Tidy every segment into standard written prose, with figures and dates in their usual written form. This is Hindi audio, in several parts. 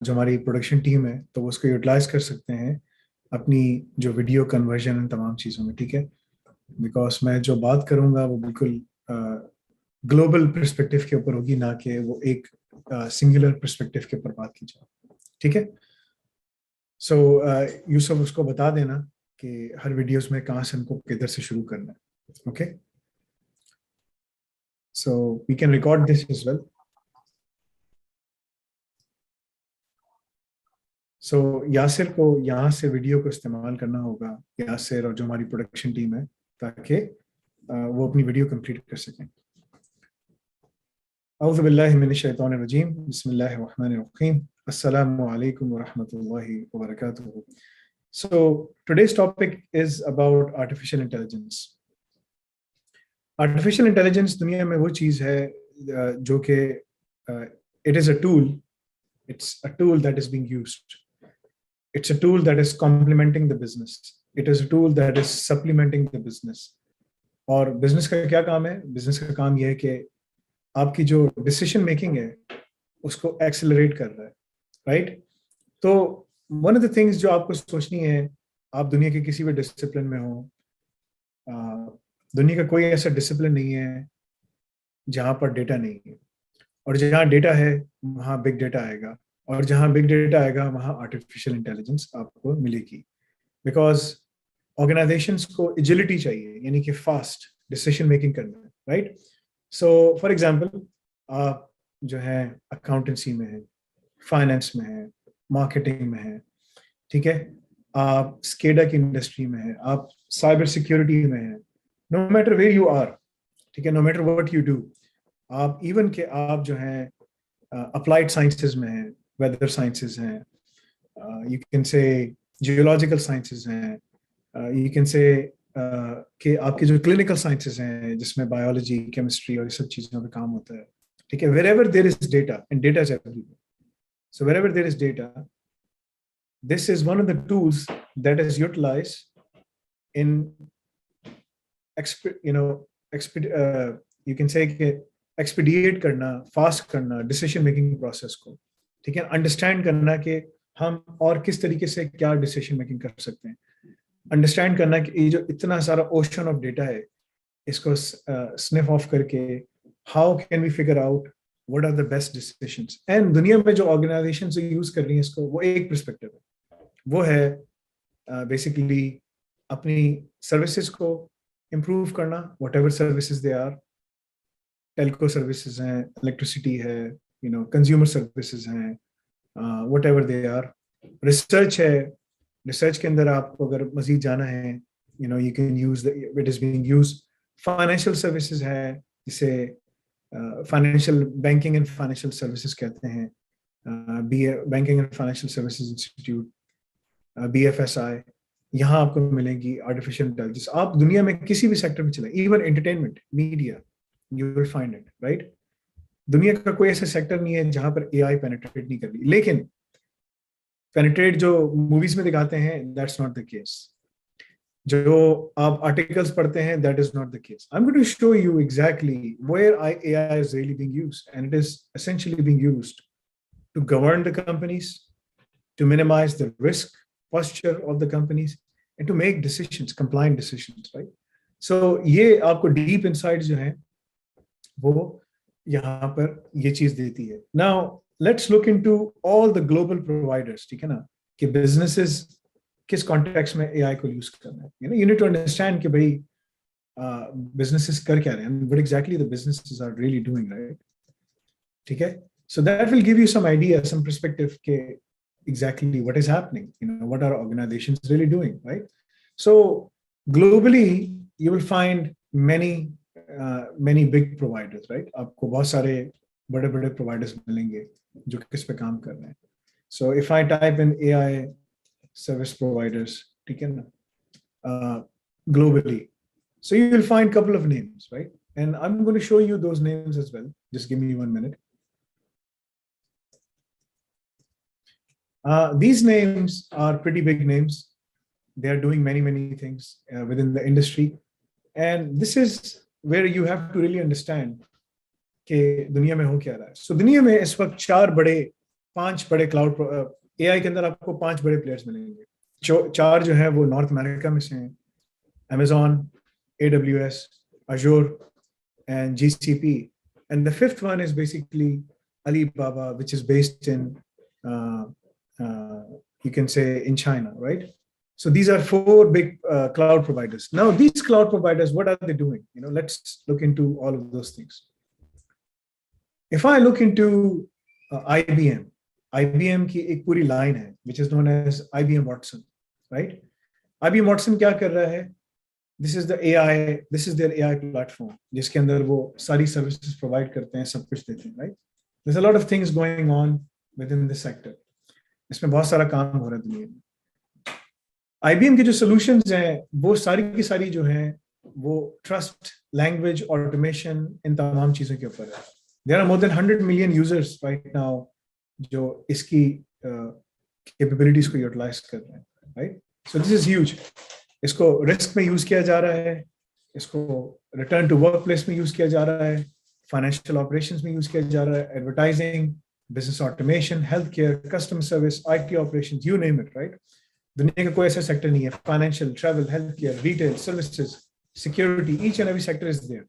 जो हमारी प्रोडक्शन टीम है तो वो उसको यूटिलाइज कर सकते हैं अपनी जो वीडियो कन्वर्जन इन तमाम चीज़ों में, ठीक है। बिकॉज मैं जो बात करूंगा वो बिल्कुल ग्लोबल पर्सपेक्टिव के ऊपर होगी, ना कि वो एक सिंगुलर पर्सपेक्टिव के ऊपर बात की जाए, ठीक है। सो यूसुफ उसको बता देना कि हर वीडियोस में कहाँ से हमको किधर से शुरू करना है, okay. So we can record this as well. So Yasir को यहाँ से वीडियो को इस्तेमाल करना होगा, यासिर और जो हमारी प्रोडक्शन टीम है, ताकि वो अपनी वीडियो कंप्लीट कर सकें। औज़ु बिल्लाहि मिनश शैतानिर रजीम, बिस्मिल्लाहिर रहमानिर रहीम, अस्सलामु अलैकुम व रहमतुल्लाहि व बरकातुहू। So today's topic is about artificial intelligence. Artificial intelligence दुनिया में वो चीज़ है जो कि it is a tool. It's a tool that is being used. It's a tool that is complementing the business. It is a tool that is supplementing the business. और बिजनेस का क्या काम है? बिजनेस का काम यह है कि आपकी जो डिसीजन मेकिंग है उसको एक्सेलरेट कर रहा है, राइट? तो वन ऑफ द थिंग्स जो आपको सोचनी है, आप दुनिया के किसी भी डिसिप्लिन में हो, दुनिया का कोई ऐसा डिसिप्लिन नहीं है जहां पर डेटा नहीं है, और जहां डेटा है वहां बिग डेटा आएगा, और जहां बिग डेटा आएगा वहां आर्टिफिशियल इंटेलिजेंस आपको मिलेगी। बिकॉज ऑर्गेनाइजेशंस को एजिलिटी चाहिए, यानी कि फास्ट डिसीजन मेकिंग करना है, राइट? सो फॉर एग्जांपल, आप जो है अकाउंटेंसी में है, फाइनेंस में है, मार्केटिंग में है, ठीक है, आप स्केडा की इंडस्ट्री में है, आप साइबर सिक्योरिटी में है, no matter where you are, ठीक है, no matter what you do, आप इवन के आप जो है अप्लाइड साइंसेस में है, वेदर साइंसेस हैं, you can say geological sciences हैं, यू कैन से कि आपके जो क्लिनिकल साइंसेस हैं जिसमें बायोलॉजी, केमिस्ट्री और ये सब चीज़ों पे काम होता है, ठीक है। Wherever there is data, and data is everywhere, so wherever there is data, this is one of the tools that is utilized in you can say कि expedite करना, fast करना decision making process को, ठीक है, understand करना कि हम और किस तरीके से क्या decision making कर सकते हैं, understand करना कि ये जो इतना सारा ocean of data है इसको sniff off करके how can we figure out what are the best decisions. and दुनिया में जो ऑर्गेनाइजेशन से यूज कर रही है इसको, वो एक पर्सपेक्टिव है, वो है बेसिकली अपनी सर्विसेज को इम्प्रूव करना, whatever services they are, telco services हैं, इलेक्ट्रिसिटी है, यू नो, कंज्यूमर सर्विसेज हैं, whatever they are. Research है, रिसर्च के अंदर आपको अगर मजीद जाना है, you know, you can use it is being used. Financial services है, जिसे financial banking and financial services कहते हैं, banking and financial services institute, BFSI, यहाँ आपको मिलेगी आर्टिफिशियल इंटेलिजेंस। आप दुनिया में किसी भी सेक्टर में चले, even entertainment, media, you will find it, right? दुनिया का कोई ऐसा सेक्टर नहीं है जहां पर AI पेनिट्रेट नहीं कर रही, लेकिन पेनिट्रेट जो मूवीज में दिखाते हैं, दैट्स नॉट द केस। जो आप आर्टिकल्स पढ़ते हैं, that is not the case. I'm going to show you exactly where AI is really being used, and it is essentially being used to govern the companies, to minimize the risk posture of the companies, and to make decisions, compliant decisions, right? So ये आपको deep insights जो हैं वो यहाँ पर ये चीज देती है। Now let's look into all the global providers, ठीक है ना, कि businesses किस कॉन्टेक्स्ट में AI को यूज करना है। यू नीड टू अंडरस्टैंड कि भाई बिजनेसेस कर क्या रहे हैं, what exactly the businesses are really doing, right? ठीक है, so that will give you some idea, some perspective के exactly what is happening, you know, what are organisations really doing, right? So globally you will find many big providers, right? आपको बहुत सारे बड़े बड़े प्रोवाइडर्स मिलेंगे जो किस पे काम कर रहे हैं। So if I type in AI service providers, ठीक है ना, globally, so you will find a couple of names, right? And I'm going to show you those names as well. Just give me 1 minute. These names are pretty big names. They are doing many things within the industry, and this is where you have to really understand कि दुनिया में हो क्या रहा है। So दुनिया में इस वक्त 4 बड़े 5 बड़े क्लाउड एआई के अंदर आपको 5 बड़े प्लेयर्स मिलेंगे. 4 जो है वो नॉर्थ अमेरिका में से हैं, Amazon, AWS, Azure, and GCP. And the 5th one is basically Alibaba, which is based in, uh, uh, you can say, in China, right? So these are 4 big cloud providers. Now, these cloud providers, what are they doing? Let's look into all of those things. If I look into IBM, IBM की एक पूरी लाइन है, which is known as IBM Watson, right? IBM Watson क्या कर रहा है? This is the AI, this is their AI platform, जिसके अंदर वो सारी services provide करते हैं, सब कुछ देते हैं, right? There's a lot of things going on within this sector. इसमें बहुत सारा काम हो रहा है दुनिया में. IBM के जो solutions हैं, वो सारी की सारी जो हैं, वो trust, language, automation, इन तमाम चीजों के ऊपर है. There are more than 100 million users right now जो इसकी capabilities को utilize कर रहे हैं, right? So this is huge. इसको risk में use किया जा रहा है, इसको return to workplace में use किया जा रहा है, financial operations में use किया जा रहा है, advertising, business automation, healthcare, customer service, IT operations, you name it, right? दुनिया का कोई ऐसा sector नहीं है. Financial, travel, healthcare, retail, services, security, each and every sector is there.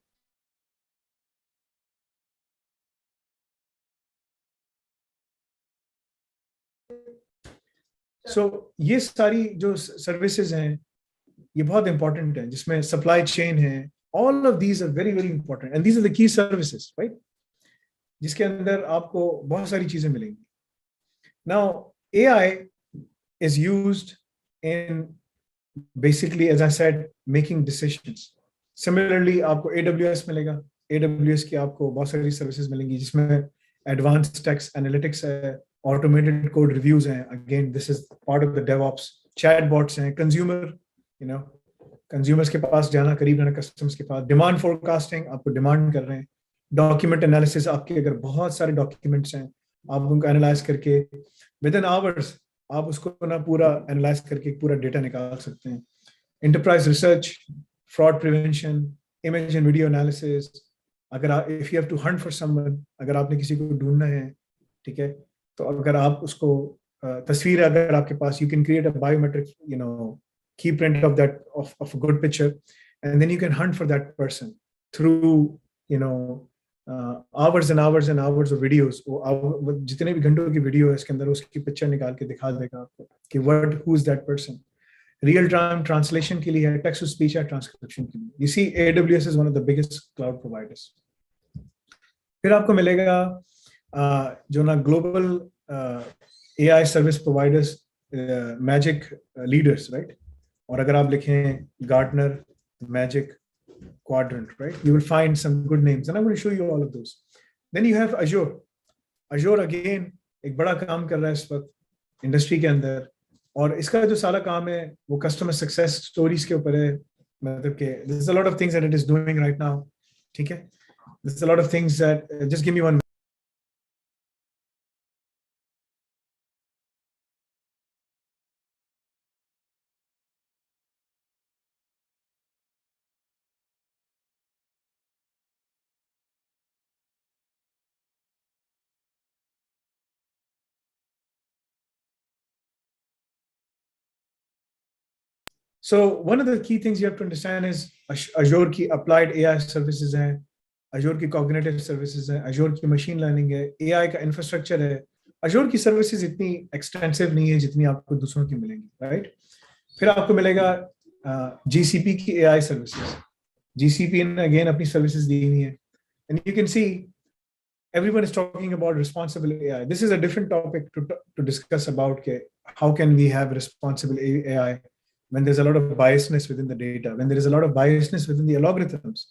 So ये सारी जो सर्विसेज हैं ये बहुत इंपॉर्टेंट है, जिसमें सप्लाई चेन है. All of these are very very important and these are the key services, right, जिसके अंदर आपको बहुत सारी चीजें मिलेंगी. Now AI is used in basically, as I said, making decisions. Similarly आपको AWS मिलेगा. AWS की आपको बहुत सारी सर्विसेज मिलेंगी जिसमें एडवांस्ड टेक्स्ट एनालिटिक्स है, automated code reviews हैं. Again, this is part of the DevOps. Chatbots हैं, consumers के पास जाना, करीब रहना customers के पास. Demand forecasting, आपको demand कर रहे हैं. Document analysis, आपके अगर बहुत सारे documents हैं, आप उनको analyze करके within hours आप उसको ना पूरा analyze करके पूरा data निकाल सकते हैं. Enterprise research, fraud prevention, image and video analysis. अगर आप if you have to hunt for someone, अगर आपने किसी को ढूंढना है, ठीक है, तो अगर आप उसको तस्वीर अगर आपके पास, you can create a biometric, key print of that of a good picture, and then you can hunt for that person through, hours and hours and hours of videos. वो जितने भी घंटों की वीडियो है इसके अंदर उसकी पिक्चर निकाल के दिखा देगा आपको कि who is that person. Real time translation के लिए है, text to speech है, transcription के लिए. You see, AWS is one of the biggest cloud providers. फिर आपको मिलेगा जो ना global AI service providers, magic leaders, right. और अगर आप लिखें Gartner magic quadrant, right, you will find some good names and I'm going to show you all of those. Then you have Azure again एक बड़ा काम कर रहा है इस वक्त इंडस्ट्री के अंदर, और इसका जो सारा काम है वो कस्टमर सक्सेस स्टोरीज के ऊपर है. मतलब कि there's a lot of things that it is doing right now, ठीक है. There's a lot of things that just give me one. So one of the key things you have to understand is Azure की applied AI services हैं, Azure की cognitive services हैं, Azure की machine learning है, AI का infrastructure है. Azure की services इतनी extensive नहीं है जितनी आपको दूसरों की मिलेंगी, right? फिर आपको मिलेगा GCP की AI services. GCP ने again अपनी services दी हुई हैं, and you can see everyone is talking about responsible AI. This is a different topic to discuss about how can we have responsible AI when there's a lot of biasness within the data, when there is a lot of biasness within the algorithms,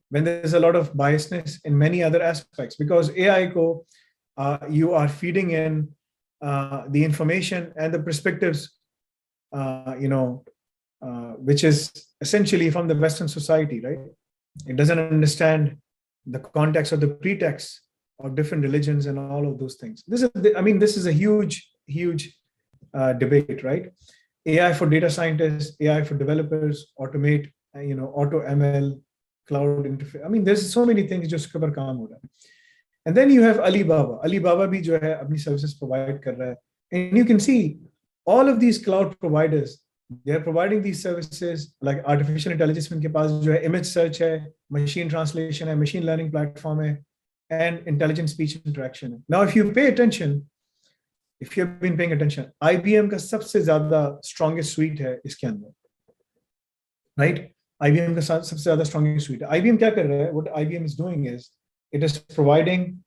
when there is a lot of biasness in many other aspects, because AI you are feeding in the information and the perspectives, which is essentially from the Western society, right? It doesn't understand the context or the pretext of different religions and all of those things. This is a huge debate, right? AI for data scientists, AI for developers, automate, auto ML, cloud interface. There's so many things just cover kaam ho raha hai. And then you have Alibaba. Alibaba bhi jo hai apni services provide kar raha hai. And you can see all of these cloud providers, they are providing these services like artificial intelligence mein ke paas jo hai image search hai, machine translation hai, machine learning platform hai, and intelligent speech interaction hai. Now, if you pay attention, if you have been paying attention, IBM का सबसे ज़्यादा strongest suite है इसके अंदर, right? IBM का सबसे ज़्यादा strongest suite है. IBM क्या कर रहा है? What IBM is doing is it is providing,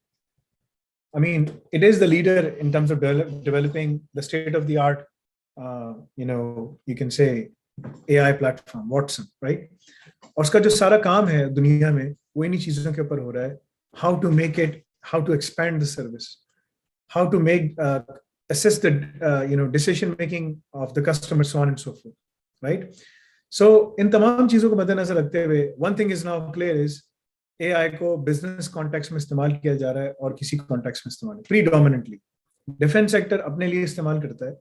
I mean, it is the leader in terms of developing the state of the art, you can say AI platform, Watson, right? और उसका जो सारा काम है दुनिया में वो इन्हीं चीज़ों के ऊपर हो रहा है. How to make it, how to expand the service, how to make assist the decision making of the customer, so on and so forth, right? So इन तमाम चीजों को मद्देनजर रखते हुए one thing is now clear is AI को business context में इस्तेमाल किया जा रहा है और किसी context में इस्तेमाल predominantly defense sector अपने लिए इस्तेमाल करता है,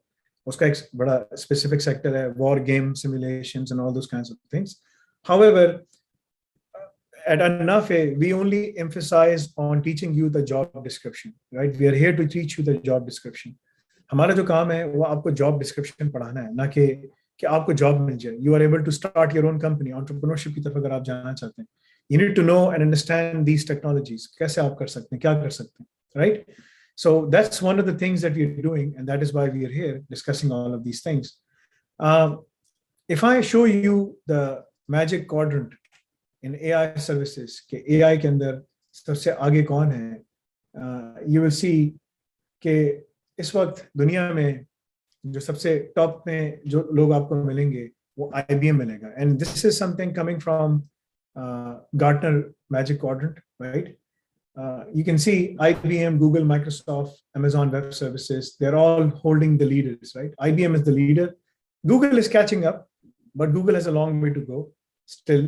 उसका एक बड़ा specific sector है, war game simulations and all those kinds of things. However, at Anafe, we only emphasize on teaching you the job description, right? We are here to teach you the job description. हमारा जो काम है वो आपको job description पढ़ाना है, ना कि आपको job मिल जाए. You are able to start your own company, entrepreneurship की तरफ अगर आप जाना चाहते हैं. You need to know and understand these technologies. कैसे आप कर सकते हैं, क्या कर सकते हैं, right? So that's one of the things that we are doing, and that is why we are here discussing all of these things. If I show you the magic quadrant in AI services, कि AI के अंदर सबसे आगे कौन है, you will see कि इस वक्त दुनिया में जो सबसे टॉप में जो लोग आपको मिलेंगे वो IBM मिलेगा. And this is something coming from Gartner Magic Quadrant, right? You can see IBM, Google, Microsoft, Amazon Web Services, they're all holding the leaders, right? IBM is the leader. Google is catching up, but Google has a long way to go still.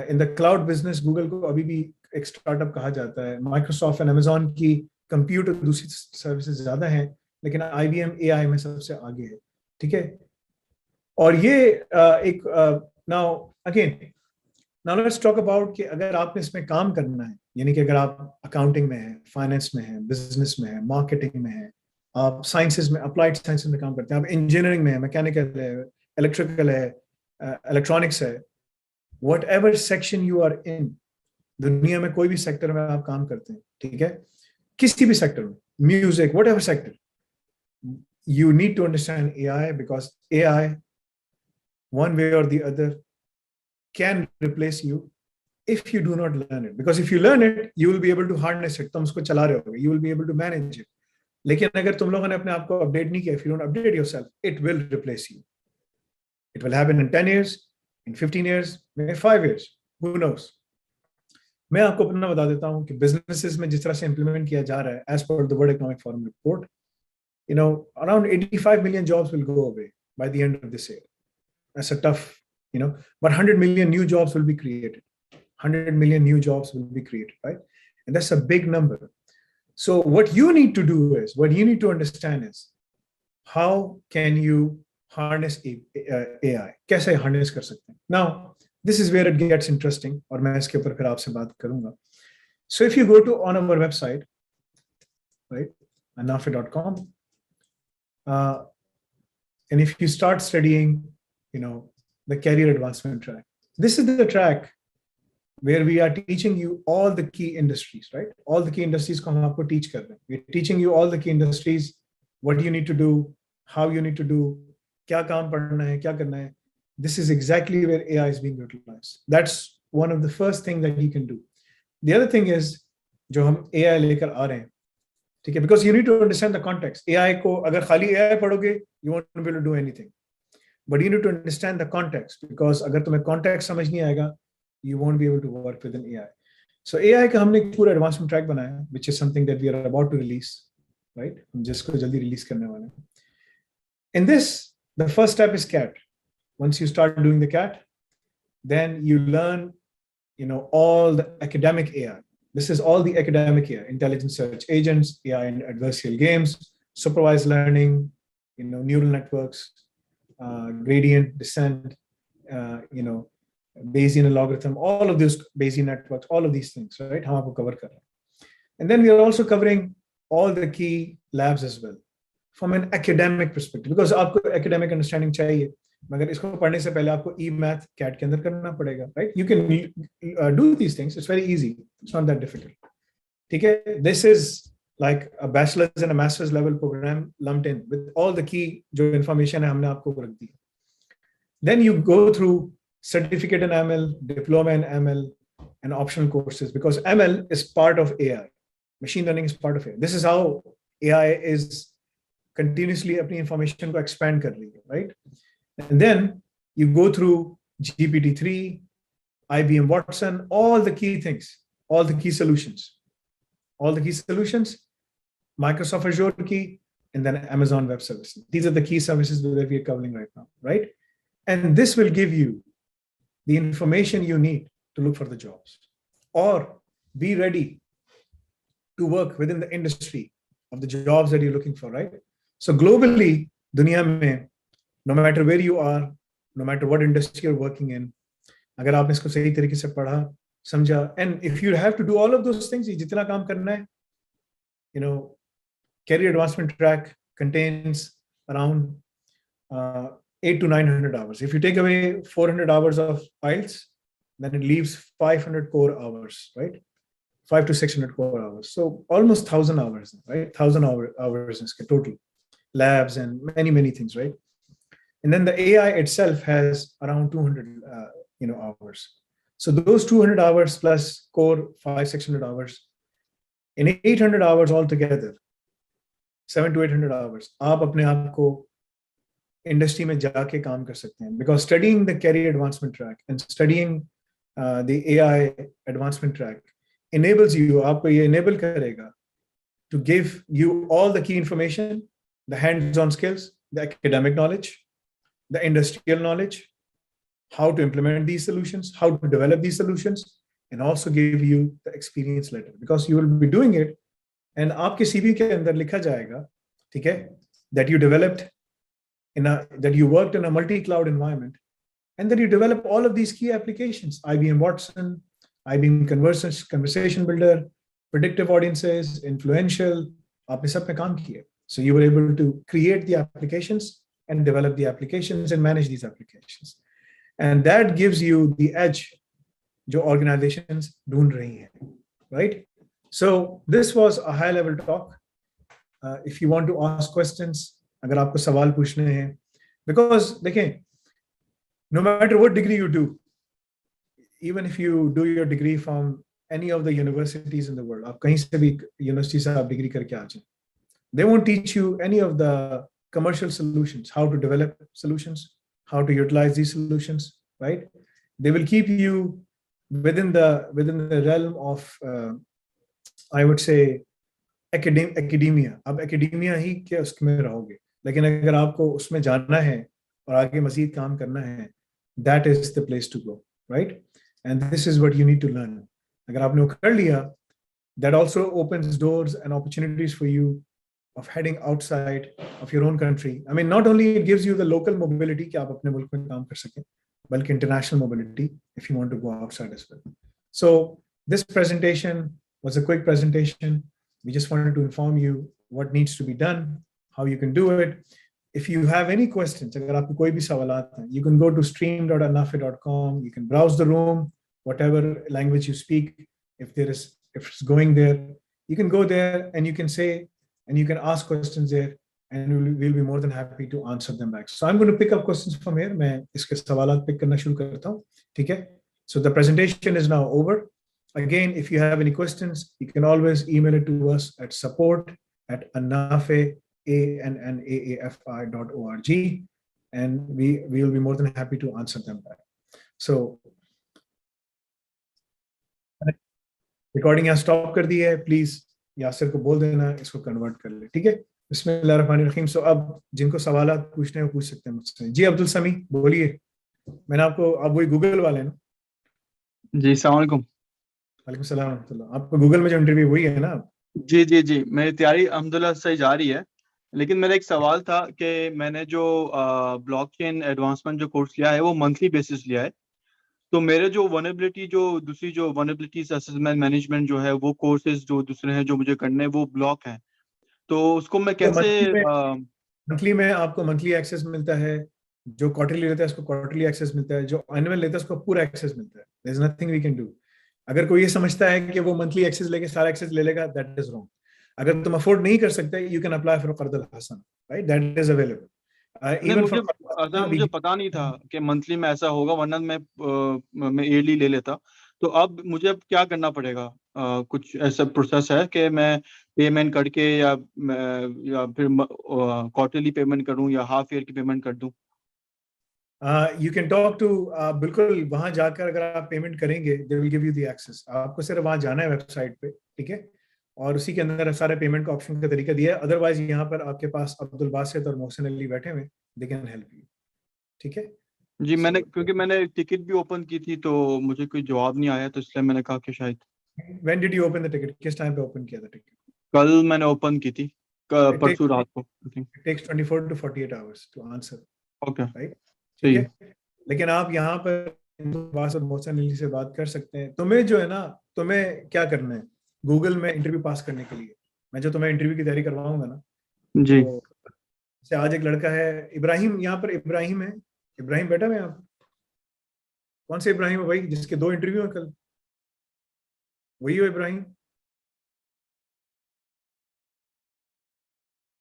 In the cloud business, Google को अभी भी एक startup कहा जाता है. Microsoft and Amazon की compute और दूसरी services ज़्यादा हैं, लेकिन IBM AI में सबसे आगे है, ठीक है? और ये now let's talk about कि अगर आपने इसमें काम करना है, यानी कि अगर आप accounting में हैं, finance में हैं, business में हैं, marketing में हैं, आप sciences में, applied sciences में काम करते हैं, आप engineering में हैं, mechanical है, electrical है, electronics है, whatever section you are in, दुनिया में कोई भी sector में आप काम करते हैं, ठीक है? किसी भी sector में, music, whatever sector, you need to understand AI because AI, one way or the other, can replace you if you do not learn it. Because if you learn it, you will be able to harness it. तुम उसको चला रहे होगे, you will be able to manage it. लेकिन अगर तुम लोगों ने अपने आप को update नहीं किया, if you don't update yourself, it will replace you. It will happen in 10 years, in 15 years, maybe 5 years. Who knows? मैं आपको अपना बता देता हूँ कि businesses में जिस तरह से implement किया जा रहा है, as per the World Economic Forum report, around 85 million jobs will go away by the end of this year. That's a tough, but 100 million new jobs will be created. 100 million new jobs will be created, right? And that's a big number. So what you need to do is, what you need to understand is, how can you harness AI? कैसे harness कर सकते हैं? Now, this is where it gets interesting, और मैं इसके ऊपर फिर आपसे बात करूँगा. So if you go to on our website, right, anafe.com, and if you start studying, the career advancement track, this is the track where we are teaching you all the key industries, right? All the key industries को हम आपको teach कर रहे हैं. We're teaching you all the key industries, what you need to do, how you need to do, क्या काम पढ़ना है, क्या करना है. This is exactly where AI is being utilized. That's one of the first things that you can do. The other thing is, जो हम AI लेकर आ रहे हैं, ठीक है? Because you need to understand the context. AI को अगर खाली AI पढ़ोगे, you won't be able to do anything. But you need to understand the context, because अगर तुम्हें context समझ नहीं आएगा, you won't be able to work with an AI. So AI का हमने एक पूरा advancement track बनाया, which is something that we are about to release, right? हम जिसको जल्दी release करने वाले हैं. In this, the first step is CAT. Once you start doing the CAT, then you learn, all the academic AI. This is all the academic AI: intelligent search agents, AI in adversarial games, supervised learning, neural networks, gradient descent, Bayesian algorithm, all of these Bayesian networks, all of these things, right? हम आपको cover कर रहे हैं. And then we are also covering all the key labs as well from an academic perspective, because आपको academic understanding चाहिए, मगर इसको पढ़ने से पहले आपको e-math CAT के अंदर करना पड़ेगा, right? You can do these things. It's very easy. It's not that difficult. ठीक है? This is like a bachelor's and a master's level program lumped in with all the key जो information है हमने आपको रख दी. Then you go through certificate in ML, diploma in ML, and optional courses, because ML is part of AI. Machine learning is part of it. This is how AI is continuously अपनी information को expand कर रही है, right? And then you go through GPT-3, IBM Watson, all the key things, all the key solutions, Microsoft Azure key, and then Amazon Web Services. These are the key services that we are covering right now, right? And this will give you the information you need to look for the jobs or be ready to work within the industry of the jobs that you're looking for, right? So globally, दुनिया में, no matter where you are, no matter what industry you're working in, अगर आपने इसको सही तरीके से पढ़ा, समझा, and if you have to do all of those things, जितना काम करना है, you know, career advancement track contains around 800 to 900 hours. If you take away 400 hours of IELTS, then it leaves 500 core hours, right? 500 to 600 core hours. So almost 1,000 hours, right? 1,000 hours in total. Labs and many things, right? And then the AI itself has around 200 hours. So those 200 hours plus core 500-600 hours, in 800 hours altogether, 700 to 800 hours, आप अपने आप को industry में जाके काम कर सकते हैं, because studying the career advancement track and studying the AI advancement track enables you, आपको ये enable करेगा to give you all the key information, the hands-on skills, the academic knowledge, the industrial knowledge, how to implement these solutions, how to develop these solutions, and also give you the experience letter, because you will be doing it and आपके CV के अंदर लिखा जाएगा, ठीक है, that you developed that you worked in a multi-cloud environment, and that you develop all of these key applications, IBM Watson, IBM Conversation Builder, predictive audiences, influential, आपने सब पे काम किया. So you were able to create the applications and develop the applications and manage these applications. And that gives you the edge जो organizations ढूंढ रही हैं, right? So this was a high-level talk. If you want to ask questions, अगर आपको सवाल पूछने हैं, because देखें, no matter what degree you do, even if you do your degree from any of the universities in the world, आप कहीं से भी university से आप degree करके आ जाएं, they won't teach you any of the commercial solutions, how to develop solutions, how to utilize these solutions, right? They will keep you within the realm of I would say academia. अब academia ही क्या उसमें रहोगे, लेकिन अगर आपको उसमें जाना है और आगे मज़ीद काम करना है, that is the place to go, right? And this is what you need to learn. अगर आपने वो कर लिया, that also opens doors and opportunities for you of heading outside of your own country. I mean, not only it gives you the local mobility कि आप अपने मुल्क में काम कर सकें, बल्कि international mobility if you want to go outside as well. So this presentation was a quick presentation. We just wanted to inform you what needs to be done, how you can do it. If you have any questions, अगर आपको कोई भी सवालात हैं, you can go to stream.anafe.com. You can browse the room, whatever language you speak. If it's going there, you can go there and you can say, and you can ask questions there, and we'll be more than happy to answer them back. So I'm going to pick up questions from here. मैं इसके सवालात pick करना शुरू करता हूँ, ठीक है? So the presentation is now over. Again, if you have any questions, you can always email it to us at support@anafe.org, and we will be more than happy to answer them back. So recording यहाँ stop कर दी है. Please यासिर को बोल देना इसको convert कर ले, ठीक है? बिस्मिल्लाहिर्रहमानिर्रहीम. So अब जिनको सवालात पूछने हैं वो पूछ सकते हैं मुझसे. जी अब्दुल समी बोलिए. मैंने आपको, आप वही गूगल वाले ना? जी अस्सलाम वालेकुम. वालेकुम सलाम रहमतुल्लाह. आपको गूगल में जो इंटरव्यू हुई है ना? जी मेरी तैयारी अल्हम्दुलिल्लाह सही जा रही है, लेकिन मेरा एक सवाल था कि मैंने जो ब्लॉकचेन एडवांसमेंट जो कोर्स लिया है वो मंथली बेसिस लिया है, तो मेरे जो वनएबिलिटी जो दूसरी जो वनएबिलिटीज असेसमेंट मैनेजमेंट जो है वो कोर्सेज जो दूसरे हैं जो मुझे करने हैं वो ब्लॉक है, तो उसको मैं तो कैसे मंथली में आपको मंथली एक्सेस मिलता है, जो क्वार्टरली लेता है उसको क्वार्टरली एक्सेस मिलता है, जो एनुअल लेता है उसको पूरा एक्सेस मिलता है। There is nothing we can do. अगर कोई ये समझता है कि वो मंथली एक्सेस लेके सारा एक्सेस ले लेगा, दैट इज रॉन्ग। अगर तुम अफोर्ड नहीं कर सकते, यू कैन अप्लाई फॉर कर्दल हसन, राइट, दैट इज अवेलेबल नहीं, इवन मुझे असल में मुझे फॉर। पता नहीं था कि मंथली में ऐसा होगा, वरना मैं ईयरली ले लेता। तो अब मुझे अब क्या करना पड़ेगा? कुछ ऐसा प्रोसेस है कि मैं पेमेंट करके या फिर क्वार्टरली पेमेंट करूं या हाफ ईयर की पेमेंट कर दूं? यू कैन टॉक टू, बिल्कुल वहां जाकर अगर आप पेमेंट करेंगे, they will give you the access. आपको सिर्फ वहां जाना है वेबसाइट पे, ठीक है, और उसी के अंदर सारे पेमेंट का ऑप्शन का तरीका दिया है। अदरवाइज यहाँ पर आपके पास अब्दुल बासित और मोहसिन अली बैठे हुए, दे कैन हेल्प यू, ठीक है। जी, मैंने सो क्योंकि मैंने टिकट भी ओपन की थी तो मुझे कोई जवाब नहीं आया, तो इसलिए मैंने कहा कि शायद when did you open the ticket? किस टाइम पे ओपन किया था टिकट? कल मैंने ओपन की थी, इट परसों टेक्स रात को I think. It takes 24 to 48 hours to answer, okay, right, ठीक सही है। है। लेकिन आप यहाँ पर बास और मोहसिन अली से बात कर सकते हैं। तुम्हें जो है ना, तुम्हें क्या करना है, गूगल में इंटरव्यू पास करने के लिए मैं जो तुम्हें इंटरव्यू की तैयारी करवाऊंगा ना, जी तो जैसे आज एक लड़का है इब्राहिम, यहाँ पर इब्राहिम है, इब्राहिम बेटा मैं आप, कौन से इब्राहिम है भाई जिसके 2 इंटरव्यू है कल? वही हो Ibrahim,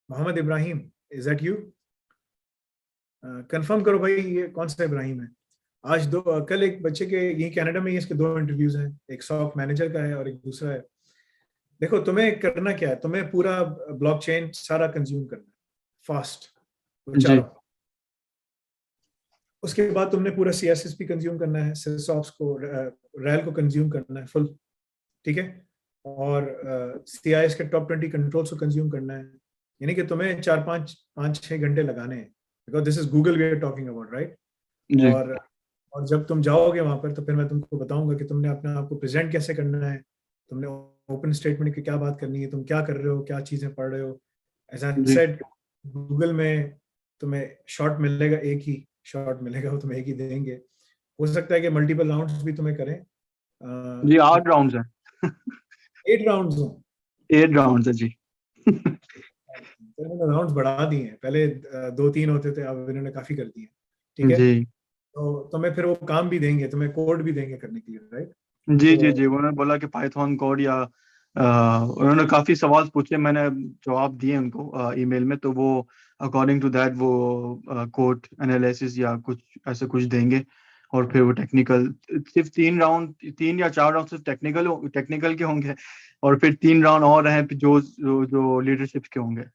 Mohammed Ibrahim, is that you? Confirm करो भाई, ये कौन सा इब्राहिम है? आज कल एक बच्चे के यही कनाडा में ही इसके 2 इंटरव्यूज हैं, एक सॉफ्ट मैनेजर का है और एक दूसरा है। देखो तुम्हें करना क्या है, तुम्हें पूरा ब्लॉकचेन सारा कंज्यूम करना है फास्ट, वो जी चारों। उसके बाद तुमने पूरा सीएसएस भी कंज्यूम करना है, सिसऑप्स को, रैल को कंज्यूम करना है फुल, ठीक है, और सीआईएस के टॉप 20 कंट्रोल्स को कंज्यूम करना है। यानी कि तुम्हें 4 5 5 6 घंटे लगाने हैं, because this is Google we are talking about, right. जी और जब तुम जाओगे वहां पर तो फिर मैं तुमको बताऊंगा कि तुमने अपने आप को प्रेजेंट कैसे करना है, तुमने ओपन स्टेटमेंट की क्या बात करनी है, तुम क्या कर रहे हो, क्या चीजें पढ़ रहे हो। एज आई जी सेड, गूगल में तुम्हें शॉर्ट मिलेगा, एक ही शॉर्ट मिलेगा, वो तुम्हें एक ही देंगे। हो सकता है कि मल्टीपल राउंड्स भी तुम्हें करें, जी, 8 राउंड्स हैं। 8 राउंड्स हो। 8 राउंड्स है जी। तो इन्होंने राउंड्स बढ़ा दिए हैं, पहले 2 3 होते थे, अब इन्होंने काफी कर दिए, ठीक है। जी तो तुम्हें फिर वो काम भी देंगे, तुम्हें कोड भी देंगे करने के लिए, राइट। जी जी तो जी, उन्होंने बोला कि पाइथन कोड या उन्होंने काफी सवाल पूछे, मैंने जवाब दिए उनको ईमेल में, तो वो अकॉर्डिंग टू दैट वो कोड एनालिसिस या कुछ ऐसे कुछ देंगे। और फिर वो टेक्निकल, सिर्फ 3 राउंड, 3 या 4 राउंड सिर्फ टेक्निकल के होंगे, और फिर 3 राउंड और हैं जो लीडरशिप के होंगे।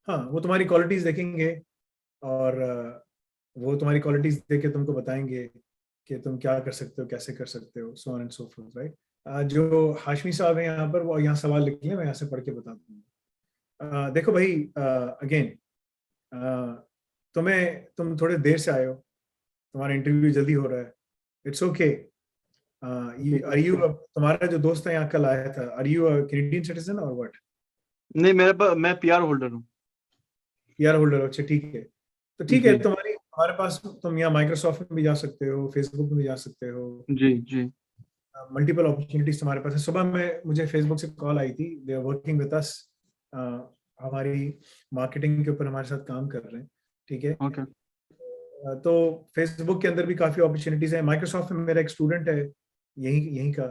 हाँ, वो तुम्हारी क्वालिटीज देखेंगे, और वो तुम्हारी क्वालिटीज देख के तुमको बताएंगे कि तुम क्या कर सकते हो, कैसे कर सकते हो, so on and so fourth, right. जो हाशमी साहब हैं यहाँ पर, वो यहाँ सवाल लिखे हैं, मैं यहाँ से पढ़ के बता दूंगा। देखो भाई, अगेन, तुम थोड़े देर से आए हो, तुम्हारा इंटरव्यू जल्दी हो रहा है, इट्स ओके। आर यू, तुम्हारा जो दोस्त है यहाँ कल आया था, आर यू कैनेडियन सिटीजन और व्हाट? नहीं, मेरे पास, मैं पीआर होल्डर हूँ। पीआर होल्डर हो, अच्छा ठीक है। तो ठीक है, जी तुम्हारे पास, तुम यहाँ माइक्रोसॉफ्ट में भी जा सकते हो, फेसबुक में भी जा सकते हो, जी जी मल्टीपल अपॉर्चुनिटीज तुम्हारे पास है। सुबह में मुझे फेसबुक से कॉल आई थी, they are working with us, हमारी मार्केटिंग के ऊपर हमारे साथ काम कर रहे हैं, ठीक है। ओके तो फेसबुक के अंदर भी काफी अपॉर्चुनिटीज है। माइक्रोसॉफ्ट में मेरा एक स्टूडेंट है, यही यहीं का,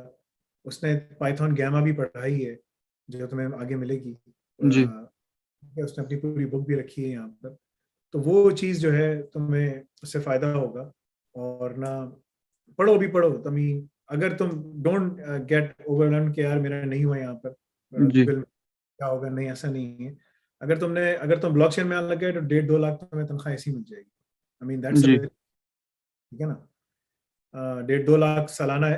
उसने पाइथन गैमा भी पढ़ाई है, जो तुम्हें आगे मिलेगी। जी उसने अपनी पूरी बुक भी रखी है यहाँ पर। तो वो चीज जो है तुम्हें उससे फायदा होगा। और ना, पढ़ो भी पढ़ो तमी, अगर तुम डोंट गेट ओवरवेल्म्ड कि यार मेरा नहीं हुआ यहाँ पर जी गूगल में, क्या होगा, नहीं ऐसा नहीं है। अगर तुम ब्लॉकचेन में आने लग गए तो 1.5 2 लाख तुम्हें तनख्वाह ऐसी मिल जाएगी। आई मीन दैट्स, जी ठीक है ना। 1.5 2 लाख सालाना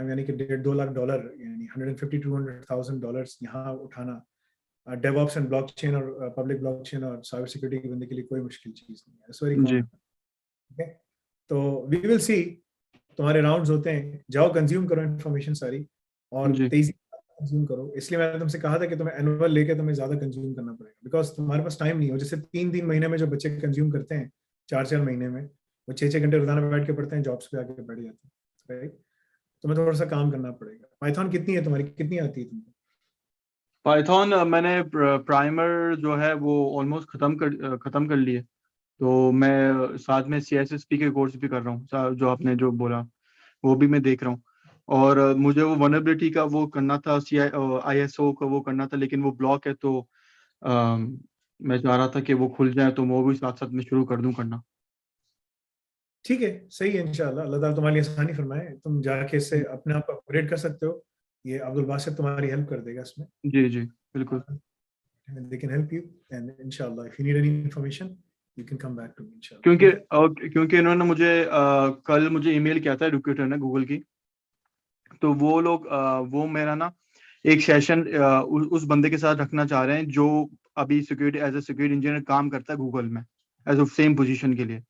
यानी कि 1.5 2 लाख डॉलर, यानी 150 to 200,000 डॉलर यहाँ उठाना, डेवऑप्स एंड ब्लॉकचेन और पब्लिक ब्लॉकचेन और साइबर सिक्योरिटी के बंदे के लिए कोई मुश्किल चीज नहीं है, इट्स वेरी जी कॉमन, ठीक है। तो वी विल सी, तुम्हारे राउंड्स होते हैं, जाओ कंज्यूम करो इन्फॉर्मेशन सारी, और जी तेजी कंज्यूम करो। इसलिए मैंने तुमसे कहा था कि तुम्हें एनुअल लेके तुम्हें ज्यादा कंज्यूम करना पड़ेगा, बिकॉज तुम्हारे पास टाइम नहीं हो। जैसे 3 3 महीने में जो बच्चे कंज्यूम करते हैं, 4 4 महीने में, वो 6-6 घंटे रोजाना बैठ के पढ़ते हैं, जॉब्स पे आके बैठ जाते हैं, राइट? तुम्हें थोड़ा सा काम करना पड़ेगा। पाइथन कितनी है तुम्हारी, कितनी आती है तुमको? पाइथन मैंने प्राइमर जो है वो ऑलमोस्ट खत्म कर लिए। तो मैं साथ में CSSP के कोर्स भी कर रहा हूँ, जो आपने जो बोला वो भी मैं देख रहा हूँ। और मुझे वो वनरेबिलिटी का वो करना था, ISO का वो करना था, लेकिन वो ब्लॉक है। तो मैं चाह रहा था कि वो खुल जाए तो वो भी साथ साथ में शुरू कर दूं करना। ठीक है, सही है, इंशाल्लाह अल्लाह ताला तुम्हारी आसानी फरमाए, तुम जाके इससे अपने आप को अपग्रेड कर सकते हो। ये अब्दुल बासित तुम्हारी हेल्प कर देगा इसमें। जी जी बिल्कुल। They can help you, and इंशाल्लाह if you need any information you can come back to me इंशाल्लाह, क्योंकि ठीक है? क्योंकि इन्होंने मुझे कल मुझे ईमेल किया था रिक्रूटर ने, गूगल की। तो वो लोग वो मेरा ना एक सेशन उस बंदे के साथ रखना चाह रहे हैं जो अभी security as a security engineer काम करता है गूगल में, एज ऑफ सेम पोजीशन के लिए।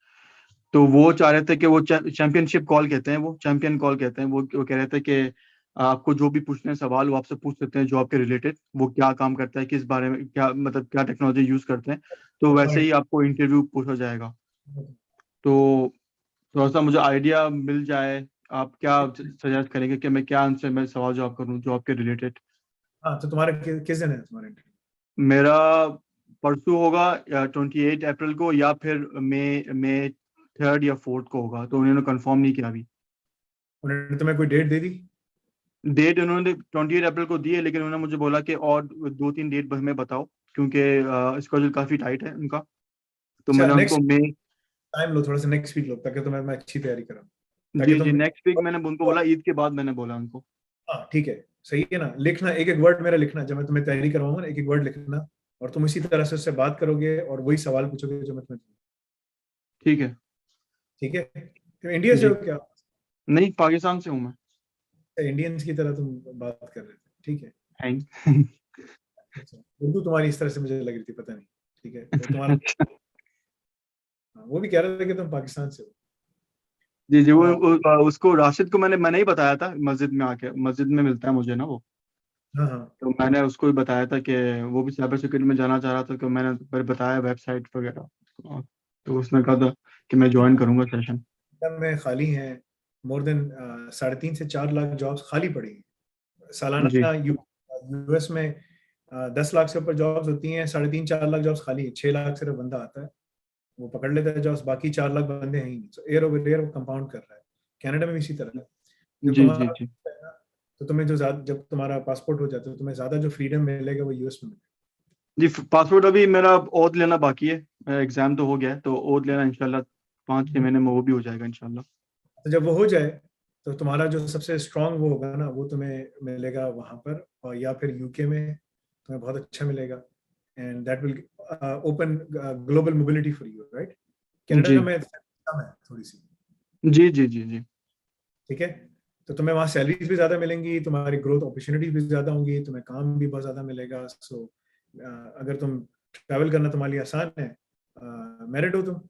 तो वो चाह रहे थे कि वो चैंपियनशिप कॉल कहते हैं, वो चैंपियन कॉल कहते हैं। वो कह रहे थे कि आपको जो भी पूछने हैं सवाल वो आपसे पूछ सकते हैं जॉब के रिलेटेड, वो क्या काम करता है, किस बारे में, क्या मतलब क्या टेक्नोलॉजी यूज करते हैं। तो वैसे ही आपको इंटरव्यू पूछा जाएगा। तो थोड़ा सा मुझे आइडिया मिल जाए, आप क्या सजेस्ट करेंगे कि मैं क्या आंसर मैं सवाल जवाब करूं जॉब के रिलेटेड। हाँ, तो तुम्हारा किस दिन है तुम्हारा interview? मेरा परसों होगा, 28 अप्रैल को, या फिर मे 3rd या 4th को होगा। तो उन्होंने कंफर्म नहीं किया अभी। उन्होंने तुम्हें कोई डेट दे दी? डेट उन्होंने 28 अप्रैल को दी है, लेकिन उन्होंने मुझे बोला कि और 2-3 डेट हमें बताओ, क्योंकि स्केड्यूल काफी टाइट है उनका। तो अच्छा, मैंने उनको नेक्स्ट मई। टाइम लो, थोड़ा सा नेक्स्ट वीक लो, ताकि तुम्हें मैं अच्छी तैयारी कराऊं, ताकि जी जी तुम। नेक्स्ट वीक मैंने उनको बोला, ईद के बाद मैंने बोला उनको। हाँ ठीक है, सही है ना, लिखना एक एक वर्ड मेरा लिखना, जब मैं तुम्हें तैयारी करवाऊंगा ना, एक एक वर्ड लिखना, और तुम इसी तरह से उससे बात करोगे और वही सवाल पूछोगे जो मैं तुम्हें। ठीक है। ठीक है, तुम इंडिया से जी हो क्या? नहीं, पाकिस्तान से हूँ मैं। इंडियंस की तरह तुम बात कर रहे थे, ठीक है। थैंक। अच्छा, उर्दू तुम्हारी इस तरह से मुझे लग रही थी, पता नहीं। ठीक है, तो तुम्हारा। हाँ, वो भी कह रहे थे कि तुम पाकिस्तान से हो। जी जी हाँ उसको राशिद को मैंने ही बताया था, मस्जिद में आके, मस्जिद में मिलता है मुझे ना वो। हाँ हाँ। तो मैंने उसको ही बताया था कि वो भी साइबर सिक्योरिटी में जाना चाह रहा था, तो मैंने फिर बताया वेबसाइट वगैरह। तो उसने कहा था कि मैं ज्वाइन करूंगा सेशन। में खाली हैं, मोर देन 3.5 से 4 लाख जॉब्स खाली पड़ी हैं जी सालाना। यूएस में 10 लाख से ऊपर जॉब्स होती हैं, 3.5-4 लाख जॉब्स खाली है, 6 लाख सिर्फ बंदा आता है, वो पकड़ लेता है जॉब्स, बाकी 4 लाख बंदे हैं ही नहीं। एयर ओवर एयर कंपाउंड कर रहा है। कनाडा में भी इसी तरह है। जब जी जी तुम्हारा जी है ना, तो तुम्हें जो ज्यादा, जब तुम्हारा पासपोर्ट हो जाता है तो तुम्हें ज्यादा जो फ्रीडम मिलेगा वो यूएस में मिलेगा। जी। पासपोर्ट अभी मेरा ओथ लेना बाकी है, एग्जाम तो हो गया है, तो ओथ लेना इंशाल्लाह 5-6 महीने में वो भी हो जाएगा इंशाल्लाह। तो जब वो हो जाए तो तुम्हारा जो सबसे स्ट्रांग वो होगा ना, वो तुम्हें मिलेगा वहां पर, और या फिर यूके में तुम्हें बहुत अच्छा मिलेगा। And that will open global mobility for you, right? Canada जी में कम है थोड़ी सी। जी जी जी जी ठीक है, तो तुम्हें वहाँ सैलरीज भी ज्यादा मिलेंगी, तुम्हारी ग्रोथ अपॉर्चुनिटीज भी ज्यादा होंगी, तुम्हें काम भी बहुत ज्यादा मिलेगा। सो अगर तुम ट्रैवल करना तुम्हारे लिए आसान है, मैरिड हो तुम?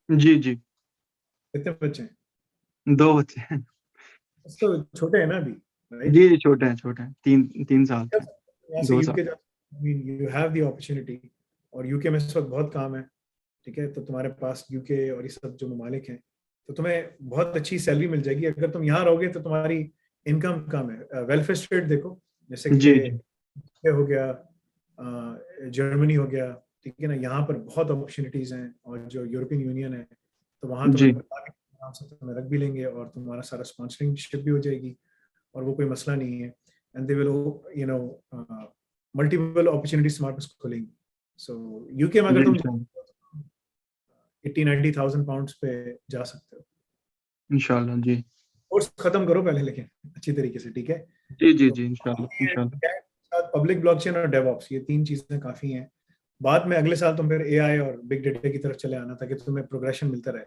जी जी। कितने बच्चे हैं? 2 बच्चे हैं। तो छोटे हैं ना अभी, राइट? जी जी छोटे हैं, 3 3 साल के। यहाँ से 2 साल। यूके जा, I mean you have the opportunity. और यूके में इस वक्त बहुत काम है, ठीक है, तो तुम्हारे पास यूके और ये सब जो ममालिक हैं, तो तुम्हें बहुत अच्छी सैलरी मिल जाएगी। अगर तुम यहाँ रहोगे तो तुम्हारी इनकम कम है। वेलफेयर स्टेट देखो, जैसे कि जी जी UK हो गया, जर्मनी हो गया, ठीक है ना, यहाँ पर बहुत अपॉर्चुनिटीज हैं। और जो यूरोपियन यूनियन है, तो वहाँ तुम्हें जी आराम से तुम्हें रख भी लेंगे, और तुम्हारा सारा स्पॉन्सरिंगशिप भी हो जाएगी, और वो कोई मसला नहीं है। And they will, you know, multiple opportunities तुम्हारे पास खुलेंगी। सो यूके में जी अगर तुम इंशाल्लाह। 80-90,000 पाउंड्स पे जा सकते हो। इंशाल्लाह जी। कोर्स खत्म करो पहले, लेकिन अच्छी तरीके से, ठीक है? जी जी तो जी इंशाल्लाह इंशाल्लाह। पब्लिक ब्लॉकचेन और डेवऑप्स, ये 3 चीजें काफी हैं। बाद में अगले साल तुम फिर एआई और बिग डेटा की तरफ चले आना, ताकि तुम्हें प्रोग्रेशन मिलता रहे।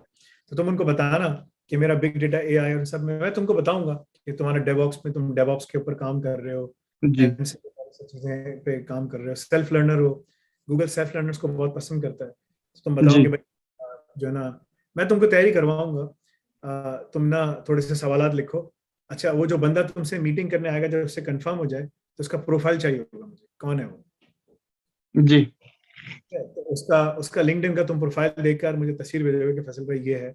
तो तुम उनको बताना कि मेरा बिग डेटा, एआई और सब में, मैं तुमको बताऊंगा कि तुम्हारा डेवऑप्स में, तुम डेवऑप्स के ऊपर काम कर रहे हो, जी ऐसी चीजें पे काम कर रहे हो, सेल्फ लर्नर हो। गूगल सेल्फ लर्नर्स को बहुत पसंद करता है। तो तुम बताओ कि जी भाई, जो है ना, मैं तुमको तैयारी करवाऊंगा। तुम ना थोड़े से सवालात लिखो। अच्छा, वो जो बंदा तुमसे मीटिंग करने आएगा, जब उससे कंफर्म हो जाए, तो उसका प्रोफाइल चाहिए होगा मुझे, कौन है वो? जी ठीक है, तो उसका उसका लिंक्डइन का तुम प्रोफाइल देखकर मुझे तस्वीर भेजोगे कि फैसल भाई ये है।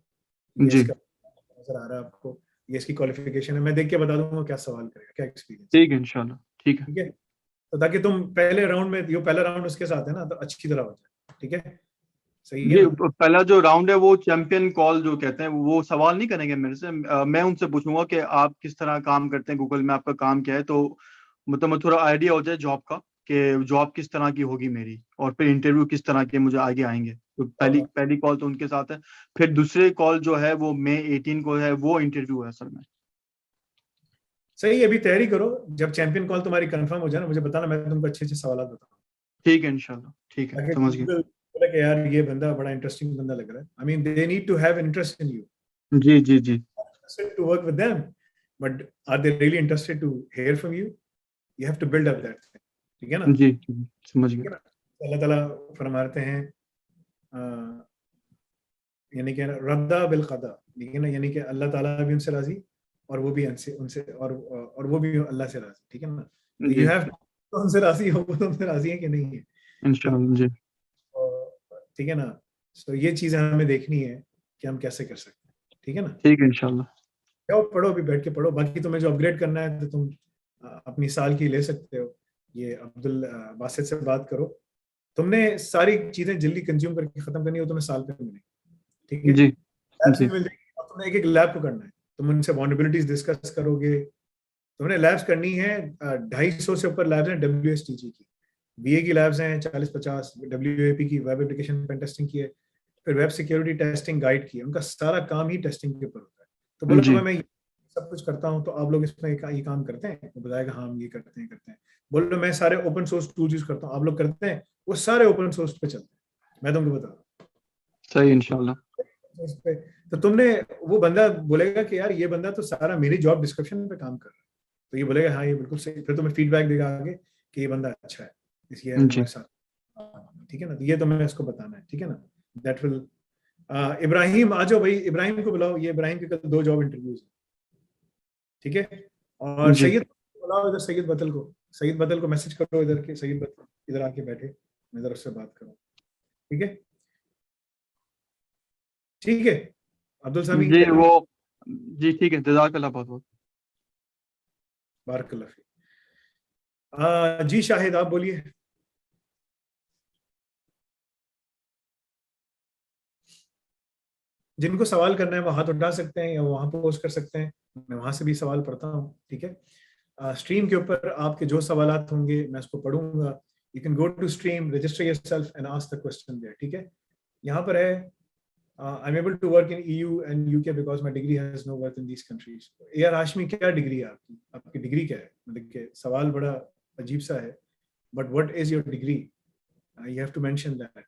ये जी इसका नजर आ रहा है आपको, ये इसकी क्वालिफिकेशन है, मैं देख के बता दूंगा क्या सवाल करेगा, क्या एक्सपीरियंस, ठीक है इंशाल्लाह, ठीक है। ठीक है। तो ताकि तुम पहले राउंड में, ये पहला राउंड उसके साथ है ना, तो अच्छी तरह हो जाए, ठीक है, सही है जी ना। पहला जो राउंड है वो चैंपियन कॉल जो कहते हैं, वो सवाल नहीं करेंगे मेरे से। मैं उनसे पूछूंगा कि आप किस तरह काम करते हैं गूगल में, आपका काम क्या है, तो मतलब मैं थोड़ा आइडिया हो जाए जॉब का कि जॉब किस तरह की होगी मेरी, और फिर इंटरव्यू किस तरह के मुझे आगे आएंगे। तो पहली पहली कॉल तो उनके साथ है। फिर दूसरी कॉल जो है वो मई 18 को है, वो इंटरव्यू है सर में। सही है, अभी तैयारी करो, जब चैंपियन कॉल तुम्हारी कंफर्म हो जाए ना मुझे बताना, मैं तुमको अच्छे अच्छे सवाल बताऊंगा, ठीक है इंशाल्लाह, ठीक है, ताकि समझ गया। Google बोले कि यार ये बंदा बड़ा इंटरेस्टिंग बंदा लग रहा है, I mean they need to have interest in you, जी जी जी interested to work with them, but are they really interested to hear from you? You have to build up that thing, ठीक है ना, जी समझ ठीक गया। है ना। तो अल्लाह ताला फरमाते हैं यानी कि रद्दा बिल कदा, ठीक है ना, यानी कि अल्लाह ताला भी उनसे राजी, और वो भी उनसे उनसे और वो भी अल्लाह से राजी, ठीक है ना। तो यू जी हैव तो उनसे राजी हो, वो तो उनसे राजी है कि नहीं है, इंशाल्लाह जी। ठीक है ना। तो ये चीजें हमें देखनी है कि हम कैसे कर सकते हैं, ठीक है ना। ठीक है इंशाल्लाह। जाओ पढ़ो, अभी बैठ के पढ़ो, बाकी तुम्हें जो अपग्रेड करना है तो तुम अपनी साल की ले सकते हो, ये अब्दुल बासित से बात करो, तुमने सारी चीजें जल्दी कंज्यूम करके खत्म करनी हो, तुम्हें साल पे मिलेगी, ठीक है, जी लैब्स जी भी मिल जाएगी, और तुम्हें एक एक लैब को करना है, तुम उनसे वॉनरेबिलिटीज डिस्कस करोगे, तुमने लैब्स करनी है, 250 से ऊपर लैब्स हैं WSTG की, BA की लैब्स हैं 40-50, WAP की वेब एप्लीकेशन पेन टेस्टिंग की है, फिर वेब सिक्योरिटी टेस्टिंग गाइड की है, उनका सारा काम ही टेस्टिंग के ऊपर होता है। तो बोलो जी मैं सब कुछ करता हूँ, तो आप लोग इसमें ये काम करते हैं, वो बताएगा हाँ हम ये करते हैं। बोलो मैं सारे ओपन सोर्स टूल यूज करता हूँ, आप लोग करते हैं, वो सारे ओपन सोर्स पे चलते हैं, मैं तुमको बता रहा सही इंशाल्लाह। हूँ उस पे। तो तुमने, वो बंदा बोलेगा कि यार ये बंदा तो सारा मेरी जॉब डिस्क्रिप्शन पे काम कर रहा है, तो ये बोलेगा हाँ ये बिल्कुल सही, फिर तुम्हें फीडबैक देगा आगे कि ये बंदा अच्छा है, इसलिए जी हमारे साथ, ठीक है ना। तो ये तुम्हें इसको बताना है, ठीक है ना, दैट विल। इब्राहिम आ जाओ भाई, इब्राहिम को बुलाओ, ये इब्राहिम के कल 2 जॉब इंटरव्यूज, ठीक है। और जी सैयद को बुलाओ इधर, सैयद बदल को मैसेज करो इधर के, सैयद बदल इधर आके बैठे, मैं इधर उससे बात करूँ, ठीक है, ठीक है। अब्दुल समी जी वो जी ठीक है, जज़ाकल्लाह बहुत बहुत। बारकल्लाह फीक। जी शाहिद आप बोलिए। जिनको सवाल करना है वो हाथ उठा सकते हैं या वहां पोस्ट कर सकते हैं, मैं वहां से भी सवाल पढ़ता हूँ, ठीक है। स्ट्रीम के ऊपर आपके जो सवालात होंगे मैं उसको पढ़ूंगा, you can go to stream, register yourself and ask the question there, ठीक है। यहाँ पर है I am able to work in EU and UK because my degree has no worth in these countries. यार हाशमी क्या डिग्री है आपकी, आपकी डिग्री क्या है, मतलब कि सवाल बड़ा अजीब सा है, but what is your degree, you have to mention that.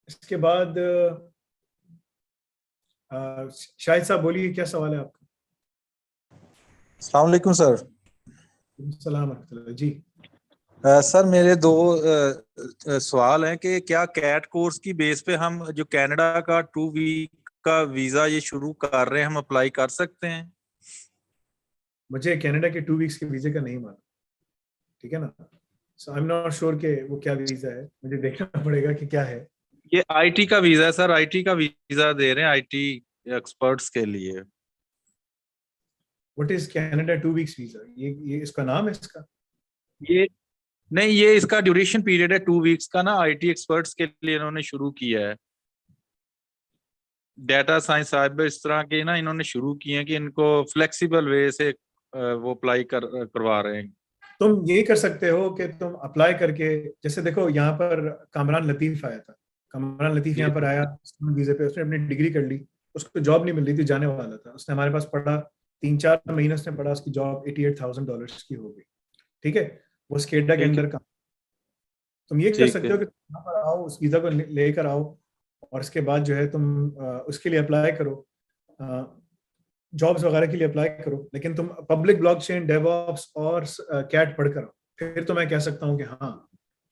इसके बाद शाहिद साहब बोलिए क्या सवाल है आपका। अस्सलाम वालेकुम सर। सलाम रहमतुल्लाह जी। सर मेरे दो सवाल हैं कि क्या कैट कोर्स की बेस पे हम जो कनाडा का 2 वीक का वीजा ये शुरू कर रहे हैं, हम अप्लाई कर सकते हैं? मुझे कनाडा के 2 वीक्स के वीजे का नहीं मालूम, ठीक है ना, सो आई एम नॉट श्योर के वो क्या वीजा है, मुझे देखना पड़ेगा कि क्या है। ये आईटी का वीजा है सर, आईटी का वीजा दे रहे हैं आईटी एक्सपर्ट्स के लिए। What is Canada 2 weeks visa, ये इसका नाम है इसका। ये नहीं, ये इसका ड्यूरेशन पीरियड है 2 वीक्स का ना, आईटी एक्सपर्ट्स के लिए इन्होंने शुरू किया है। डेटा साइंस साहिब इस तरह के ना इन्होंने शुरू किए हैं कि इनको फ्लेक्सिबल वे से वो अप्लाई करवा रहे हैं। तुम ये कर सकते हो कि तुम अप्लाई करके, जैसे देखो यहाँ पर कामरान लतीफ आया था, कामरान लतीफ जी यहाँ पर आया वीजे पे, उसने अपनी डिग्री कर ली, उसको जॉब नहीं मिल रही थी, जाने वाला था, उसने हमारे पास पढ़ा, 3-4 महीने उसने पढ़ा, उसकी जॉब $88,000 की हो गई, ठीक है, वो स्केडा के ठीक है। अंदर काम। तुम ये कर ठीक सकते हो है। कि तुम यहाँ पर आओ, उस वीजा को लेकर आओ, और उसके बाद जो है तुम उसके लिए अप्लाई करो, जॉब्स वगैरह के लिए अप्लाई करो, लेकिन तुम पब्लिक ब्लॉकचेन, डेवऑप्स और कैट पढ़कर आओ, फिर तो मैं कह सकता हूँ कि हाँ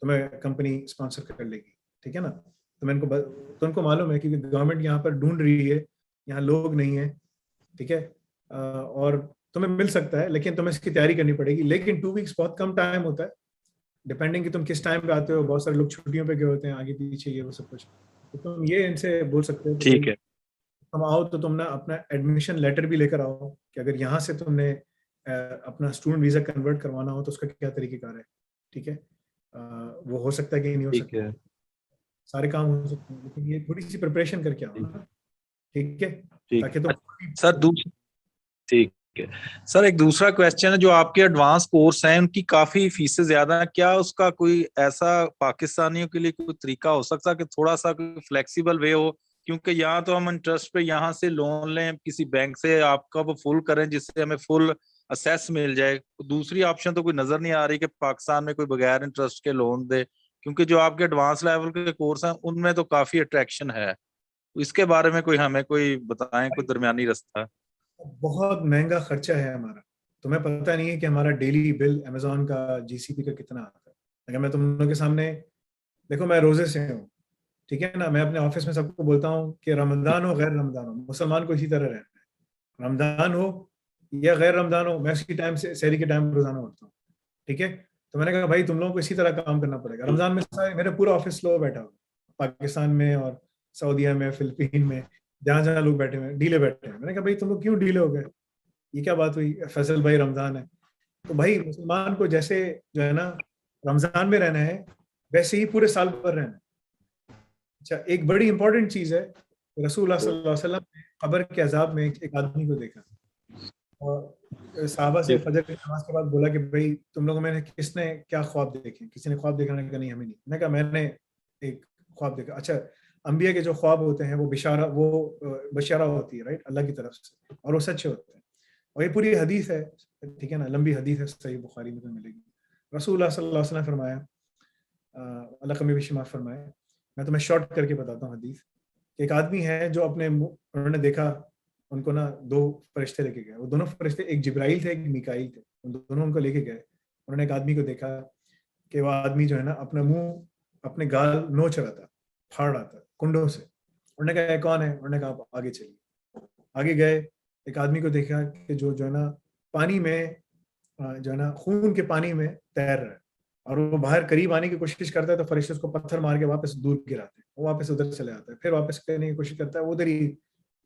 तुम्हें कंपनी स्पॉन्सर कर लेगी, ठीक है ना। तो मैं इनको, तो उनको मालूम है क्योंकि गवर्नमेंट यहाँ पर ढूंढ रही है, यहाँ लोग नहीं है, ठीक है, और तुम्हें मिल सकता है, लेकिन तुम्हें इसकी तैयारी करनी पड़ेगी, लेकिन 2 वीक्स बहुत कम टाइम होता है, डिपेंडिंग कि तुम किस टाइम पे आते हो, बहुत सारे लोग छुट्टियों पे गए होते हैं आगे पीछे, ये वो सब कुछ, तो तुम ये इनसे बोल सकते हो कि ठीक भाई है। तुम आओ तो तुम ना अपना एडमिशन लेटर भी लेकर आओ कि अगर यहाँ से तुमने अपना स्टूडेंट वीजा कन्वर्ट करवाना हो तो उसका क्या तरीकेकार है, ठीक है। वो हो सकता है कि नहीं हो ठीक सकता, है। सारे काम हो सकते हैं, लेकिन ये थोड़ी सी प्रिपरेशन करके आओ ना, ठीक है, ठीक ताकि तुम सर। ठीक है सर, एक दूसरा क्वेश्चन है, जो आपके एडवांस कोर्स हैं उनकी काफी फीसें ज्यादा हैं, क्या उसका कोई ऐसा पाकिस्तानियों के लिए कोई तरीका हो सकता है कि थोड़ा सा कोई फ्लेक्सिबल वे हो? क्योंकि यहाँ तो हम इंटरेस्ट पे यहाँ से लोन लें किसी बैंक से, आपका वो फुल करें जिससे हमें फुल असेस मिल जाए। दूसरी ऑप्शन तो कोई नजर नहीं आ रही कि पाकिस्तान में कोई बगैर इंटरेस्ट के लोन दे, क्योंकि जो आपके एडवांस लेवल के कोर्स हैं उनमें तो काफी अट्रैक्शन है। तो इसके बारे में कोई हमें कोई बताएं, कोई दरमियानी रास्ता। बहुत महंगा खर्चा है हमारा। तुम्हें पता नहीं है कि हमारा डेली बिल अमेजोन का, जीसीपी का कितना आता है। अगर मैं तुम लोगों के सामने, देखो मैं रोजे से हूँ, ठीक है ना, मैं अपने ऑफिस में सबको बोलता हूँ कि रमजान हो गैर रमजान हो, मुसलमान को इसी तरह रहना है, रमजान हो या गैर रमजान हो, मैं उसी टाइम से सहरी के टाइम रोजाना उठता हूँ, ठीक है। तो मैंने कहा भाई तुम लोगों को इसी तरह काम करना पड़ेगा। रमजान में सारे मेरे पूरा ऑफिस लोग बैठा हुआ, पाकिस्तान में और सऊदीया में, फिलीपीन में, जहाँ जहाँ लोग बैठे हुए डीले बैठे हैं। मैंने कहा भाई तुम लोग क्यों डीले हो गए, ये क्या बात हुई, फैसल भाई रमजान है। तो भाई मुसलमान को जैसे जो है ना रमजान में रहना है, वैसे ही पूरे साल भर रहना है। अच्छा, एक बड़ी इंपॉर्टेंट चीज है, रसूलुल्लाह सल्लल्लाहु अलैहि वसल्लम ने कब्र के अजाब में एक आदमी को देखा, और साहबा से फजर की नमाज के बाद बोला कि भाई तुम लोगों में किसने क्या ख्वाब देखे, किसी ने ख्वाब देखा? मैंने कहा नहीं, हमें नहीं। मैंने कहा मैंने एक ख्वाब देखा। अच्छा, अंबिया के जो ख्वाब होते हैं वो बिशारा, वो बशारा होती है, राइट, अल्लाह की तरफ से, और वो सच्चे होते हैं। और ये पूरी हदीस है, ठीक है ना, लंबी हदीस है, सही बुखारी में मिलेगी। रसूलुल्लाह सल्लल्लाहु अलैहि वसल्लम ने फरमाया, अल्लाह कमी भी माफ फरमाए, मैं तुम्हें शॉर्ट करके बताता हूँ हदीस। एक आदमी है जो अपने उन्होंने देखा, उनको ना दो फरिश्ते लेके गए, वो दोनों फरिश्ते एक जिब्राइल थे एक मिकाईल थे, उन दोनों उनको लेके गए। उन्होंने एक आदमी को देखा कि वो आदमी जो है ना अपना मुंह अपने गाल नोच रहा था, फाड़ रहा था कुंडों से। उन्होंने कहा कौन है? उन्होंने कहा आप आगे चलिए। आगे गए, एक आदमी को देखा कि जो है ना पानी में, जो है ना खून के पानी में तैर रहा है, और वो बाहर करीब आने की कोशिश करता है तो फरिश्ते उसको पत्थर मार के वापस दूर गिराते हैं, वो वापस उधर चले आता है, फिर वापस करने की कोशिश करता है, वो उधर ही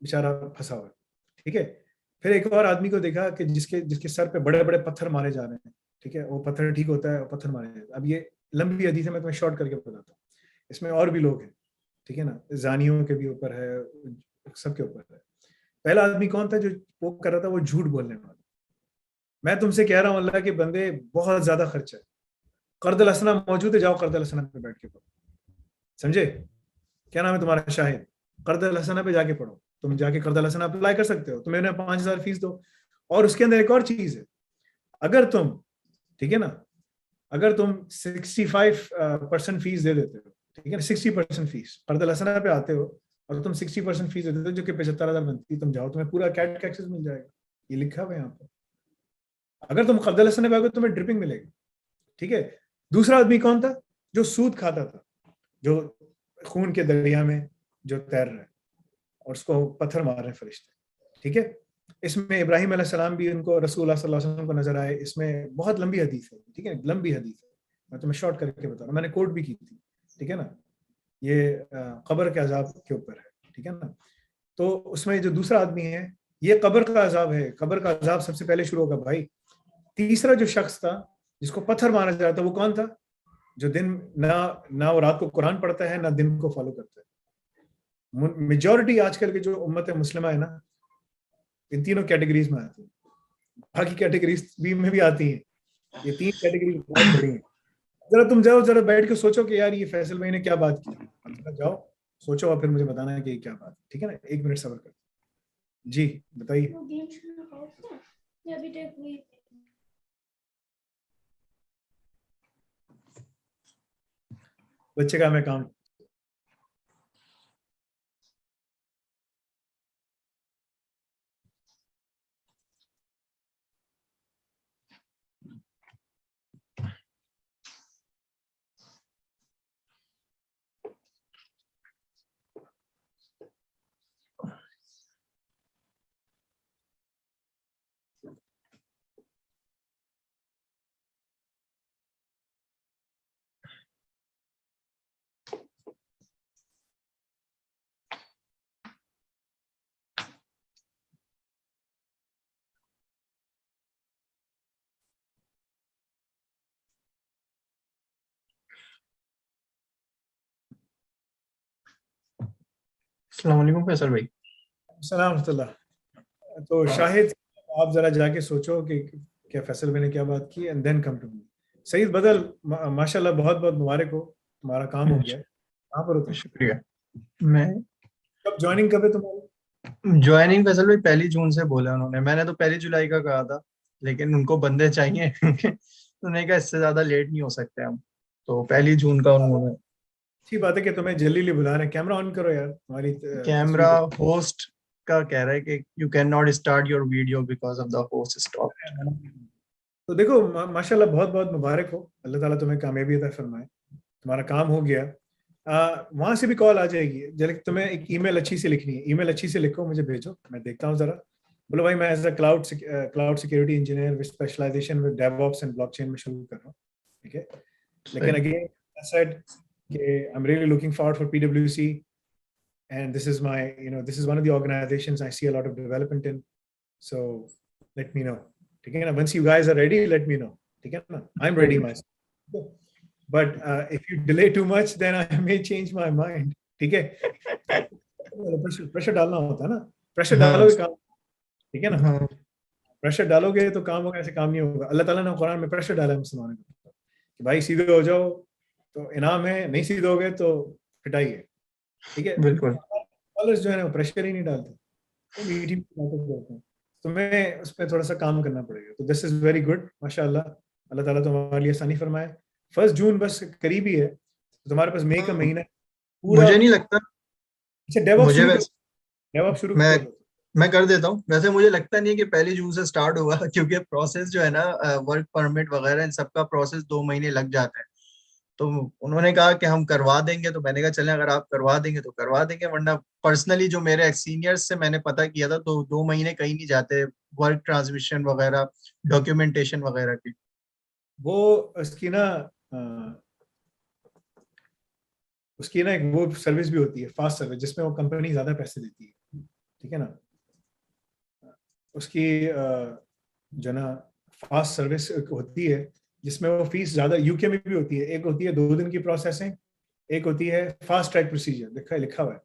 बेचारा फंसा हुआ है, ठीक है। फिर एक और आदमी को देखा कि जिसके जिसके सर पे बड़े बड़े पत्थर मारे जा रहे हैं, ठीक है, वो पत्थर ठीक होता है और पत्थर मारे जाते हैं। अब ये लंबी हदीस है, मैं तुम्हें शॉर्ट करके बताता हूँ। इसमें और भी लोग हैं, ठीक है ना, जानियों के भी ऊपर है, सबके ऊपर है। पहला आदमी कौन था जो वो कर रहा था? वो झूठ बोलने वाला। मैं तुमसे कह रहा हूँ अल्लाह के बंदे, बहुत ज्यादा खर्चा है। कर्दल हसना मौजूद है, जाओ कर्दल हसना पे बैठ के पढ़ो, समझे? क्या नाम है तुम्हारा? शाहिद। कर्दल हसना पे जाके पढ़ो, तुम जाके कर्दल हसना अप्लाई कर सकते हो, तुम्हें 5,000 फीस दो। और उसके अंदर एक और चीज है, अगर तुम, ठीक है ना, अगर तुम 65% फीस दे देते हो, ठीक है, 60% फीस कर्दल हसना पे आते हो, और तुम 60% फीस दे देते हो जो कि 75,000 बनती है, तुम जाओ, तुम्हें पूरा कैट का एक्सेस मिल जाएगा। ये लिखा हुआ है यहाँ पर। अगर तुम कर्दल हसना पे आओगे तुम्हें ड्रिपिंग मिलेगी, ठीक है। दूसरा आदमी कौन था? जो सूद खाता था, जो खून के दरिया में जो तैर रहा है और उसको पत्थर मार रहे हैं फरिश्ते, ठीक है। इसमें इब्राहिम अलैहिस्सलाम भी उनको रसूलुल्लाह सल्लल्लाहु अलैहि वसल्लम को नजर आए। इसमें बहुत लंबी हदीस है, ठीक है, लंबी हदीस है, मैं तुम्हें शॉर्ट करके बता रहा हूँ, मैंने कोट भी की थी, ठीक है ना। ये कब्र के अजाब के ऊपर है, ठीक है ना। तो उसमें जो दूसरा आदमी है, ये कब्र का अजाब है, कब्र का अजाब सबसे पहले शुरू होगा भाई। तीसरा जो शख्स था जिसको पत्थर मारा जा रहा था, वो कौन था? जो दिन ना ना वो रात को कुरान पढ़ता है, ना दिन को फॉलो करता है। मेजॉरिटी आजकल की जो उम्मत है मुस्लिमा है ना, इन तीनों कैटेगरीज में आती है, बाकी कैटेगरीज भी में भी आती हैं। ये तीन कैटेगरी बहुत बड़ी हैं। जरा तुम जाओ, जरा बैठ के सोचो कि यार ये फैसल भाई ने क्या बात की, अब जरा जाओ सोचो और फिर मुझे बताना है कि ये क्या बात, ठीक है ना। 1 मिनट सब्र कर, जी बताइए। बच्चे का मैं काम। अस्सलाम वालेकुम फैसल भाई। सलाम तो शाहिद, आप जरा जाके सोचो कि क्या फैसल मैंने क्या बात की, and then come to me. Saeed बदल, माशाल्लाह, बहुत बहुत मुबारक हो, तुम्हारा काम हो गया है। कहाँ पर हो तुम? शुक्रिया। मैं कब ज्वाइनिंग कब है तुम्हारी? ज्वाइनिंग फैसल भाई 1 जून से बोला उन्होंने, मैंने तो 1 जुलाई का कहा था, लेकिन उनको बंदे चाहिए तो उन्होंने कहा इससे ज्यादा लेट नहीं हो सकते हम, तो 1 जून का उन्होंने। अच्छी बात है कि तुम्हें जल्दी जल्दी बुला रहे हैं। कैमरा ऑन करो यार, तुम्हारी कैमरा तस्वीर होस्ट का कह रहा है कि you can not start your video because of the host stop. तो देखो, माशाल्लाह, बहुत बहुत मुबारक हो, अल्लाह ताला तुम्हें कामयाबी अता फरमाए। तुम्हारा काम हो गया। वहां से भी कॉल आ जाएगी, जब तुम्हें एक ईमेल अच्छी से लिखनी है, ईमेल अच्छी से लिखो, मुझे भेजो, मैं देखता हूँ जरा। बोलो भाई, मैं as a cloud security engineer with specialization with DevOps and blockchain में शुरू कर रहा हूँ। ठीक है, लेकिन अगेन आई सेड कि I am really looking forward for पीडब्ल्यूसी, and this is my, this is one of the organizations I see a lot of development in, so let me know. ठीक है ना? Once you guys are ready, let me know. ठीक है ना? I'm ready myself. But if you delay too much, then I may change my mind. ठीक है? प्रेशर डालना होता है ना, प्रेशर डालोगे काम, ठीक है ना? प्रेशर डालोगे तो काम होगा, ऐसे काम नहीं होगा। अल्लाह ताला ने कुरान में प्रेशर डाला है मुसलमानों को कि भाई सीधे हो जाओ तो इनाम है, नहीं सीधे हो गए तो पिटाई है। ठीक है, बिल्कुल कॉलर्स जो है ना, प्रेशर ही नहीं डालते, वो मीठी बातें करते हैं। तुम्हें उस पर थोड़ा सा काम करना पड़ेगा। तो दिस इज वेरी गुड, माशाल्लाह, अल्लाह ताला तुम्हारे लिए आसानी फरमाए। 1 जून बस करीब ही है, तो तुम्हारे पास मई का महीना पूरा। मुझे नहीं लगता। अच्छा, डेवऑप्स मुझे शुरू कर, वैसे डेवऑप्स शुरू मैं कर दो। मैं कर देता हूँ। वैसे मुझे लगता नहीं है कि 1 जून से स्टार्ट होगा क्योंकि प्रोसेस जो है ना, वर्क परमिट वगैरह इन सबका प्रोसेस 2 महीने लग जाते हैं। तो उन्होंने कहा कि हम करवा देंगे, तो मैंने कहा चलें, अगर आप करवा देंगे तो करवा देंगे, वरना पर्सनली जो मेरे एक्स सीनियर्स से मैंने पता किया था, तो 2 महीने कहीं नहीं जाते वर्क ट्रांसमिशन वगैरह, डॉक्यूमेंटेशन वगैरह की। वो उसकी ना अ, उसकी ना एक वो सर्विस भी होती है, फास्ट सर्विस, जिसमें वो कंपनी ज्यादा पैसे देती है। ठीक है ना? उसकी जो ना फास्ट सर्विस होती है, जिसमें वो फीस ज्यादा, यूके में भी होती है। एक होती है 2 दिन की प्रोसेसिंग, एक होती है फास्ट ट्रैक प्रोसीजर, लिखा हुआ है।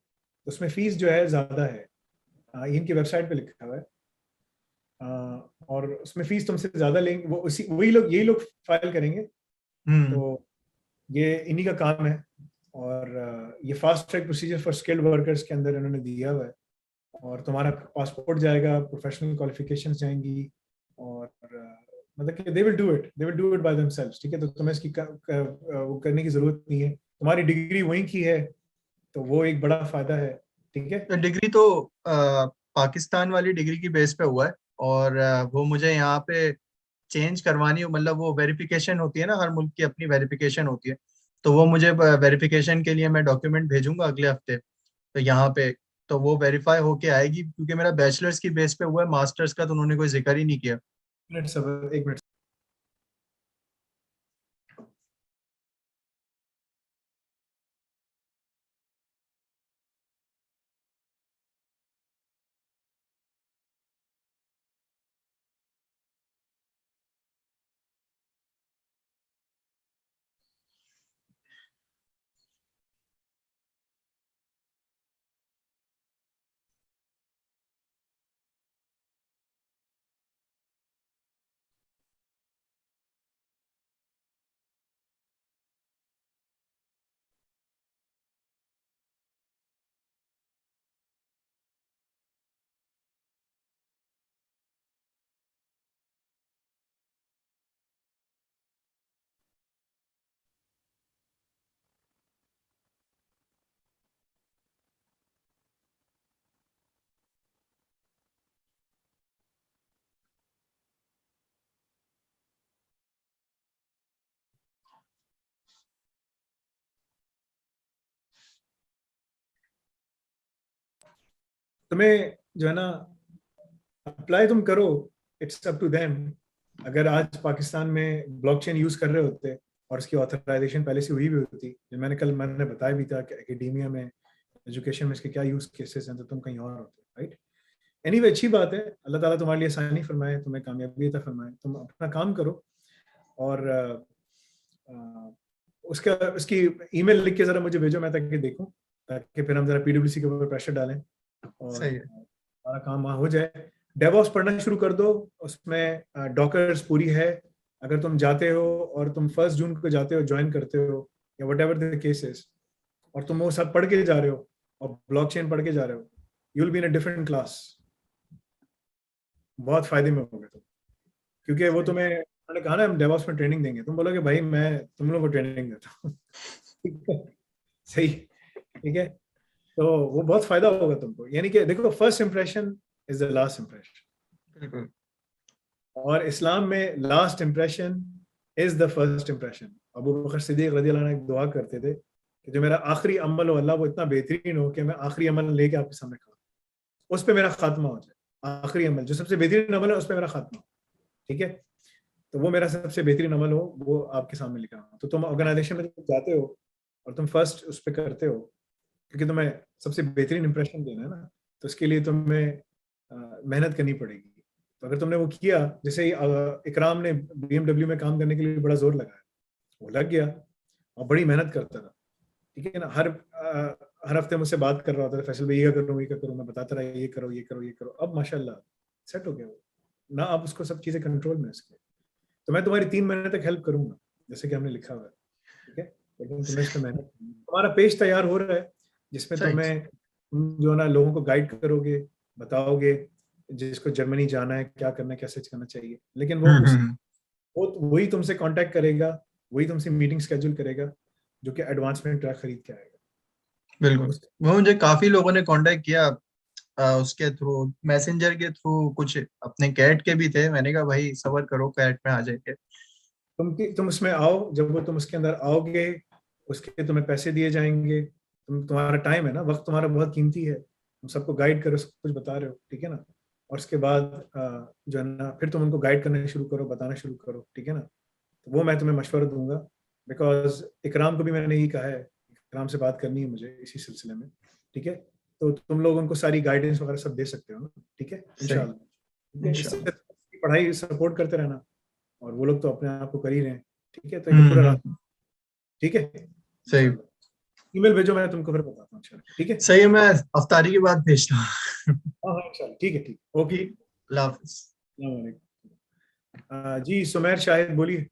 उसमें फीस जो है ज्यादा है, इनकी वेबसाइट पे लिखा हुआ है। और उसमें फीस तुमसे ज्यादा लेंगे, वो उसी वही लोग, यही लोग फाइल करेंगे। हम्म। तो ये इन्हीं का काम है। और ये fast track procedure for skilled workers के अंदर इन्होंने दिया हुआ है। और तुम्हारा पासपोर्ट जाएगा, प्रोफेशनल क्वालिफिकेशंस जाएंगी, और मतलब कि they will do it by themselves. ठीक है, तो तुम्हें इसकी वो करने की जरूरत नहीं है। तुम्हारी डिग्री वहीं की है, तो वो एक बड़ा फायदा है। ठीक है, तो डिग्री तो पाकिस्तान वाली डिग्री की बेस पे हुआ है, और वो मुझे यहाँ पे चेंज करवानी हो, मतलब वो वेरिफिकेशन होती है ना, हर मुल्क की अपनी वेरिफिकेशन होती है। तो वो मुझे वेरिफिकेशन के लिए मैं डॉक्यूमेंट भेजूंगा अगले हफ्ते, तो यहाँ पे तो वो वेरीफाई होके आएगी, क्योंकि मेरा बैचलर्स की बेस पे हुआ है, मास्टर्स का तो उन्होंने कोई जिक्र ही नहीं किया। मिनट सब, एक मिनट। तुम्हें जो है ना, अप्लाई तुम करो, इट्स अप टू देम। अगर आज पाकिस्तान में ब्लॉकचेन यूज कर रहे होते और उसकी ऑथराइजेशन पहले से हुई भी होती, जो मैंने बताया भी था कि एकेडेमिया में, एजुकेशन में इसके क्या यूज केसेस हैं, तो तुम कहीं और होते, राइट? एनीवे, अच्छी बात है, अल्लाह ताला तुम्हारे लिए आसानी फरमाए, तुम्हें कामयाबी अता फरमाए। तुम अपना काम करो, और उसका उसकी ईमेल लिख के जरा मुझे भेजो, मैं ताकि देखूं। ताकि फिर हम जरा पीडब्ल्यूसी के ऊपर प्रेशर डालें और सही है। हमारा काम वहाँ हो जाए। डेवऑप्स पढ़ना शुरू कर दो, उसमें डॉकर्स पूरी है। अगर तुम जाते हो और तुम 1 जून को जाते हो, ज्वाइन करते हो या what ever the case is, और तुम वो सब पढ़ के जा रहे हो और ब्लॉकचेन पढ़ के जा रहे हो, you will be in a different class. बहुत फायदे में होगे तुम, क्योंकि वो तुम्हें, उन्होंने कहा ना हम डेवऑप्स में ट्रेनिंग देंगे, तुम बोलोगे भाई मैं तुम लोगों को ट्रेनिंग देता हूँ। ठीक है, सही, ठीक है। तो वो बहुत फायदा होगा तुमको, यानी कि देखो first impression is the last impression, बिल्कुल। और इस्लाम में last impression is the first impression. अबू बकर सिद्दीक रज़ी अल्लाह अन्हु एक दुआ करते थे कि जो मेरा आखिरी अमल हो अल्लाह वो इतना बेहतरीन हो कि मैं आखिरी अमल लेके आपके सामने खड़ा, उस पर मेरा खात्मा हो जाए। आखिरी अमल जो सबसे बेहतरीन अमल है उस पर मेरा खात्मा हो, ठीक है। तो वो मेरा सबसे बेहतरीन अमल हो, वो आपके सामने लिखा हो। तो तुम ऑर्गेनाइजेशन में जाते हो और तुम फर्स्ट उस पर करते हो, क्योंकि तुम्हें सबसे बेहतरीन इंप्रेशन देना है ना, तो इसके लिए तुम्हें मेहनत करनी पड़ेगी। तो अगर तुमने वो किया, जैसे ही इकराम ने BMW में काम करने के लिए बड़ा जोर लगाया, वो लग गया और बड़ी मेहनत करता था, ठीक है ना। हर हफ्ते मुझसे बात कर रहा होता था, फैसल भाई ये करूँ ये करूँ, मैं बताता रहा ये करो ये करो ये करो। अब माशाल्लाह सेट हो गया वो ना, अब उसको सब चीजें कंट्रोल में इसके। तो मैं तुम्हारी 3 महीने तक हेल्प करूंगा जैसे कि हमने लिखा हुआ है, ठीक है। लेकिन तुम्हें इस पर मेहनत, तुम्हारा पेज तैयार हो रहा है जिसमें तुम जो ना लोगों को गाइड करोगे, बताओगे जिसको जर्मनी जाना है क्या करना है, कैसे करना चाहिए। लेकिन वो वही तुमसे कांटेक्ट करेगा, वही तुमसे मीटिंग शेड्यूल करेगा जो कि एडवांसमेंट ट्रैक खरीद के आएगा। बिल्कुल। वो मुझे काफी लोगों ने कांटेक्ट किया उसके थ्रू, मैसेंजर के थ्रू, कुछ अपने कैट के भी थे। मैंने कहा भाई सबर करो, कैट में आ जाएंगे। तुम उसमें आओ, जब वो तुम उसके अंदर आओगे उसके तुम्हें पैसे दिए जाएंगे। तुम्हारा टाइम है ना, वक्त तुम्हारा बहुत कीमती है, तुम सबको गाइड करो, सब कुछ बता रहे हो, ठीक है ना। और उसके बाद जो है ना फिर तुम उनको गाइड करना शुरू करो, बताना शुरू करो, ठीक है ना। तो वो मैं तुम्हें मशवरा दूंगा, बिकॉज इकराम को भी मैंने यही कहा है, इकराम से बात करनी है मुझे इसी सिलसिले में, ठीक है। तो तुम लोग उनको सारी गाइडेंस वगैरह सब दे सकते हो ना, ठीक है, इंशाल्लाह, ठीक है। इससे पढ़ाई सपोर्ट करते रहना, और वो लोग तो अपने आप को कर ही रहे हैं, ठीक है। तो एक पूरा रास्ता, ठीक है। सही। ईमेल भेजो, मैं तुमको फिर बताता हूँ, ठीक है। सही है, मैं अफ्तारी के बाद भेजता हूँ। हाँ इंशाल्लाह, ठीक है, ठीक, ओके। अल्लाह हाफिज़। जी सुमेर शाहिद बोलिए।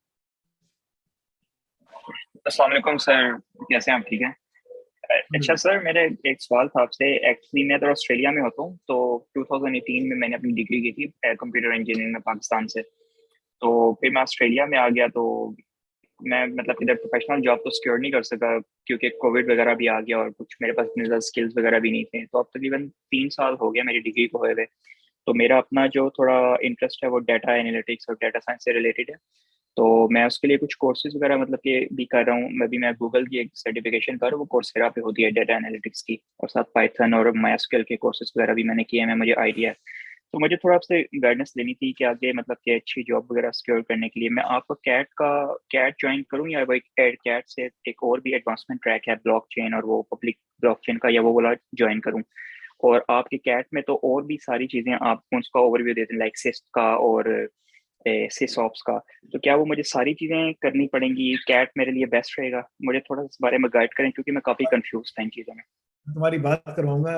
अस्सलाम वालेकुम सर, कैसे हैं आप? ठीक हैं? अच्छा सर, मेरा एक सवाल था आपसे। एक्चुअली मैं तो ऑस्ट्रेलिया में होता हूँ, तो 2018 में मैंने अपनी डिग्री की थी कंप्यूटर इंजीनियरिंग में पाकिस्तान से। तो फिर मैं ऑस्ट्रेलिया में आ गया, तो मैं मतलब इधर प्रोफेशनल जॉब तो सिक्योर नहीं कर सका, क्योंकि कोविड वगैरह भी आ गया और कुछ मेरे पास इतने ज़्यादा स्किल्स वगैरह भी नहीं थे। तो अब तकरीबन 3 साल हो गया मेरी डिग्री को हुए हुए। तो मेरा अपना जो थोड़ा इंटरेस्ट है वो डाटा एनालिटिक्स और डाटा साइंस से रिलेटेड है। तो मैं उसके लिए कुछ कोर्सेज वगैरह मतलब कि भी कर रहा हूँ। मैं गूगल की एक सर्टिफिकेशन कर, वो कोर्सेरा पे होती है डाटा एनालिटिक्स की, और साथ पाइथन और माइस्क्यूएल के कोर्सेज वगैरह भी मैंने किए हैं, मुझे आइडिया है। तो मुझे थोड़ा आपसे गाइडेंस लेनी थी कि आगे मतलब कि अच्छी जॉब वगैरह सिक्योर करने के लिए मैं आपका कैट ज्वाइन करूँ, या भाई कैट से एक और भी एडवांसमेंट ट्रैक है ब्लॉकचेन और वो पब्लिक ब्लॉकचेन का, या वो वाला ज्वाइन करूँ। और आपके कैट में तो और भी सारी चीज़ें आप उसका ओवरव्यू देते हैं, लाइक सिस्ट का और सिसऑप्स का। तो क्या वो मुझे सारी चीज़ें करनी पड़ेंगी? कैट मेरे लिए बेस्ट रहेगा? मुझे थोड़ा इस बारे में गाइड करें, क्योंकि मैं काफ़ी कंफ्यूज था इन चीज़ों में। तुम्हारी बात करवाऊंगा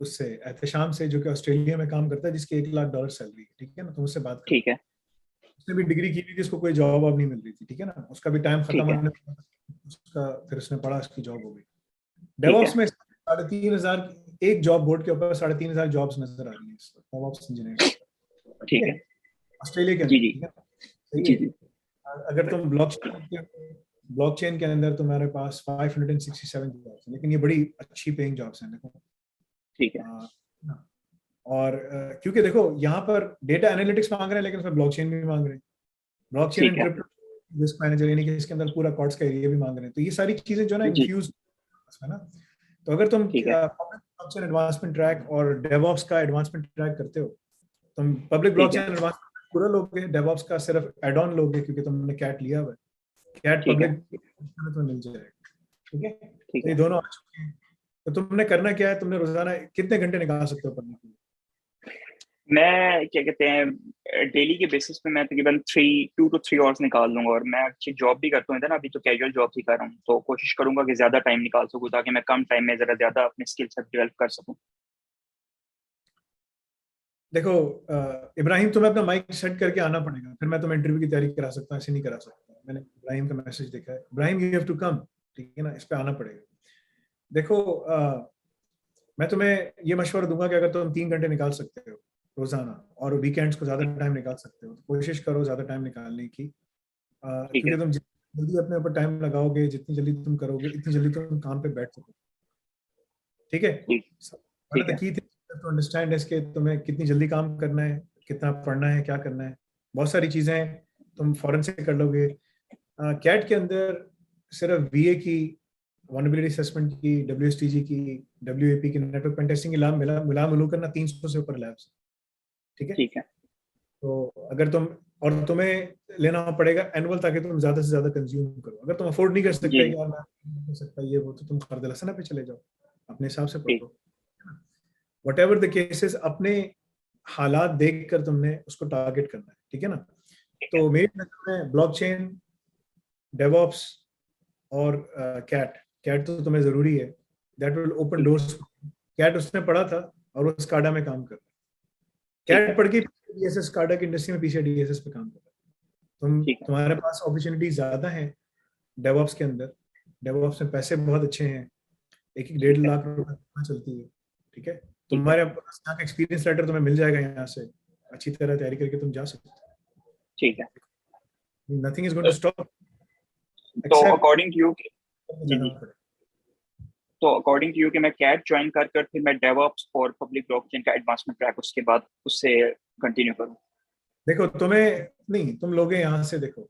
उससे, एहतशाम से, जो कि ऑस्ट्रेलिया में काम करता है, जिसकी $1 लाख सैलरी है, ठीक है ना। तुम उससे बात करो, ठीक है। उसने भी डिग्री की थी, उसको कोई जॉब अब नहीं मिल रही थी, ठीक है ना। उसका भी टाइम खत्म ठीक है। होने, उसका फिर उसने पढ़ा, उसकी जॉब हो गई। ठीक है। डेवऑप्स में 3,500 एक जॉब बोर्ड के ऊपर 3,500 जॉब्स नजर आ रही है डेवऑप्स इंजीनियर, ठीक है। ऑस्ट्रेलिया के जी अंदर, जी ठीक है, सही जी है। जी। अगर तुम ब्लॉकचेन के अंदर तुम्हारे पास 567 जॉब्स हैं, लेकिन ये बड़ी अच्छी पेइंग जॉब्स हैं, देखो। ठीक है। और क्योंकि देखो यहाँ पर डेटा एनालिटिक्स मांग रहे हैं, लेकिन उसमें ब्लॉकचेन भी मांग रहे हैं, ब्लॉकचेन ठीक एंड है। क्रिप्टो रिस्क मैनेजर, यानी कि इसके अंदर पूरा कॉर्ड्स का एरिया भी मांग रहे हैं। तो ये सारी चीजें जो है ना जी। इन्फ्यूज है ना। तो अगर तुम ठीक है। पब्लिक ब्लॉकचेन एडवांसमेंट ट्रैक और डेवऑप्स का एडवांसमेंट ट्रैक करते हो, तुम पब्लिक ठीक है। ब्लॉकचेन एडवांसमेंट पूरा लोगे, डेवऑप्स का सिर्फ एड ऑन लोगे, क्योंकि तुमने कैट लिया हुआ है। कैट ठीक है। पब्लिक में तो मिल जाएगा, ठीक है। ठीक तो ये है। दोनों आ चुके हैं। तो तुमने करना क्या है, तुमने रोजाना कितने घंटे निकाल सकते हो पढ़ने के लिए? मैं क्या कहते हैं डेली के बेसिस पे मैं तकरीबन 2 to 3 आवर्स निकाल लूंगा, और मैं अच्छी जॉब भी करता हूँ इधर ना, अभी तो कैजुअल जॉब ही कर रहा हूँ, तो कोशिश करूंगा कि ज्यादा टाइम निकाल सकूँ ताकि मैं कम टाइम में जरा ज्यादा अपने स्किल सेट डेवलप कर सकूँ। देखो इब्राहिम, तुम्हें अपना माइक सेट करके आना पड़ेगा, फिर मैं तुम्हें इंटरव्यू की तैयारी करा सकता हूँ, ऐसे नहीं करा सकता। मैंने इब्राहिम का मैसेज देखा है। Ibrahim, you have to come, ठीक है ना, इस पे आना पड़ेगा। देखो मैं तुम्हें ये मशवरा दूंगा कि अगर तुम 3 घंटे निकाल सकते हो रोजाना और वीकेंड्स को ज्यादा टाइम निकाल सकते हो, तो कोशिश करो ज्यादा टाइम निकालने की। ठीक है। क्योंकि तुम जितनी जल्दी अपने ऊपर टाइम लगाओगे, जितनी जल्दी तुम करोगे, इतनी जल्दी तुम काम पे बैठ सकोगे, ठीक है। ठीक। वन ऑफ ठीक द है। की थिंग्स टू अंडरस्टैंड इज कि तुम्हें कितनी जल्दी काम करना है, कितना पढ़ना है, क्या करना है। बहुत सारी चीजें तुम फौरन से कर लोगे। कैट के अंदर सिर्फ वीए की, वनबिलिटी असेसमेंट की, डब्ल्यूएसटीजी की, डब्ल्यूएपी की, नेटवर्क पेन टेस्टिंग की मिला मिलू करना 300 से ऊपर लैब्स, ठीक है। ठीक है। तो अगर तुम, और तुम्हें लेना पड़ेगा एनुअल, ताकि तुम ज्यादा से ज्यादा कंज्यूम करो। अगर तुम अफोर्ड नहीं कर जी। सकते कि यार मैं नहीं कर सकता ये वो, तो तुम खर्द लसना पे चले जाओ, अपने हिसाब से ठीक। पढ़ो। वट एवर द केसेस, अपने हालात देख कर तुमने उसको टारगेट करना है, ठीक है ना। ठीक है। तो मेरी नजर में ब्लॉकचेन, डेवऑप्स और कैट कैट तो तुम्हें जरूरी है। दैट विल ओपन ठीक है। डोर्स। कैट उसने पढ़ा था और वो स्काडा में काम कर रहा है। ठीक है। कैट पढ़ के डीएसएस, स्काडा की इंडस्ट्री में पीछे डीएसएस पे काम कर रहा है। ठीक है। तुम्हारे पास अपॉर्चुनिटी ज्यादा है डेवऑप्स के अंदर। डेवऑप्स में पैसे बहुत अच्छे हैं, 1-1.5 लाख रुपए चलती है, ठीक है। ठीक है। तुम्हारे पास यहाँ का एक्सपीरियंस लेटर तुम्हें मिल जाएगा यहाँ से, अच्छी तरह तैयारी करके तुम जा सकते ठीक है। हो। Nothing is going to stop to except according to you, जी जाना जी, पड़ेगा। तो अकॉर्डिंग टू यू कि मैं कैट ज्वाइन कर फिर मैं डेवऑप्स और पब्लिक ब्लॉकचेन का एडवांसमेंट ट्रैक उसके बाद उससे कंटिन्यू करूँ? देखो तुम्हें नहीं, तुम लोगे यहाँ से, देखो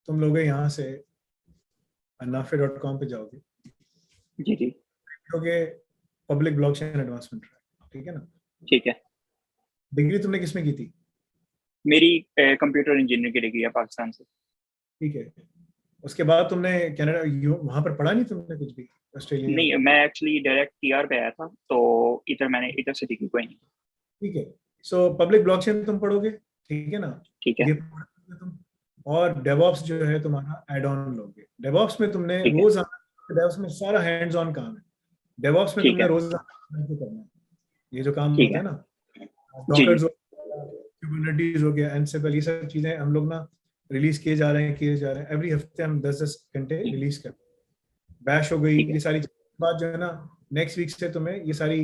तुम लोगे यहाँ से nafe.com पे जाओगे, जी जी। लोगे पब्लिक ब्लॉकचेन एडवांसमेंट ट्रैक, ठीक है ना। ठीक है। डिग्री तुमने किसमें की थी? मेरी कंप्यूटर इंजीनियरिंग की डिग्री है पाकिस्तान से। ठीक है। उसके बाद तुमने कनाडा, वहां पर पढ़ा नहीं तुमने कुछ भी ऑस्ट्रेलिया नहीं, में? मैं एक्चुअली डायरेक्ट टीआर पे आया था, तो इधर मैंने इधर से डिग्री कोई नहीं। ठीक है। सो पब्लिक ब्लॉकचेन तुम पढ़ोगे, ठीक है ना। ठीक है। ये पढ़ोगे तुम, और डेवऑप्स जो है तुम्हारा एड ऑन लोगे। डेवऑप्स में तुमने ठीक है। रोज, डेवऑप्स में सारा हैंड्स ऑन काम है। डेवऑप्स में ठीक तुमने है। रोज करना है। ये जो काम ठीक होते है। हैं ना, जी जी। डॉकर्स हो गया, कुबरनेटिस हो गया, एनसिबल, ये सब चीजें हम लोग ना रिलीज किए जा रहे हैं। एवरी हफ्ते हम 10-10 घंटे रिलीज करते हैं। बैश हो गई, ठीक है। ये सारी बात जो है ना, नेक्स्ट वीक से तुम्हें ये सारी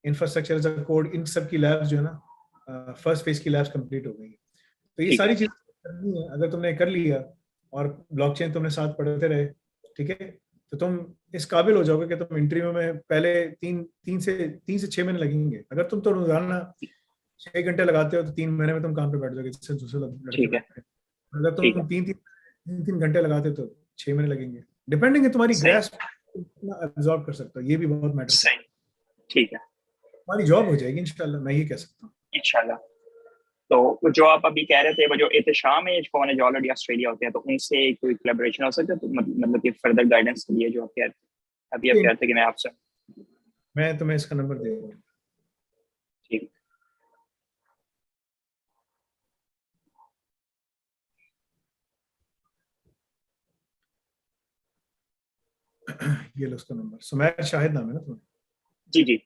इंफ्रास्ट्रक्चर एज कोड, इन सब की लैब्स जो है ना, फर्स्ट फेज की लैब्स कंप्लीट हो गई। तो ये ठीक है। सारी चीजें करनी है। अगर तुमने कर लिया और ब्लॉकचेन तुमने साथ पढ़ते रहे, ठीक है, तो तुम इस काबिल हो जाओगे कि तुम इंटरव्यू में पहले 3 से 6 महीने लगेंगे। अगर तुम तो रोजाना 6 घंटे लगाते हो, तो 3 महीने में तुम काम पे बैठ जाओगे, जिससे दूसरे लड़के ठीक है। बैठते हैं। अगर ठीक तुम है। 3-3 घंटे लगाते हो, तो 6 महीने लगेंगे। डिपेंडिंग है तुम्हारी सही। ग्रेस्प कितना एब्जॉर्ब कर सकते हो, ये भी बहुत मैटर करता सही। है। ठीक है। तुम्हारी जॉब हो जाएगी इंशाल्लाह, मैं ये कह सकता हूँ। इंशाल्लाह। तो जो आप अभी कह रहे थे, वो जो एहतशाम है कौन है जो ऑलरेडी ऑस्ट्रेलिया होते हैं, तो उनसे कोई कोलैबोरेशन हो सकता है? तो मतलब कि फर्दर गाइडेंस के लिए जो आप कह रहे थे, अभी आप कह रहे थे कि मैं आपसे। मैं तुम्हें इसका नंबर दे दूंगा। ठीक। ये लो उसका नंबर। सुमैर शाहिद नाम है ना तुम्हारा? जी जी।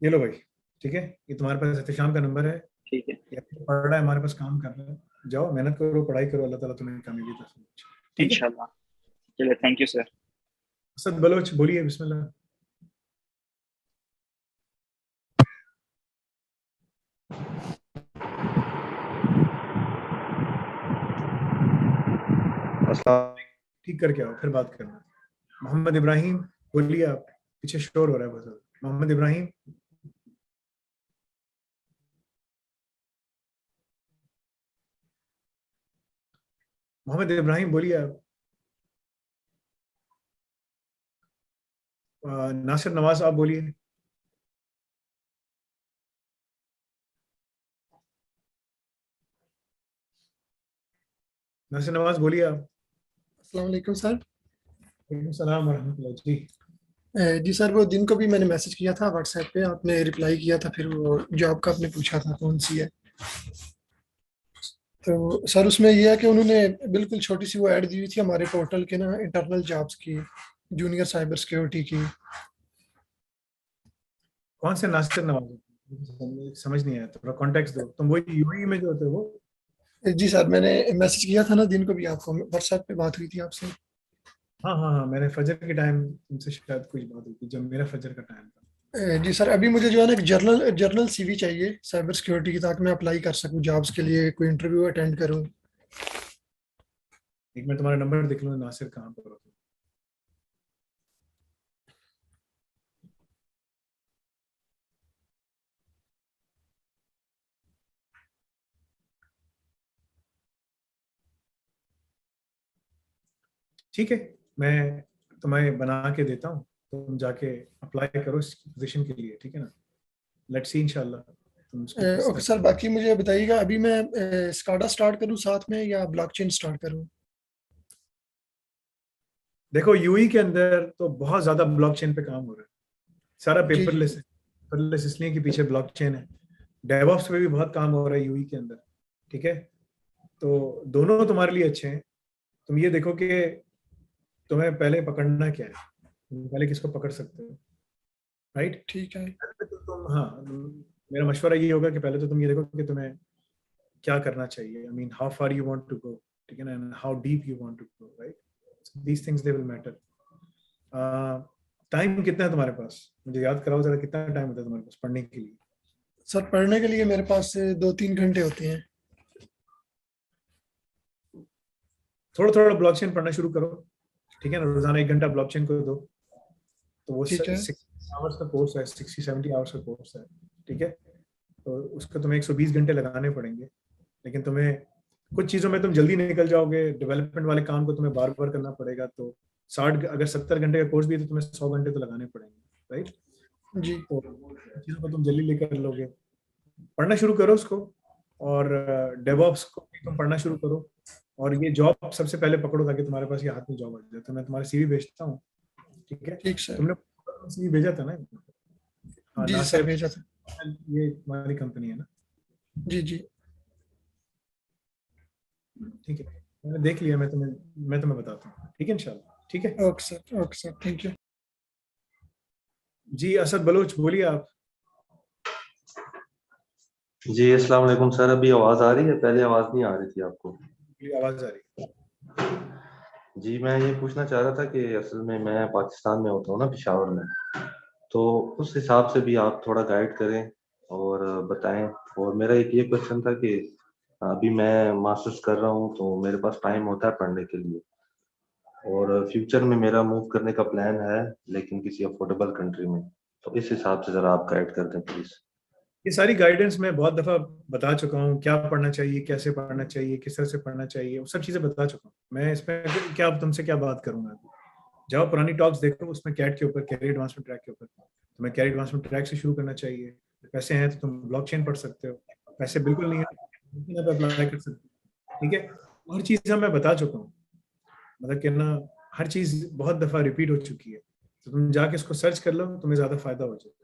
ये लो भाई, ठीक है। ये तुम्हारे पास एहतशाम का नंबर है। ठीक है। ये पढ़ रहा है, हमारे पास काम कर रहा है। जाओ मेहनत करो, पढ़ाई करो, अल्लाह ताला तुम्हें कामयाबी दे। ठीक है। इंशाल्लाह। चलिए, thank you sir. Asad Baloch बोलिए, बिस्मिल्लाह। ठीक करके आओ, फिर बात करना। मोहम्मद इब्राहिम बोलिए आप। पीछे शोर हो रहा है बहुत ज्यादा। मोहम्मद इब्राहिम। मोहम्मद इब्राहिम बोलिए आप। नासिर नवाज आप बोलिए। नासिर नवाज बोलिए आप। अस्सलाम वालेकुम सर। वालेकुम सलाम वरहमतुल्लाह जी। जी सर, वो दिन को भी मैंने मैसेज किया था व्हाट्सएप पे, आपने रिप्लाई किया था, फिर वो जॉब का आपने पूछा था कौन सी है। तो सर उसमें यह है कि उन्होंने बिल्कुल छोटी सी वो ऐड दी हुई थी हमारे पोर्टल के ना, इंटरनल जॉब्स की, जूनियर साइबर सिक्योरिटी की। कौन से नासिर नवाज? समझ नहीं आया, थोड़ा कॉन्टेक्स्ट दो। तुम वही यूएई में जो होते हो वो? जी सर, मैंने मैसेज किया था ना दिन को भी आपको, व्हाट्सएप पे बात हुई थी आपसे। हाँ हाँ हाँ, मैंने फजर के टाइम तुमसे शायद कुछ बात हुई थी, जब मेरा फजर का टाइम था। जी सर, अभी मुझे जो है ना एक जर्नल सीवी चाहिए साइबर सिक्योरिटी की, ताकि मैं अप्लाई कर सकूं जॉब्स के लिए, कोई इंटरव्यू अटेंड करूं। एक मैं तुम्हारा नंबर देख लूँ, नासिर कहाँ पर हो तुम? ठीक है, मैं तुम्हें बना के देता हूँ, तुम जाके अप्लाई करो इस पोजीशन के लिए, ठीक है ना? लेट्स सी इंशाल्लाह तुम उसको किस ओके तरह। सर, बाकी मुझे बताइएगा अभी मैं स्काडा स्टार्ट करूं साथ में या ब्लॉकचेन स्टार्ट करूं? देखो यूई के अंदर तो बहुत ज्यादा ब्लॉकचेन पे काम हो रहा है, सारा जी जी। पेपरलेस है। पेपरलेस इसलिए कि पीछे ब्लॉकचेन है। डेवऑप्स पे भी बहुत काम हो रहा है यूई के अंदर, ठीक है? तो दोनों तुम्हारे लिए अच्छे हैं। तुम ये देखो कि तुम्हें पहले पकड़ना क्या है, तुम पहले किसको पकड़ सकते हो, राइट? ठीक है। तो तुम, हाँ, मेरा मशवरा ये होगा कि पहले तो तुम ये देखो कि तुम्हें क्या करना चाहिए। I mean how far you want to go, ठीक है ना? And how deep you want to go, right? These things they will matter. Time कितना है तुम्हारे पास? मुझे याद कराओ जरा, कितना टाइम होता है तुम्हारे पास पढ़ने के लिए? सर पढ़ने के लिए मेरे पास 2-3 घंटे होते हैं। थोड़ा थोड़ा ब्लॉकचेन पढ़ना शुरू करो, ठीक है ना? रोजाना 1 घंटा ब्लॉकचेन को दो, तो वो ठीक है। 60 आवर्स का कोर्स है, 60-70 आवर्स का कोर्स है, ठीक है? तो उसको तुम्हें 120 घंटे लगाने पड़ेंगे। लेकिन तुम्हें कुछ चीज़ों में तुम जल्दी निकल जाओगे, डेवलपमेंट वाले काम को तुम्हें बार बार करना पड़ेगा। तो 60, अगर 70 घंटे का कोर्स भी है तो तुम्हें 100 घंटे तो लगाने पड़ेंगे, राइट? जी। तो चीज़ों को तुम जल्दी लेकर लोगे, पढ़ना शुरू करो उसको। और डेवऑप्स को भी तुम पढ़ना शुरू करो। और ये जॉब सबसे पहले पकड़ो, ताकि तुम्हारे पास ये हाथ में जॉब आ जाए। तो मैं तुम्हारा सीवी भेजता हूँ, ठीक है? ठीक सर। तुमने सीवी भेजा था ना? हाँ, जी सर, नासिर, भेजा था। ये तुम्हारी कंपनी है ना? जी जी। ठीक है, मैंने देख लिया। मैं तुम्हें बताता हूँ, ठीक है इंशाल्लाह, ठीक है? Okay sir, okay sir, thank you. जी असद बलोच बोलिए आप। जी अस्सलाम वालेकुम सर, अभी आवाज आ रही है? पहले आवाज नहीं आ रही थी आपको। ये आवाज आ रही है। जी मैं ये पूछना चाह रहा था कि असल में मैं पाकिस्तान में होता हूँ ना, पेशावर में, तो उस हिसाब से भी आप थोड़ा गाइड करें और बताएं। और मेरा एक ये क्वेश्चन था कि अभी मैं मास्टर्स कर रहा हूँ, तो मेरे पास टाइम होता है पढ़ने के लिए, और फ्यूचर में मेरा मूव करने का प्लान है, लेकिन किसी अफोर्डेबल कंट्री में। तो इस हिसाब से जरा आप गाइड कर दें प्लीज। ये सारी गाइडेंस मैं बहुत दफा बता चुका हूँ, क्या पढ़ना चाहिए, कैसे पढ़ना चाहिए, किस तरह से पढ़ना चाहिए, वो सब चीजें बता चुका हूँ मैं। इसमें क्या तुमसे क्या बात करूंगा अभी? जाओ पुरानी टॉक्स देखो, उसमें कैट के ऊपर, कैरियर एडवांसमेंट ट्रैक के ऊपर। तुम्हें कैरियर एडवांसमेंट ट्रैक से शुरू करना चाहिए। पैसे हैं तो तुम ब्लॉकचेन पढ़ सकते हो, पैसे बिल्कुल नहीं है तो अप्लाई कर सकते हो, ठीक है? हर चीज मैं बता चुका हूँ, मतलब कि ना, हर चीज बहुत दफा रिपीट हो चुकी है। तो तुम जाके इसको सर्च कर लो, तुम्हें ज्यादा फायदा हो जाएगा।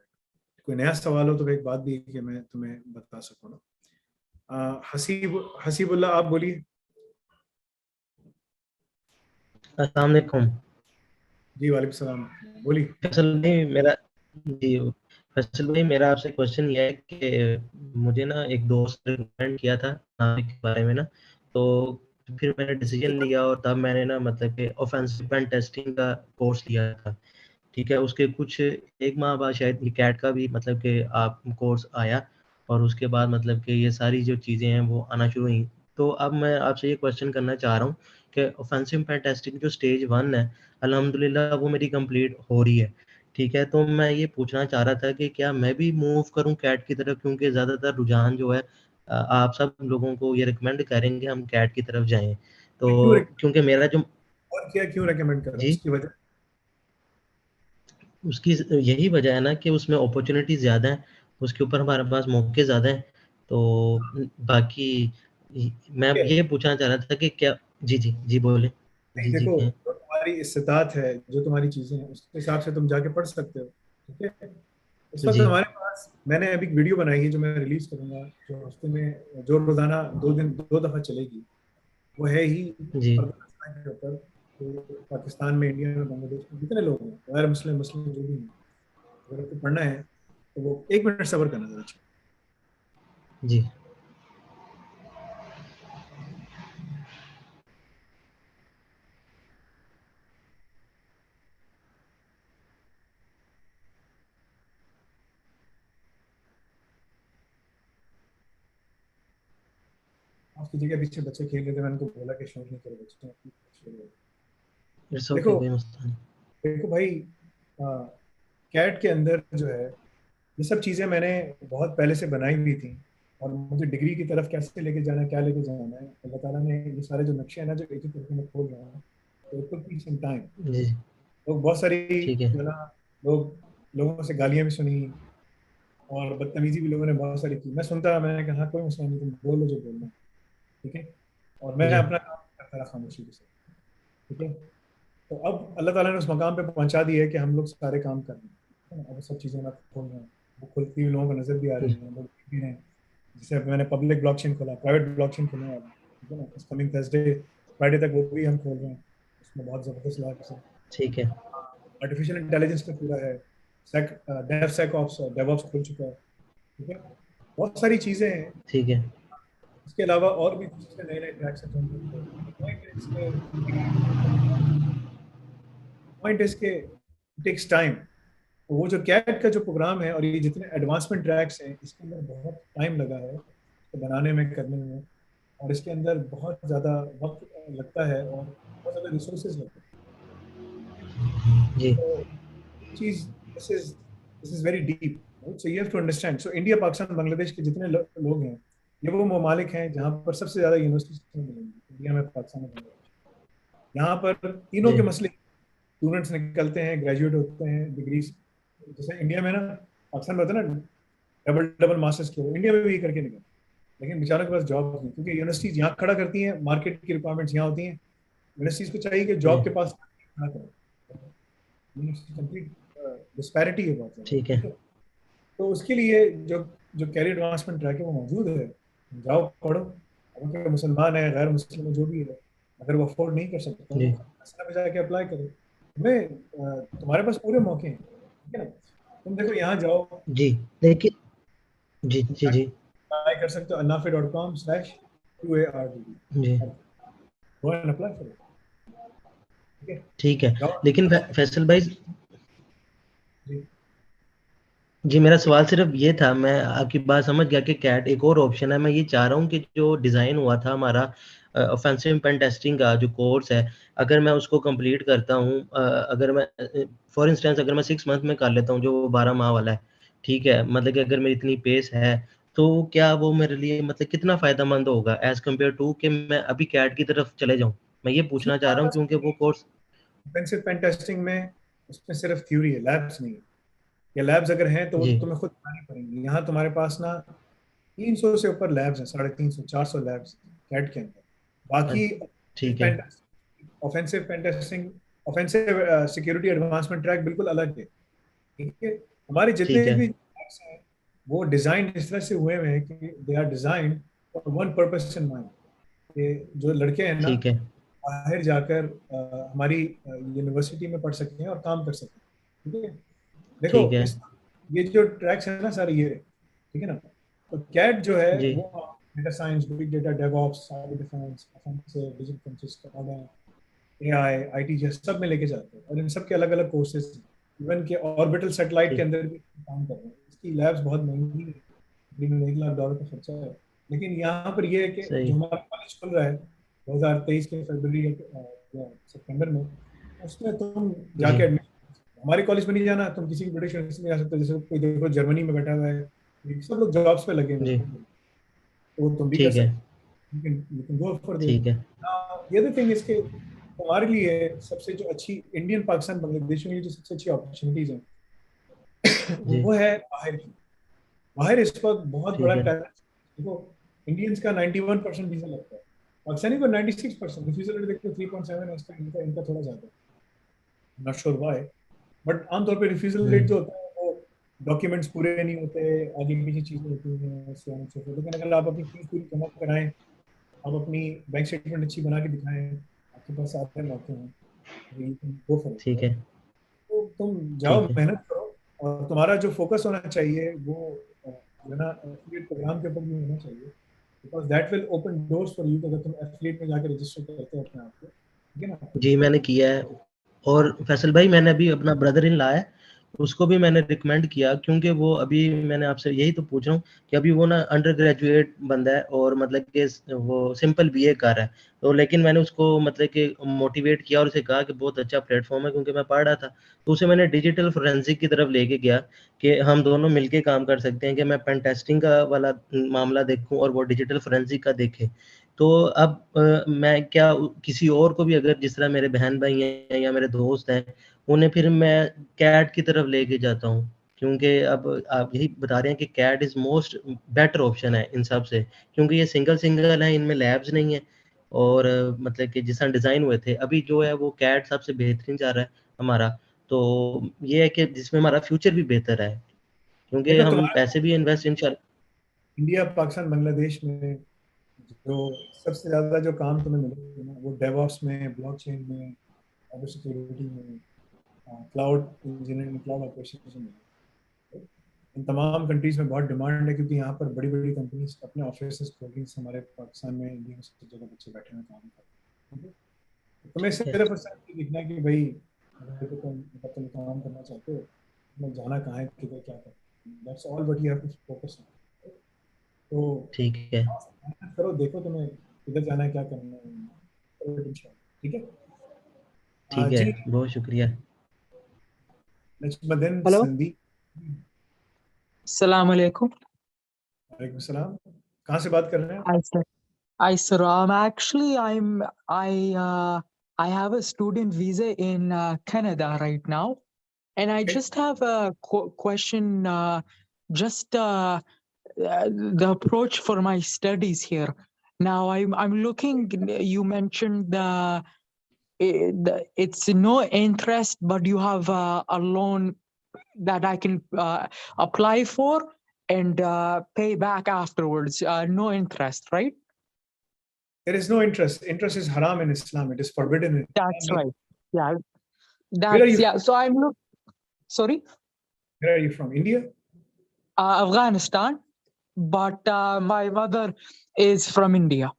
कोई नया सवाल हो तो एक बात भी है कि मैं तुम्हें बता सकूं ना। हसीबुल्लाह आप बोलिए। अस्सलाम वालेकुम। जी वालेकुम सलाम, बोलिए। फैसल भाई मेरा जी फैसल भाई मेरा आपसे क्वेश्चन ये है कि मुझे ना एक दोस्त ने रिकमेंड किया था नाम के बारे में ना, तो फिर मैंने डिसीजन लिया और तब मैंने ना मतलब कि ऑफेंसिव पेन टेस्टिंग का कोर्स लिया था। ठीक है, उसके कुछ एक माह बाद शायद ये कैट का भी मतलब कि आप कोर्स आया, और उसके बाद मतलब कि ये सारी जो चीज़ें हैं वो आना शुरू हुई। तो अब मैं आपसे ये क्वेश्चन करना चाह रहा हूँ कि ऑफेंसिव पेन टेस्टिंग जो स्टेज 1 है, अल्हम्दुलिल्लाह वो मेरी कंप्लीट हो रही है। ठीक है, तो मैं ये पूछना चाह रहा था कि क्या मैं भी मूव करूँ कैट की तरफ, क्योंकि ज़्यादातर रुझान जो है आप सब लोगों को ये रिकमेंड करेंगे हम कैट की तरफ जाएँ। क्यों तो क्योंकि मेरा जो और क्या क्यों रेकमेंड कर रहा हूँ, जी, उसकी वजह? उसकी यही वजह है ना कि उसमें अपॉर्चुनिटी ज़्यादा है, उसके ऊपर हमारे पास मौके ज़्यादा हैं। तो बाकी मैं है ये पूछना चाह रहा था कि क्या जी जी जी बोले। नहीं, जी जी देखो, हैं। जो तुम्हारी इस्तात है, जो तुम्हारी चीजें हैं, उसके हिसाब से तुम जाके पढ़ सकते हो। ठीक है। इस वक्त जी हमारे पास, मैंने अभी वीडियो बनाई है जो मैं रिलीज करूंगा, जो हफ्ते में, जो रोजाना 2 दिन 2 दफा चलेगी। वो है ही जी अफगानिस्तान के ऊपर। तो पाकिस्तान में, इंडिया में, बांग्लादेश में जितने लोग हैं, गैर मुस्लिम मुस्लिम जो भी हैं, अगर आपको पढ़ना है तो वो 1 मिनट सब्र करना जरा। जी आपकी जगह पीछे बच्चे खेल रहे थे, मैंने तो बोला कि शोर नहीं करो बच्चे, खेल रहे। इट्स ओके, देखो, कोई मसला नहीं। देखो भाई, कैट के अंदर जो है, ये सब चीजें मैंने बहुत पहले से बनाई हुई थी। और मुझे डिग्री की तरफ कैसे लेके जाना है, क्या लेके जाना है, अल्लाह ताला ने ये सारे जो नक्शे हैं ना, जो एक एक करके मैं खोल रहा हूँ, तो it took me some time. जी तो बहुत सारी ठीक है। जो है ना, लोगों से गालियां भी सुनी, और बदतमीजी भी लोगों ने बहुत सारी की। मैं सुनता रहा, मैंने कहा हाँ, कोई मसला नहीं, तुम बोलो जो बोलना है। ठीक है। और मैं जी अपना काम करता रहा खामोशी के साथ। ठीक है। तो अब अल्लाह ताला ने उस मकाम पे पहुंचा दिया है कि हम लोग सारे काम कर रहे हैं। ठीक है ना? अब वो सब चीज़ें मैं खोल रहा हूँ, वो खुलती हुई लोगों को नजर भी आ रही जी हैं, लोग देख भी रहे हैं। जैसे अब मैंने पब्लिक ब्लॉकचेन खोला, प्राइवेट ब्लॉकचेन खोलने वाला हूँ। ठीक है ना, इस कमिंग थर्सडे, फ्राइडे तक वो भी हम खोल रहे हैं। उसमें बहुत ज़बरदस्त लाभ है। ठीक है। आर्टिफिशियल इंटेलिजेंस पे पूरा है। सेक डेव सेक ऑप्स डेवऑप्स खुल चुका है। ठीक है। बहुत सारी चीज़ें हैं। ठीक है। इसके अलावा और भी कुछ इसके नए नए ट्रैक्स हैं जो हम करते हैं। पॉइंट है इसके, पॉइंट इसके, टेक्स टाइम। वो जो कैट का जो प्रोग्राम है, और ये जितने एडवांसमेंट ट्रैक्स हैं, इसके अंदर बहुत टाइम लगा है इसको बनाने में, करने में। और इसके अंदर बहुत ज़्यादा वक्त लगता है, और बहुत ज़्यादा रिसोर्सेज लगते हैं। जी तो चीज़, this is very deep. So you have to understand. So India, Pakistan, Bangladesh के जितने लोग हैं, ये वो ममालिक हैं जहाँ पर सबसे ज़्यादा यूनिवर्सिटीज मिलेंगी, इंडिया में, पाकिस्तान में, बांग्लादेश। यहाँ पर तीनों जी के मसले, स्टूडेंट्स निकलते हैं, ग्रेजुएट होते हैं, डिग्री। जैसे इंडिया में ना, पाकिस्तान में होता है ना, डबल डबल मास्टर्स किया हुआ, इंडिया में भी करके निकल, लेकिन बेचारों के पास जॉब नहीं, क्योंकि यूनिवर्सिटीज यहाँ खड़ा करती हैं, मार्केट की रिक्वायरमेंट्स यहाँ होती हैं। यूनिवर्सिटीज को चाहिए कि जी जॉब के पास खड़ा करो। कंप्लीट डिस्पैरिटी है बहुत ज़्यादा। ठीक है। ठीक है। तो उसके लिए जो जो कैरियर एडवांसमेंट ट्रैक है, वो मौजूद है। जाओ पढ़ो। अब अगर मुसलमान है, गैर मुस्लिम है, जो भी है, अगर वो अफोर्ड नहीं कर सकता, जी वो असला में जाके अप्लाई करो। तुम्हारे पास पूरे मौके हैं। ठीक है ना। तुम देखो, यहाँ जाओ, जी देखिए। जी जी जी अप्लाई कर सकते हो जी nafi.com/QARDD। गो एंड अप्लाई करो। ठीक है। ठीक है। जाओ। लेकिन फैसल भाई, जी। जी मेरा सवाल सिर्फ ये था, मैं आपकी बात समझ गया कि कैट एक और ऑप्शन है। मैं ये चाह रहा हूँ कि जो डिज़ाइन हुआ था हमारा ऑफेंसिव पेन टेस्टिंग का जो कोर्स है, अगर मैं उसको कंप्लीट करता हूँ, अगर मैं फॉर इंस्टेंस अगर मैं 6 मंथ में कर लेता हूँ, जो 12 माह वाला है, ठीक है, मतलब कि अगर मेरी इतनी पेस है, तो क्या वो मेरे लिए मतलब कितना फ़ायदेमंद होगा एज कम्पेयर टू कि मैं अभी कैट की तरफ चले जाऊँ? मैं ये पूछना चाह रहा हूँ क्योंकि वो कोर्स। ऑफेंसिव पेन टेस्टिंग में, उसमें सिर्फ थ्योरी है, लैब्स नहीं है। या लैब्स अगर हैं तो वो जी तुम्हें खुद बनानी पड़ेंगी। यहाँ तुम्हारे पास ना 300 से ऊपर लैब्स हैं, 350 400 लैब्स कैट के अंदर। अ, बाकी ठीक है। Offensive pen testing, offensive security advancement track बिल्कुल अलग है। ठीक है। हमारे जितने ठीक है। भी tracks हैं, वो डिजाइन इस तरह से हुए हुए हैं कि they are designed for one purpose in mind. कि जो लड़के हैं ना, ठीक है। बाहर जाकर हमारी यूनिवर्सिटी में पढ़ सकते हैं और काम कर सकते हैं। ठीक है। देखो, ठीक है। इस ये जो ट्रैक्स है ना सारे, ये ठीक है ना। तो कैट जो है जी वो data science, big data, DevOps, cyber defence, digital system, AI, IT, जैसे सब में लेके जाते हैं, और इन सब के अलग अलग कोर्सेज हैं। इवन के ऑर्बिटल सैटेलाइट के ठीक अंदर भी काम कर रहे हैं। इसकी लैब्स बहुत महंगी है, तकरीबन $1 लाख का खर्चा है। लेकिन यहाँ पर ये है कि जो सही। हमारा कॉलेज खुल रहा है 2023 के फरवरी या सितंबर में, उसमें तुम जी जाके एडमिशन, हमारे कॉलेज में नहीं जाना, तुम किसी भी ब्रिटिश यूनिवर्सिटी में जा सकते हो। जैसे कोई देखो जर्मनी में बैठा हुआ है, ये सब लोग जॉब्स पे लगे हुए जी हैं, तो वो तुम भी कर ठीक है। सकते हो। You can go for this. ठीक है। ये अदर थिंग इसके, हमारे लिए सबसे जो अच्छी, इंडियन, पाकिस्तान, बांग्लादेश में जो सबसे अच्छी अपॉर्चुनिटीज हैं, जी वो है बाहर की। बाहर इस वक्त बहुत बड़ा ठीक है। टैलेंट। देखो, इंडियंस का 91% वीजा लगता है। पाकिस्तानी को 96%, रिफ्यूजल रेट देखते 3.7 है, इसका इनका थोड़ा ज्यादा है, नॉट श्योर व्हाई, बट आमतौर पे रिफ्यूजल रेट जो होता है वो डॉक्यूमेंट्स पूरे नहीं होते, आगे पीछे चीजें होती हैं, so on and so forth। लेकिन अगर आप अपनी फीस पूरी जमा कराएं, आप अपनी बैंक स्टेटमेंट अच्छी बना के दिखाएं, आपके पास सारे मौके हैं, गो फॉर इट। ठीक है, तो तुम जाओ, ठीक है, मेहनत करो, और तुम्हारा जो फोकस होना चाहिए वो जो ना एफिलिएट प्रोग्राम के ऊपर भी होना चाहिए, because that will open doors for you. अगर तुम एफिलिएट में जाकर रजिस्टर करते हो अपने आप को, ठीक है ना। जी मैंने किया है। और फैसल भाई मैंने अभी अपना ब्रदर इन ला है, उसको भी मैंने रिकमेंड किया, क्योंकि वो अभी मैंने आपसे यही तो पूछ रहा हूँ कि अभी वो ना अंडर ग्रेजुएट बंदा है और मतलब कि वो सिंपल बीए कर रहा है, तो लेकिन मैंने उसको मतलब कि मोटिवेट किया और उसे कहा कि बहुत अच्छा प्लेटफॉर्म है, क्योंकि मैं पढ़ रहा था, तो उसे मैंने डिजिटल फोरेंसिक की तरफ लेके गया कि हम दोनों मिलके काम कर सकते हैं, कि मैं पेन टेस्टिंग का वाला मामला देखूं और वो डिजिटल फोरेंसिक का देखे। तो अब मैं क्या किसी और को भी, अगर जिस तरह मेरे बहन भाई हैं या मेरे दोस्त हैं, उन्हें फिर मैं कैट की तरफ लेके जाता हूँ, क्योंकि अब आप यही बता रहे हैं कि cat is most better option है इन सब से, क्योंकि ये सिंगल सिंगल है, इनमें लैब्स नहीं है, और मतलब कि जिस तरह डिजाइन हुए थे, अभी जो है वो कैट सबसे बेहतरीन जा रहा है हमारा। तो ये है कि जिसमें हमारा फ्यूचर भी बेहतर है, क्योंकि देखो हम तुम्हारा पैसे भी इन्वेस्ट इंशाल्लाह। इंडिया, पाकिस्तान, बांग्लादेश में जो सबसे ज्यादा जो काम तुम्हें मिलेगा ना, वो डेवऑप्स में, ब्लॉकचेन में, साइबर सिक्योरिटी में, क्लाउड इंजीनियरिंग, क्लाउड ऑपरेशंस में मिलेगा। इन तमाम कंट्रीज में बहुत डिमांड है, क्योंकि यहाँ पर बड़ी बड़ी कंपनीज अपने ऑफिस खोल रही हैं। हमारे पाकिस्तान में, इंडिया में सब जगह बच्चे बैठे हुए काम कर रहे हैं। तुम्हें ठीक है, सिर्फ और सिर्फ ये दिखना है कि भाई अगर तुम काम करना चाहते हो, तुम्हें जाना कहाँ है, किधर क्या करना, that's all what you have to focus on. तो ठीक है, मेहनत करो, देखो तुम्हें किधर जाना है, क्या करना है, करो it इंशाल्लाह, ठीक है। ठीक है, जी, बहुत शुक्रिया। Najmuddin Hello, Sandeep, Assalamu alaikum. वालेकुम सलाम, कहाँ से बात कर रहे हैं आप? Hi sir. Hi sir. Actually, I have a student visa in Canada right now, and I Okay. just have a question. Just the approach for my studies here. Now, I'm looking. You mentioned it's no interest, but you have a loan that I can apply for and pay back afterwards. No interest, right? There is no interest. Interest is haram in Islam. It is forbidden in That's Islam. right. Yeah, Where are that's you? yeah. So sorry, Where are you from? India? Afghanistan, but my mother is from India.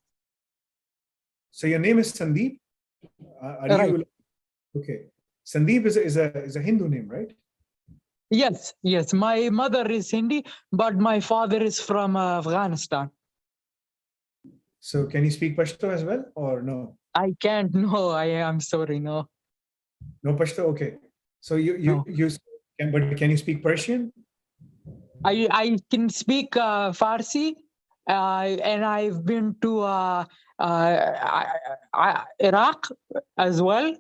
So your name is Sandeep. Are Right. you okay? Sandeep is a Hindu name, right? Yes, yes. My mother is Hindi, but my father is from Afghanistan. So can you speak Pashto as well, or no? I can't. No, I am sorry. No, No Pashto. Okay. So no. you can, but can you speak Persian? I can speak Farsi, and I've been to Iraq as well.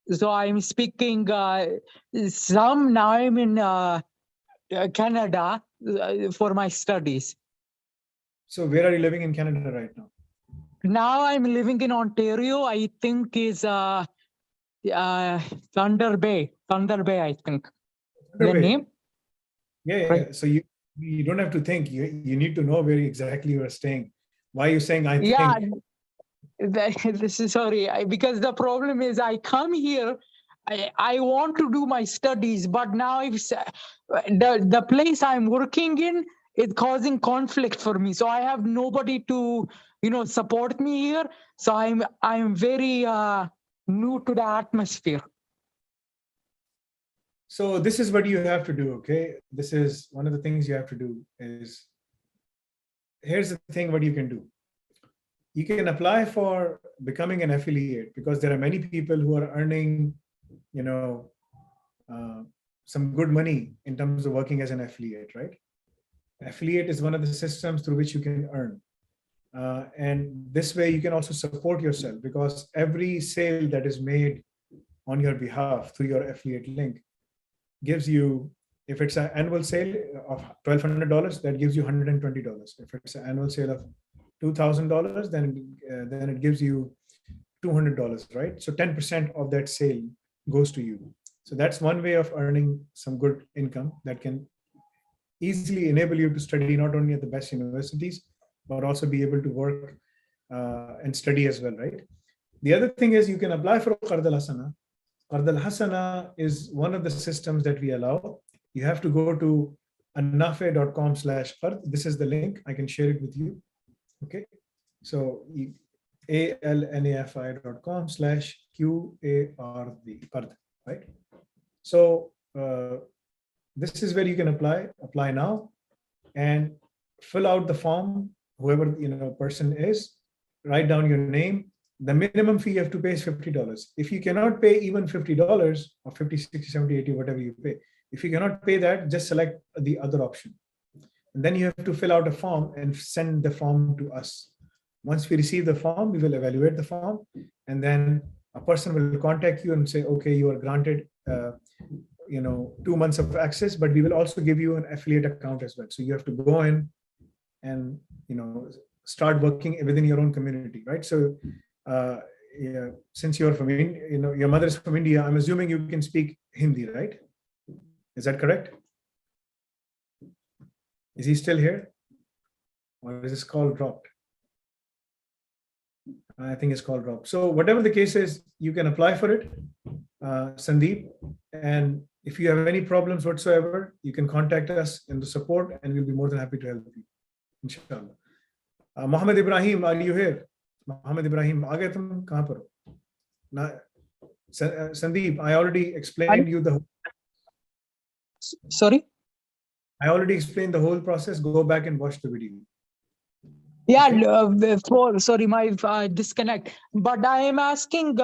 So I'm speaking some. Now I'm in Canada for my studies. So where are you living in Canada right now? Now I'm living in Ontario. I think is Thunder Bay. Thunder Bay, I think. Thunder The Bay. name? Yeah. Right. So you don't have to think. You need to know where exactly you are staying. Why are you saying I Yeah. think? This is sorry, because the problem is I come here, I want to do my studies, but now if the place I'm working in is causing conflict for me, so I have nobody to support me here. So I'm very new to the atmosphere. So this is what you have to do. Okay, this is one of the things you have to do. Is here's the thing: what you can do. You can apply for becoming an affiliate, because there are many people who are earning, some good money in terms of working as an affiliate, right? Affiliate is one of the systems through which you can earn. And this way you can also support yourself, because every sale that is made on your behalf through your affiliate link gives you, if it's an annual sale of $1,200, that gives you $120. If it's an annual sale of $2,000, then it gives you $200, right? So 10% of that sale goes to you. So that's one way of earning some good income that can easily enable you to study not only at the best universities, but also be able to work and study as well, right? The other thing is you can apply for Qard al-Hasana. Qard al-Hasana is one of the systems that we allow. You have to go to annafe.com/qard. This is the link. I can share it with you. Okay. So alnafi.com/qard, right? So this is where you can apply now, and fill out the form, whoever person is, write down your name. The minimum fee you have to pay is $50. If you cannot pay even $50 or 50, 60, 70, 80, whatever you pay, if you cannot pay that, just select the other option. And then you have to fill out a form and send the form to us. Once we receive the form, we will evaluate the form, and then a person will contact you and say, okay, you are granted 2 months of access, but we will also give you an affiliate account as well. So you have to go in and start working within your own community, right? So yeah, since you're from your mother is from India, I'm assuming you can speak Hindi, right? Is that correct? Is he still here, or is this call dropped? I think it's call dropped. So whatever the case is, you can apply for it, Sandeep. And if you have any problems whatsoever, you can contact us in the support, and we'll be more than happy to help you, inshallah. Mohammed Ibrahim, are you here? Mohammed Ibrahim, aa gaye tum kahan par ho? Sandeep, I already explained you the whole. Sorry? I already explained the whole process. Go back and watch the video. Yeah, okay. Sorry, my disconnect. But I am asking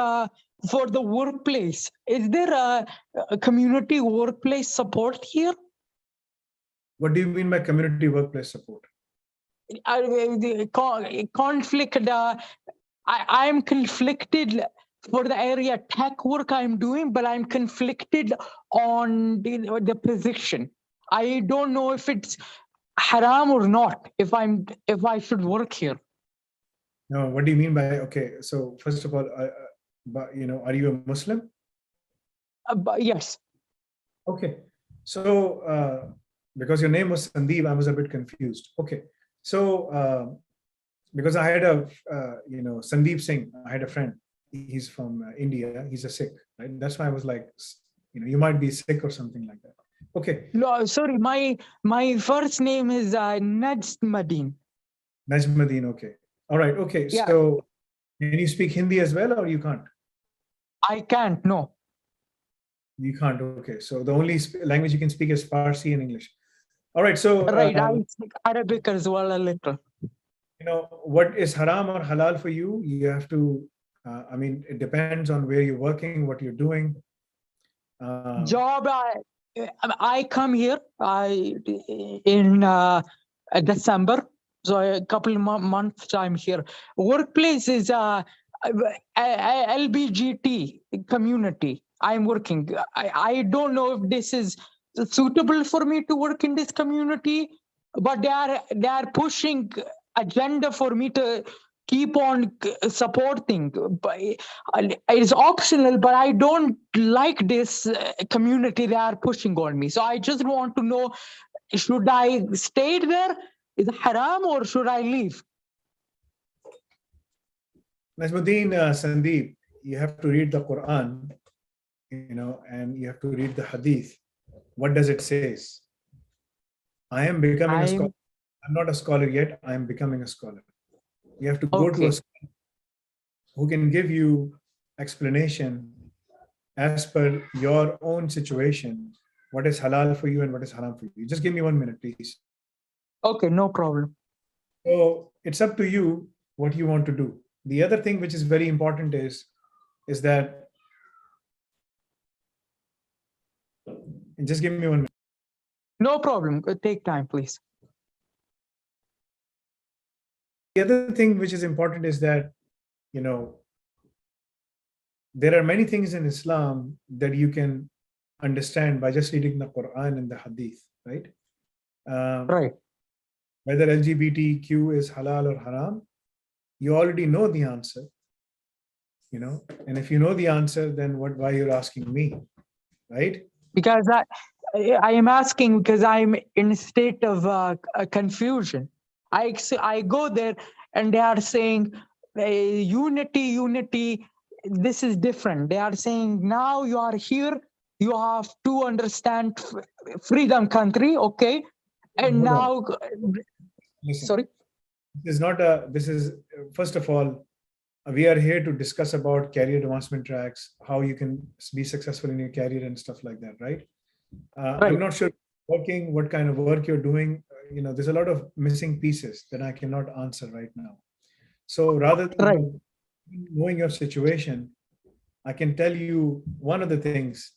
for the workplace. Is there a community workplace support here? What do you mean by community workplace support? Conflict. I am conflicted for the area tech work I'm doing, but I'm conflicted on the position. I don't know if it's haram or not, if I should work here. No, what do you mean by, okay, so first of all, are you a Muslim? Yes. Okay, so because your name was Sandeep, I was a bit confused. Okay, so because I had a Sandeep Singh, I had a friend, he's from India, he's a Sikh, right? That's why I was like, you might be Sikh or something like that. Okay. No, sorry, my first name is Najmadeen. Najmadeen, okay. All right, okay. Yeah. So can you speak Hindi as well, or you can't? I can't, no. You can't, okay. So the only language you can speak is Farsi and English. All right, so right, I speak Arabic as well a little. What is haram or halal for you? You have to, it depends on where you're working, what you're doing. Job, I come here in December, so a couple of months I'm here. Workplace is LBGT community. I'm working. I don't know if this is suitable for me to work in this community, but they are pushing agenda for me to keep on supporting. But it's optional, but I don't like this community they are pushing on me. So I just want to know, should I stay there? Is it haram, or should I leave? Najmuddin, Sandeep, you have to read the Quran, and you have to read the Hadith. What does it say? I am becoming a scholar. I'm not a scholar yet. I am becoming a scholar. You have to go to a scholar who can give you explanation as per your own situation, what is halal for you and what is haram for you. Just give me 1 minute, please. Okay, no problem. So it's up to you what you want to do. The other thing which is very important is that, just give me 1 minute. No problem. Take time, please. The other thing which is important is that, there are many things in Islam that you can understand by just reading the Quran and the Hadith, right? Right. whether LGBTQ is halal or haram, you already know the answer, you know. And if you know the answer, then why you're asking me, right? Because I am asking because I'm in a state of confusion. I go there and they are saying unity. This is different. They are saying now you are here, you have to understand freedom country, okay? And Hold on. now, Listen, sorry. this is first of all, we are here to discuss about career advancement tracks, how you can be successful in your career and stuff like that, right? Right. I'm not sure what kind of work you're doing. You know, there's a lot of missing pieces that I cannot answer right now. So rather than knowing your situation, I can tell you one of the things.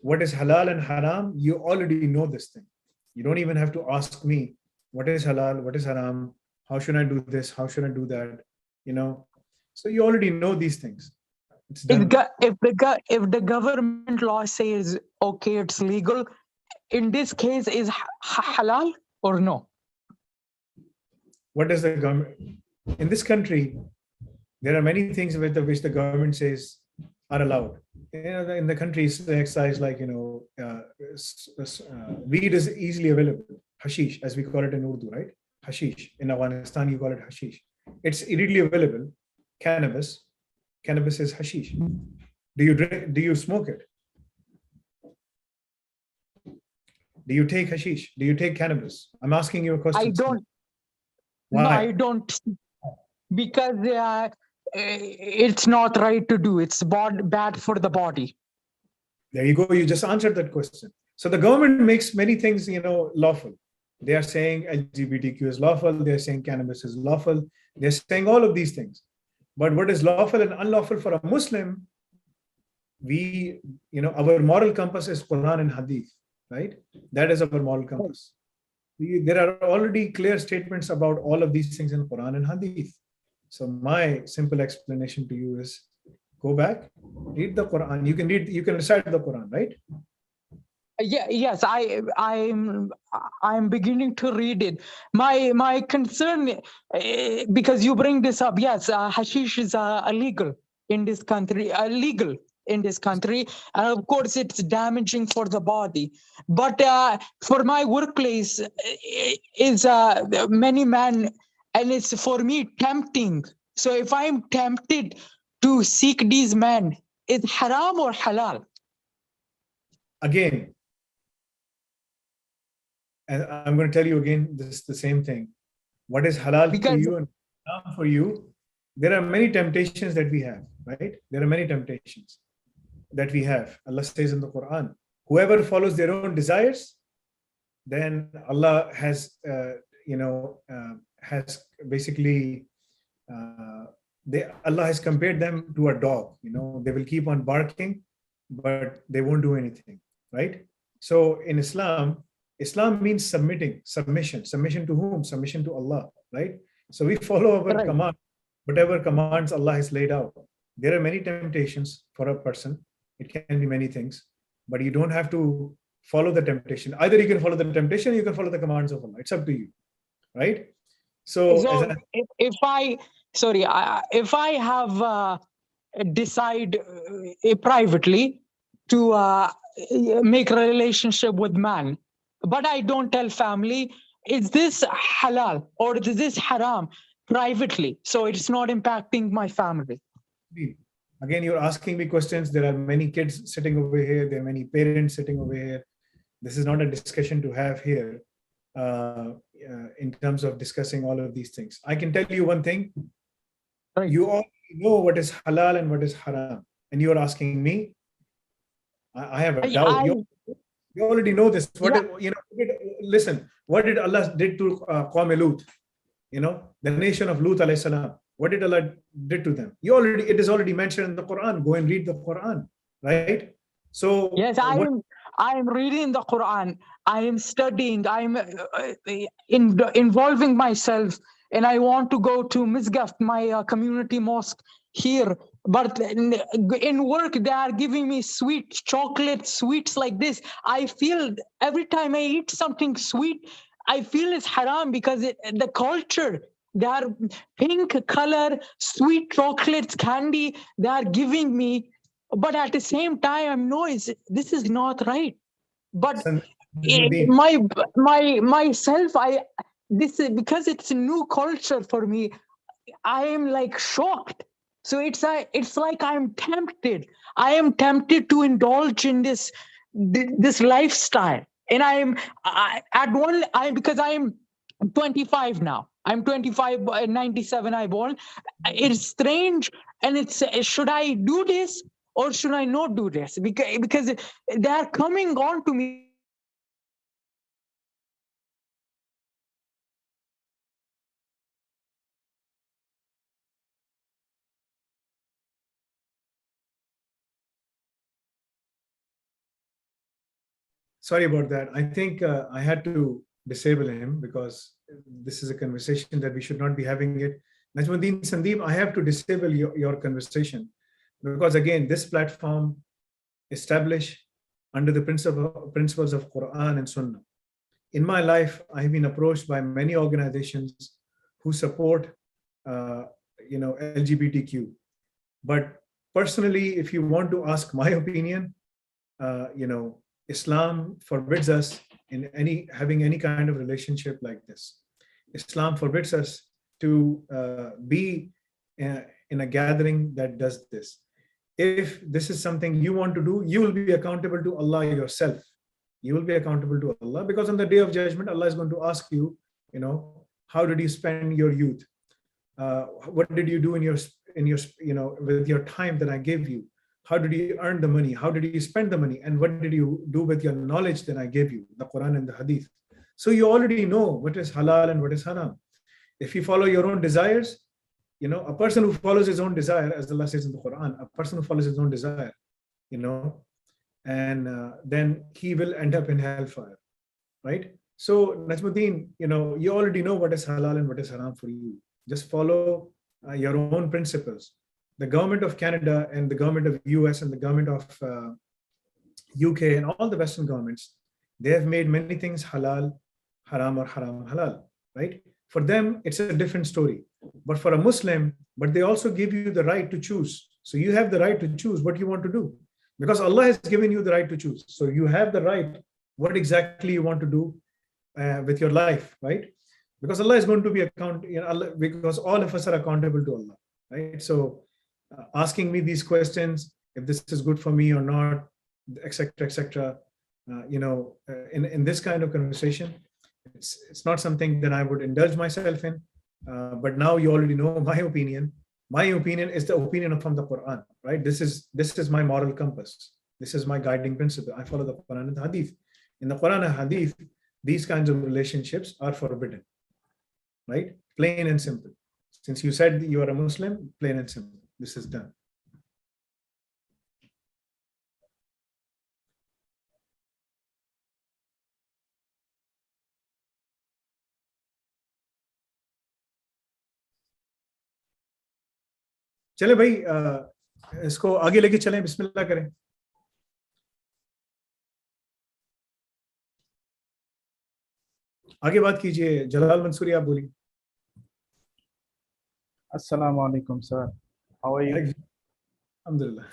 What is halal and haram? You already know this thing. You don't even have to ask me what is halal, what is haram, how should I do this, how should I do that, you know. So you already know these things. It's done. If the government law says okay, it's legal, in this case is halal or no? What does the government in this country? There are many things which the government says are allowed. You know, in the countries, the excise, like, you know, weed is easily available. Hashish, as we call it in Urdu, right? Hashish. In Afghanistan, you call it hashish. It's readily available. Cannabis is hashish. Do you drink? Do you smoke it? Do you take hashish? Do you take cannabis? I'm asking you a question. I don't. Why? No, I don't. Because it's not right to do. It's bad for the body. There you go. You just answered that question. So the government makes many things, you know, lawful. They are saying LGBTQ is lawful. They're saying cannabis is lawful. They're saying all of these things. But what is lawful and unlawful for a Muslim, we, you know, our moral compass is Quran and Hadith, right? That is our moral compass. There are already clear statements about all of these things in Quran and Hadith. So my simple explanation to you is go back, read the Quran. You can recite the Quran, right? Yes, I'm beginning to read it. My concern, because you bring this up, yes, hashish is illegal in this country, illegal in this country, and of course it's damaging for the body. But for my workplace, is many men, and it's for me tempting. So if I'm tempted to seek these men, is haram or halal? Again, and I'm going to tell you again, this is the same thing. What is halal for you and haram for you? There are many temptations that we have, right? There are many temptations that we have. Allah says in the Quran, whoever follows their own desires, then Allah has, has basically, Allah has compared them to a dog. You know, they will keep on barking, but they won't do anything, right? So in Islam means submission to whom? Submission to Allah, right? So we follow our command, whatever commands Allah has laid out. There are many temptations for a person. It can be many things, but you don't have to follow the temptation. Either you can follow the temptation, or you can follow the commands of Allah. It's up to you, right? So if I have decide privately to make a relationship with man, but I don't tell family, is this halal or is this haram privately? So it's not impacting my family. Again, you're asking me questions. There are many kids sitting over here. There are many parents sitting over here. This is not a discussion to have here in terms of discussing all of these things. I can tell you one thing. Right. You all know what is halal and what is haram. And you're asking me. I have a doubt. You already know this. Listen, what did Allah did to Qawm Lut? You know, the nation of Lut alayhi salam. What did Allah did to them? It is already mentioned in the Quran. Go and read the Quran, right? So yes, I am reading the Quran. I am studying. I'm involving myself, and I want to go to Misgaf, my community mosque here. But in work, they are giving me sweet chocolate, sweets like this. I feel every time I eat something sweet, I feel it's haram because the culture, they are pink color, sweet chocolates, candy, they are giving me. But at the same time, I know this is not right. But myself, this is because it's a new culture for me. I am like shocked. So it's like I'm tempted. I am tempted to indulge in this lifestyle, and because I am 25 now. I'm 25, 97 I born. It's strange, and it's should I do this or should I not do this? Because they are coming on to me. Sorry about that. I think I had to disable him because this is a conversation that we should not be having it. Najmuddin Sandeep, I have to disable your conversation because again, this platform established under the principles of Quran and Sunnah. In my life, I've been approached by many organizations who support, LGBTQ. But personally, if you want to ask my opinion, Islam forbids us in having any kind of relationship like this. Islam forbids us to be in a gathering that does this. If this is something you want to do, you will be accountable to Allah yourself. You will be accountable to Allah because on the day of judgment, Allah is going to ask you, how did you spend your youth? What did you do in your with your time that I gave you? How did you earn the money? How did you spend the money? And what did you do with your knowledge that I gave you, the Quran and the Hadith? So you already know what is halal and what is haram. If you follow your own desires, a person who follows his own desire, as Allah says in the Quran, a person who follows his own desire, and then he will end up in hellfire, right? So Najmuddin, you already know what is halal and what is haram for you. Just follow your own principles. The government of Canada and the government of US and the government of UK and all the Western governments, they have made many things halal, haram, or haram, halal, right? For them, it's a different story. But for a Muslim, but they also give you the right to choose. So you have the right to choose what you want to do because Allah has given you the right to choose. So you have the right, what exactly you want to do with your life, right? Because Allah is going to be because all of us are accountable to Allah, right? So asking me these questions, if this is good for me or not, etc., in this kind of conversation, it's not something that I would indulge myself in. But now you already know my opinion. My opinion is the opinion from the Quran, right? This is my moral compass. This is my guiding principle. I follow the Quran and the Hadith. In the Quran and Hadith, these kinds of relationships are forbidden, right? Plain and simple. Since you said you are a Muslim, plain and simple. This is done. चले भाई, इसको आगे लेके चलें, बिस्मिल्लाह करें. आगे बात कीजिए. जलाल मंसूरी, आप बोलिए. Assalamu alaikum, sir. How are you? Alhamdulillah.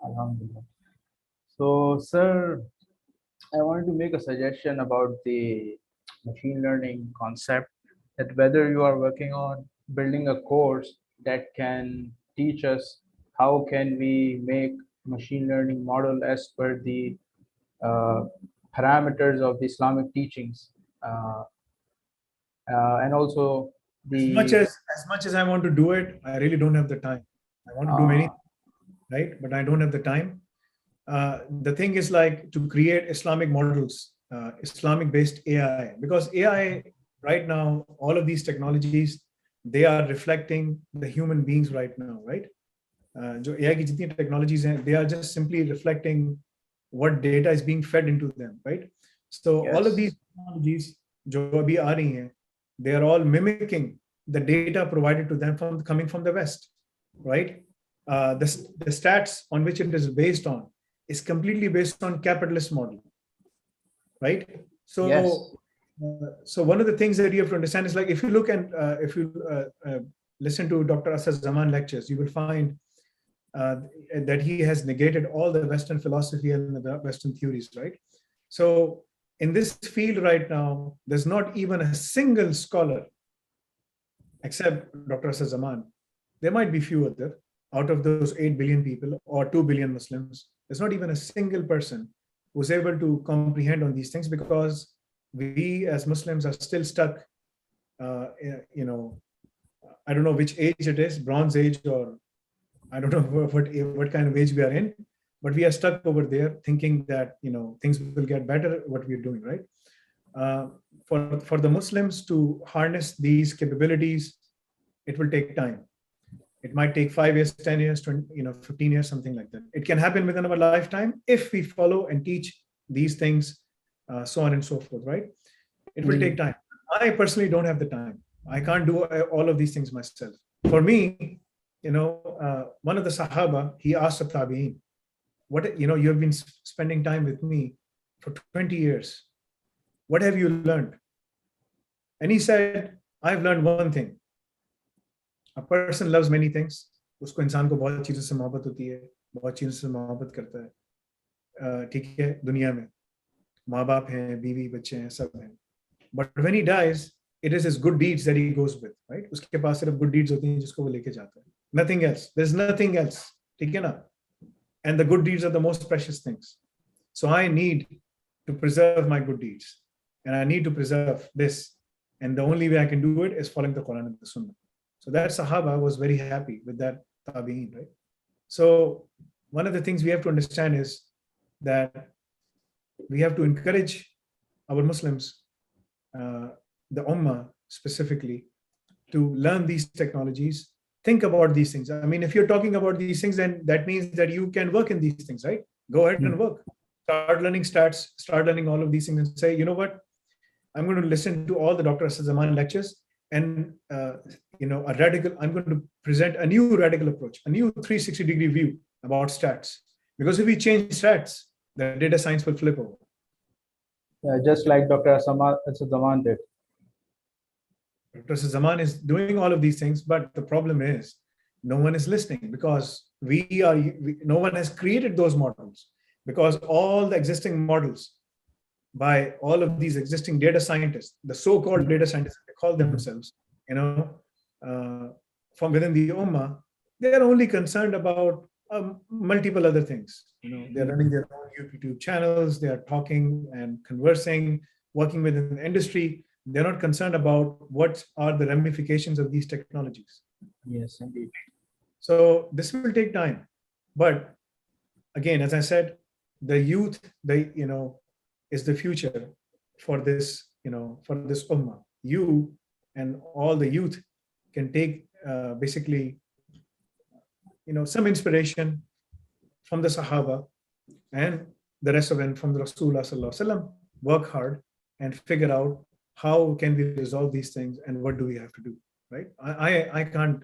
Alhamdulillah. So, sir, I wanted to make a suggestion about the machine learning concept, that whether you are working on building a course that can teach us how can we make machine learning model as per the parameters of the Islamic teachings, and also as much as I want to do it, I really don't have the time. I want to do many, right? But I don't have the time. The thing is like to create Islamic models, Islamic-based AI, because AI right now, all of these technologies, they are reflecting the human beings right now, right? जो AI की जितनी technologies हैं, they are just simply reflecting what data is being fed into them, right? So all of these technologies जो अभी आ रही हैं, they are all mimicking the data provided to them coming from the West, right? The stats on which it is based on is completely based on capitalist model, right? So So one of the things that you have to understand is, like, if you look and if you listen to Dr. Asad Zaman lectures, you will find that he has negated all the Western philosophy and the Western theories, right? So in this field right now, there's not even a single scholar, except Dr. Asad Zaman. There might be few other out of those 8 billion people or 2 billion Muslims. There's not even a single person who's able to comprehend on these things, because we as Muslims are still stuck. You know, I don't know which age it is, Bronze Age, or I don't know what kind of age we are in, but we are stuck over there thinking that, you know, things will get better, what we're doing, right? For the Muslims to harness these capabilities, it will take time. It might take 5 years, 10 years, 20, 15 years, something like that. It can happen within our lifetime if we follow and teach these things, so on and so forth, right? It will take time. I personally don't have the time. I can't do all of these things myself. For me, one of the Sahaba, he asked the Tabi'in, you have been spending time with me for 20 years. What have you learned? And he said, I've learned one thing. A person loves many things. उसको इंसान को बहुत चीजों से मोहब्बत होती है, बहुत चीजों से मोहब्बत करता है, ठीक है, दुनिया में माँ बाप हैं, बीवी बच्चे हैं, सब हैं. But when he dies, it is his good deeds that he goes with, right? उसके पास सिर्फ good deeds होती हैं जिसको वो लेके जाता है. Nothing else. There's nothing else. ठीक है ना? And the good deeds are the most precious things. So I need to preserve my good deeds, and I need to preserve this. And the only way I can do it is following the Quran and the Sunnah. So that Sahaba was very happy with that Tabi'in, right? So one of the things we have to understand is that we have to encourage our Muslims, the Ummah specifically, to learn these technologies, think about these things. I mean, if you're talking about these things, then that means that you can work in these things, right? Go ahead and work. Start learning stats, start learning all of these things, and say, you know what? I'm going to listen to all the Dr. Asad Zaman lectures, and I'm going to present a new radical approach, a new 360-degree view about stats. Because if we change stats, the data science will flip over. Yeah, just like Dr. Asad Zaman did. Dr. Zaman is doing all of these things, but the problem is no one is listening, because no one has created those models, because all the existing models by all of these existing data scientists, the so-called data scientists, they call themselves, from within the Ummah, they are only concerned about multiple other things. They're running their own YouTube channels, they are talking and conversing, working within the industry. They're not concerned about what are the ramifications of these technologies. Yes, indeed. So this will take time. But again, as I said, the youth, is the future for this, for this Ummah. You and all the youth can take basically, some inspiration from the Sahaba and the rest of it from the Rasulullah Sallallahu Alaihi Wasallam, work hard and figure out how can we resolve these things and what do we have to do, right? I can't,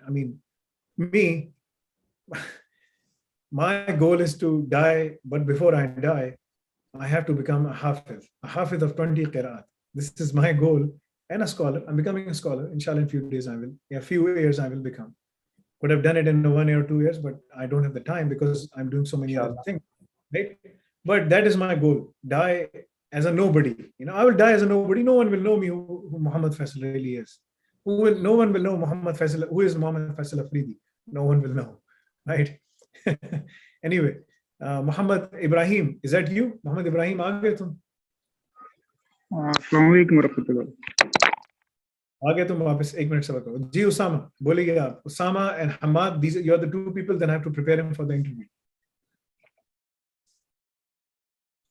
my goal is to die, but before I die, I have to become a hafiz of 20 qira'at. This is my goal, and a scholar. I'm becoming a scholar. Inshallah, in a few days few years I will become. Could have done it in 1 year or 2 years, but I don't have the time because I'm doing so many other things, right? But that is my goal. Die as a nobody. I will die as a nobody. No one will know me who Muhammad Faisal really is. No one will know Muhammad Faisal. Who is Muhammad Faisal Afridi? No one will know, right? Anyway, Muhammad Ibrahim, is that you? Muhammad Ibrahim, aa gaye tum? Assalamu alaikum warahmatullah. aa gaye tum वापस 1 minute sabak karo. Ji Usama, बोलिए आप. Usama and Hamad, you are the two people, then I have to prepare him for the interview.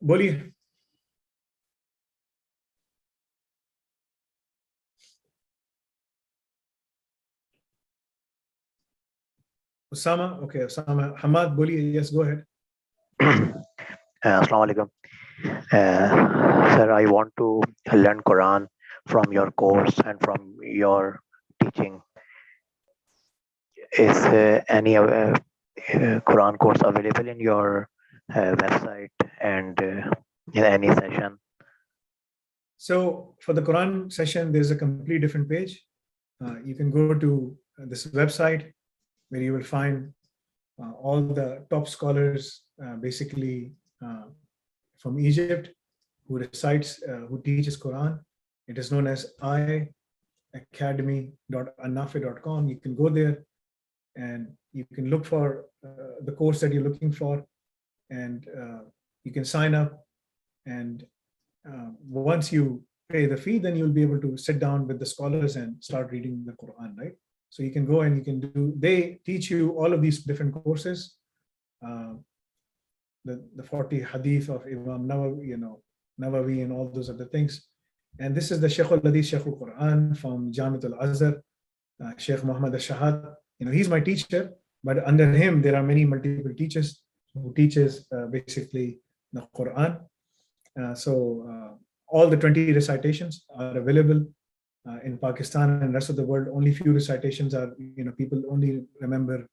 बोलिए. Usama, okay, Usama. Hamad, बोलिए. Yes, go ahead. Assalamu alaikum. Sir, I want to learn Quran from your course and from your teaching. Is any Quran course available in your website and in any session? So for the Quran session, there's a complete different page. You can go to this website where you will find all the top scholars, basically from Egypt, who teaches Quran. It is known as iacademy.annafi.com. You can go there and you can look for the course that you're looking for, and you can sign up. And once you pay the fee, then you'll be able to sit down with the scholars and start reading the Quran, right? So you can go and they teach you all of these different courses, the 40 hadith of Imam Nawawi and all those other things. And this is the Shaykh al-Hadith, Shaykh al-Quran from Jamiat al-Azhar, Shaykh Muhammad al-Shahad. He's my teacher, but under him, there are many multiple teachers who teaches basically the Quran. So all the 20 recitations are available in Pakistan and rest of the world. Only few recitations are, people only remember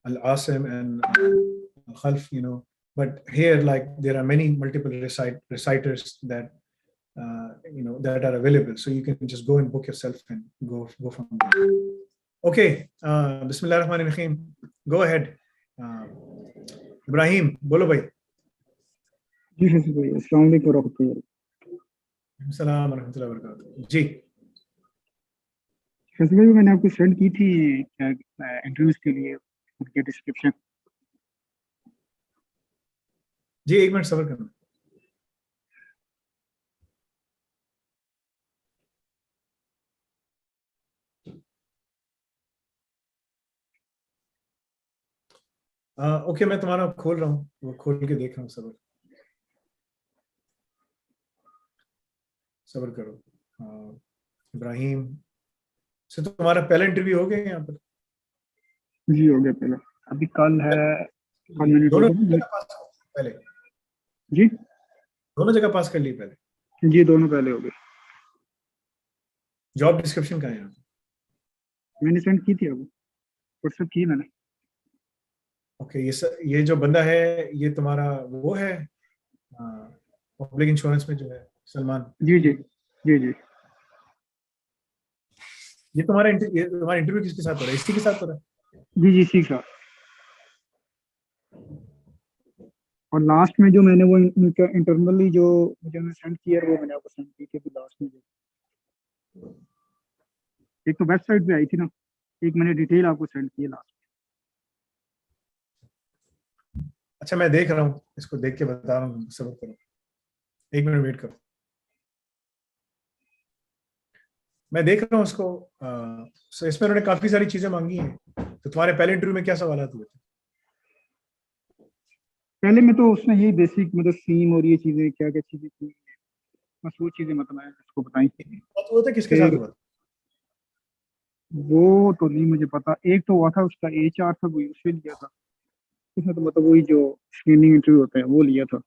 Al-Asim and Al-Khalf, but here, there are many multiple reciters that, that are available. So you can just go and book yourself and go from there. Okay, Bismillah ar-Rahman ar-Rahim. Go ahead. Ibrahim, bolo bhai. जी हसन भाई, अस्सलाम वालेकुम रहमतुल्लाह। अस्सलाम warahmatullahi wabarakatuh। जी हसन भाई, मैंने आपको सेंड की थी इंटरव्यूज के लिए उनकी डिस्क्रिप्शन। जी, एक मिनट सब्र करना। ओके, मैं तुम्हारा खोल रहा हूँ, वो खोल के देख रहा हूँ। सब्र करो। इब्राहिम से तुम्हारा पहला इंटरव्यू हो गया यहाँ पर? जी हो गया पहला, अभी कल है। दोनों जगह पास पहले? जी दोनों जगह पास कर ली पहले? जी दोनों पहले हो गए। जॉब डिस्क्रिप्शन कहाँ है? मैंने सेंड की थी, अब व्हाट्सएप की मैंने। ओके, ये जो बंदा है, ये तुम्हारा वो है पब्लिक इंश्योरेंस में जो है, सलमान? जी जी जी जी। ये तुम्हारा इंटरव्यू किसके साथ हो रहा है? इसी के साथ हो रहा है? जी जी, इसी का। और लास्ट में जो मैंने वो इंटरनली जो मुझे सेंड किया, वो मैंने आपको सेंड की थी लास्ट में। एक तो वेबसाइट पे आई थी ना, एक मैंने डिटेल आपको सेंड की है लास्ट। अच्छा, मैं देख रहा हूँ, इसको देख के बता रहा हूँ, सब्र करो, एक मिनट वेट करो। मैं देख रहा हूँ उसको। सो इसमें उन्होंने काफी सारी चीजें मांगी हैं। तो तुम्हारे पहले इंटरव्यू में क्या सवाल हुए थे? पहले में तो उसने यही बेसिक मतलब सीम और ये चीजें क्या क्या चीजें थी, बस वो चीजें मतलब इसको बताई। वो था किसके साथ हुआ? वो तो नहीं मुझे पता। एक तो हुआ था उसका HR था, वो उससे लिया था उसने, तो मतलब वही जो स्क्रीनिंग इंटरव्यू होता है वो लिया था।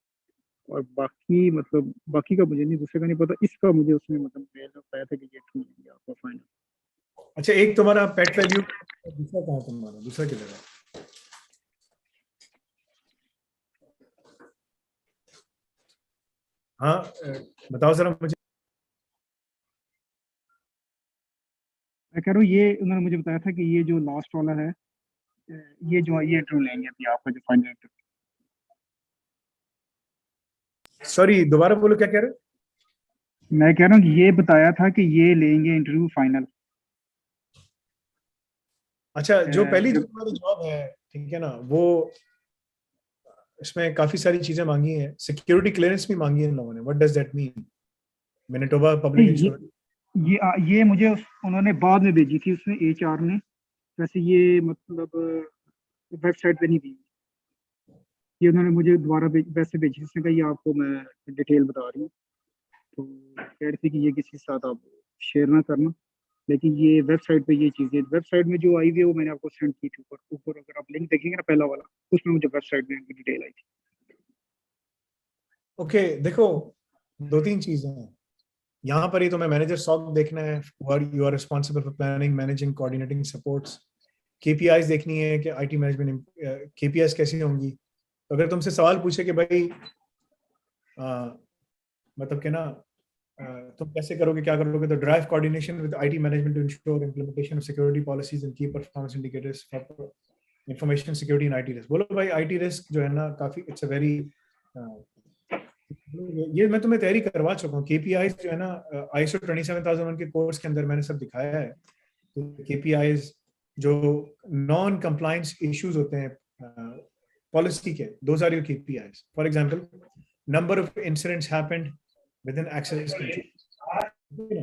और बाकी मतलब बाकी का मुझे नहीं, दूसरे का नहीं पता। इसका मुझे उसने मतलब बताया था कि ये ठीक है आपका फाइनल। अच्छा, एक तुम्हारा पेट वैल्यू, दूसरा कहाँ तुम्हारा, दूसरा किधर है? हाँ, बताओ जरा मुझे। मैं कह रहा हूँ ये उन्होंने मुझे बताया था कि ये जो लास्ट वाला है, ये इंटरव्यू लेंगे अभी आपका जो फाइनल इंटरव्यू। सॉरी, दोबारा बोलो, क्या कह रहे हो? मैं कह रहा हूँ कि ये बताया था कि ये लेंगे इंटरव्यू फाइनल। अच्छा, जो पहली जो तुम्हारी जॉब है, ठीक है ना, वो इसमें काफी सारी चीजें मांगी हैं, सिक्योरिटी क्लियरेंस भी मांगी है इन लोगों ने। What does that mean? Manitoba public insurance? ये मुझे उन्होंने बाद में भेजी थी उसने, HR ने। वैसे ये मतलब वेबसाइट पे नहीं दी, ये उन्होंने मुझे दोबारा वैसे भेजी। उसने कहा ये आपको मैं डिटेल बता रही हूँ, तो कह रही थी कि ये किसी के साथ आप शेयर ना करना, लेकिन ये वेबसाइट पे ये चीज़ें, वेबसाइट में जो आई हुई है वो मैंने आपको सेंड की थी ऊपर अगर आप लिंक देखेंगे ना पहला वाला, उसमें मुझे वेबसाइट में डिटेल आई थी। ओके, देखो, दो तीन चीजें हैं यहाँ पर। ही तो मैं मैनेजर सॉक देखना है, you are responsible for planning, managing, coordinating, supports. KPIs देखनी है कि IT मैनेजमेंट KPIs कैसी होंगी। तो अगर तुमसे सवाल पूछे कि भाई मतलब कि ना तुम कैसे करोगे, क्या करोगे, तो drive coordination with IT management to ensure implementation of security policies and key performance indicators for information security and IT risk. बोलो भाई आईटी रिस्क जो है ना काफी इट्स अ वेरी, ये मैं तुम्हें तैयारी करवा चुका हूँ। केपीआईज जो है ना ISO 27001 के कोर्स के अंदर मैंने सब दिखाया है। तो केपीआईज जो नॉन कंप्लायंस इश्यूज होते हैं पॉलिसी के, those are your KPIs. For example number of incidents happened within access control,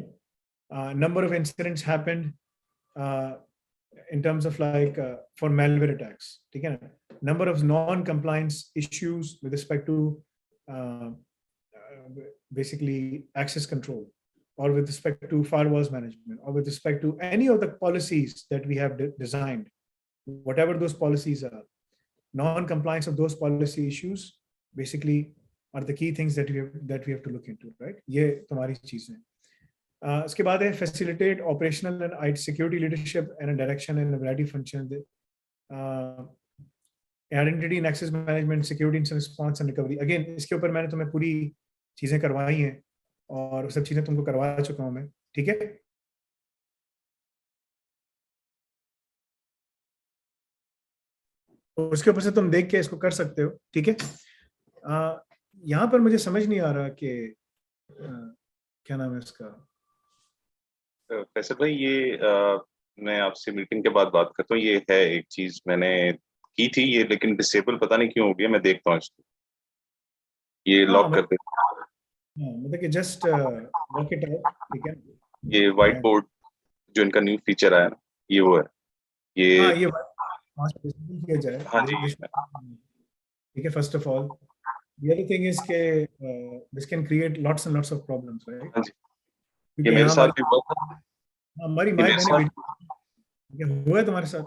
number of incidents happened in terms of like for malware attacks, ठीक है ना, number of non compliance issues with respect to basically access control or with respect to firewalls management or with respect to any of the policies that we have designed, whatever those policies are, non compliance of those policy issues basically are the key things that we have to look into, right? ये तुम्हारी चीजें हैं। उसके बाद है facilitate operational and security leadership and direction in a variety of functions, identity and access management, security incident response and recovery। again इसके ऊपर मैंने तुम्हें पूरी चीजें करवाई हैं और सब चीजें तुमको करवा चुका हूँ मैं, ठीक है। तो उसके ऊपर से तुम देख के इसको कर सकते हो, ठीक है। यहाँ पर मुझे समझ नहीं आ रहा कि क्या नाम है इसका। फैसल भाई ये मैं आपसे मीटिंग के बाद बात करता हूँ। ये है एक चीज मैंने की थी ये, लेकिन डिसेबल पता नहीं क्यों हो गया। मैं देखता हूँ इसको, ये लॉक कर देता हूँ। मतलब कि जस्ट लॉक इट आउट, ठीक है। ये व्हाइट बोर्ड जो इनका न्यू फीचर आया ना, ये वो है। ये हाँ, ये किया जाए। हाँ जी, ठीक है। First of all the other thing is कि this can create lots and lots of problems, right? हाँ जी, ये मेरे साथ भी हुआ था। हमारी माई बहन हुआ है तुम्हारे साथ?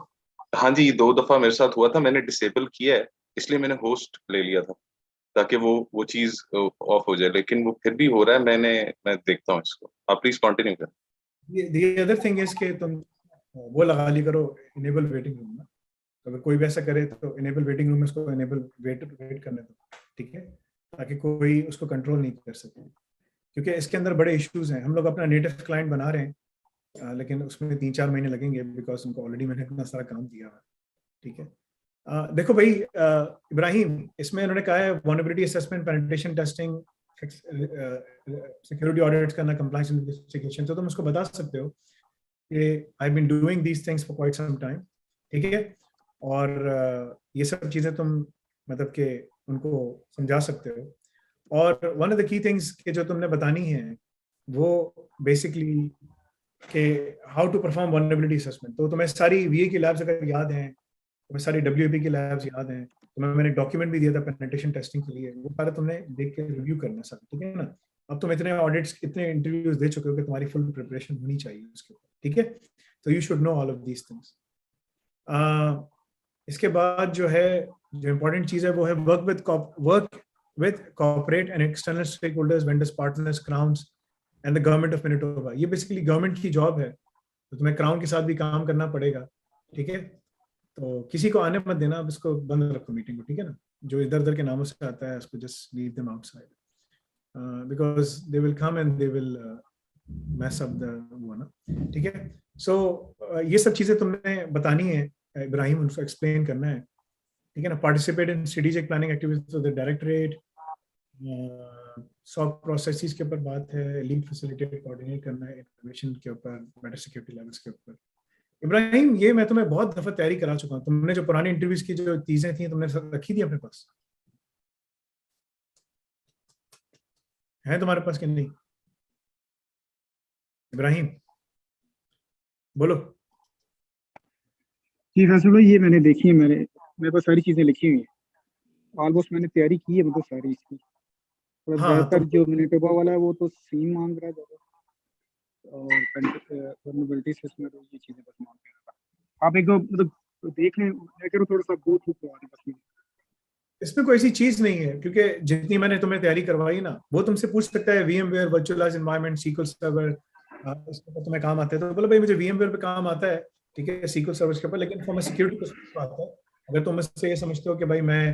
हाँ जी, 2 दफा मेरे साथ हुआ था। मैंने डिसेबल किया है, इसलिए मैंने होस्ट ले लिया था ताकि वो चीज ऑफ हो जाए, लेकिन वो फिर भी हो रहा है। मैं देखता हूँ इसको। आप प्लीज कंटिन्यू करें। The other thing is कि तुम वो लगा ली करो enable waiting room ना। अगर कोई भी ऐसा करे तो enable waiting room में उसको enable वेट करने दो, ठीक है, ताकि कोई उसको कंट्रोल नहीं कर सके। क्योंकि इसके अंदर बड़े इश्यूज हैं। हम लोग अपना नेटिव क्लाइंट बना रहे हैं, लेकिन उसमें 3-4 महीने लगेंगे बिकॉज उनको ऑलरेडी मैंने इतना सारा काम दिया है, ठीक है। देखो भाई इब्राहिम, इसमें उन्होंने कहा है vulnerability assessment, penetration testing, security audits करना, कंप्लायंस इन्वेस्टिगेशन। तो तुम उसको बता सकते हो कि I been doing these things for quite some time, ठीक है। और ये सब चीजें तुम मतलब कि उनको समझा सकते हो। और one of the key things के जो तुमने बतानी है वो बेसिकली कि how to perform vulnerability assessment. तो तुम्हें सारी VA की लैब्स अगर याद हैं, तुम्हें सारी WAP की लैब्स याद हैं, तुम्हें मैंने डॉक्यूमेंट भी दिया था पेनिट्रेशन टेस्टिंग के लिए, वो सारा तुमने देख के रिव्यू करना सारा, ठीक है ना। अब तुम इतने ऑडिट्स, इतने इंटरव्यूज दे चुके हो कि तुम्हारी फुल प्रिपरेशन होनी चाहिए उसके ऊपर, ठीक है। तो you should know all of these things. इसके बाद जो है, जो इम्पोर्टेंट चीज है वो है work with corporate and external stakeholders, vendors, partners, crowns and the government of Manitoba. ये बेसिकली गवर्नमेंट की जॉब है, तो तुम्हें क्राउन के साथ भी काम करना पड़ेगा, ठीक है। तो किसी को आने मत देना, अब इसको बंद रखो मीटिंग को, ठीक है ना। जो इधर उधर के नामों से आता है उसको just leave them outside, because they will come and they will mess up the वो ना, ठीक है। सो ये सब चीजें तुमने बतानी है इब्राहिम, उनको एक्सप्लेन करना है, ठीक है ना। Participate in strategic planning activities of the directorate, soft processes के ऊपर बात है, लीड फैसिलिटेट कोऑर्डिनेट करना है इनोवेशन के ऊपर, बेटर सिक्योरिटी लेवल्स के ऊपर। इब्राहिम, ये मैं तुम्हें बहुत दफा तैयारी करा चुका हूँ। तुमने जो पुरानी इंटरव्यूज की जो चीजें थी तुमने रखी थी अपने पास, है तुम्हारे पास कि नहीं? इब्राहिम बोलो। जी फैसल भाई, ये मैंने देखी है, मेरे पास सारी चीजें लिखी हुई हैं, ऑलमोस्ट मैंने तैयारी की है मतलब सारी इसकी। ज्यादातर जो मैनिटोबा वाला है वो तो सीम मांग रहा है ज्यादा, और वल्नरेबिलिटी असेसमेंट ये चीजें बस मांग रहा है। आप एक दो मतलब देख लें, मैं कह रहा हूं थोड़ा सा गो थ्रू करवा दें बस में। इसमें कोई ऐसी चीज नहीं है, क्योंकि जितनी मैंने तुम्हें तैयारी करवाई ना, वो तुमसे पूछ सकता है VMware, virtualized environment, SQL server, इसके ऊपर तुम्हें काम आता है तो बोलो भाई मुझे VMware पे काम आता है, ठीक है, SQL सर्वर के ऊपर, लेकिन फॉर सिक्योरिटी परस्पेक्टिव आता है। अगर तुम मुझसे ये समझते हो कि भाई मैं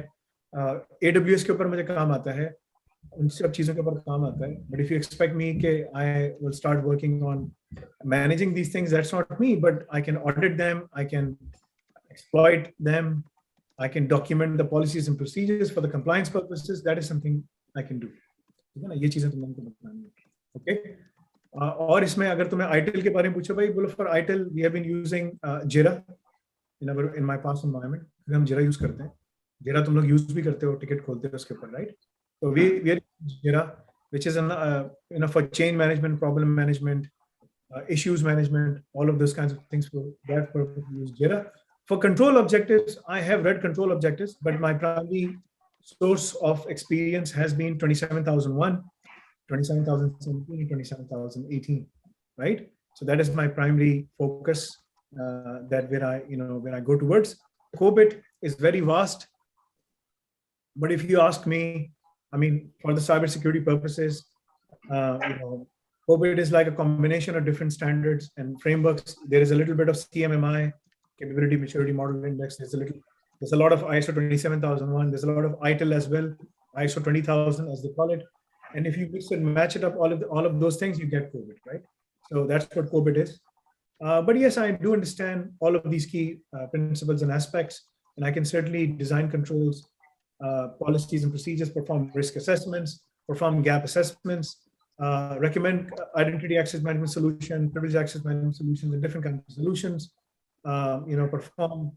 AWS के ऊपर मुझे काम आता है, उन सब चीज़ों के ऊपर काम आता है. But if you expect me कि I will start working on managing these things, that's not me. But I can audit them, I can exploit them, I can document the policies and procedures for the compliance purposes. That is something I can do. ठीक है ना, ये चीज़ें तुमने बतानी है. Okay. और इसमें अगर तुम्हें ITIL के बारे में पूछो भाई, बोलो for ITIL we have been using Jira in my past environment. हम Jira यूज करते हैं. Jira तुम लोग यूज भी करते हो, टिकट खोलते हो उसके ऊपर, right? So we are Jira, which is for change management, problem management, issues management, all of those kinds of things. For that purpose, we use Jira. For control objectives, I have read control objectives, but my primary source of experience has been 27001, 27017, and 27018, right? So that is my primary focus. That where I go towards. COBIT is very vast, but if you ask me, I mean, for the cybersecurity purposes, COBIT is like a combination of different standards and frameworks. There is a little bit of CMMI, Capability Maturity Model Index. There's a lot of ISO 27001. There's a lot of ITIL as well, ISO 20000 as they call it. And if you mix and match it up, all of those things, you get COBIT, right? So that's what COBIT is. But yes, I do understand all of these key principles and aspects, and I can certainly design controls, policies and procedures, perform risk assessments, perform gap assessments, recommend identity access management solution, privilege access management solutions, and different kinds of solutions. Perform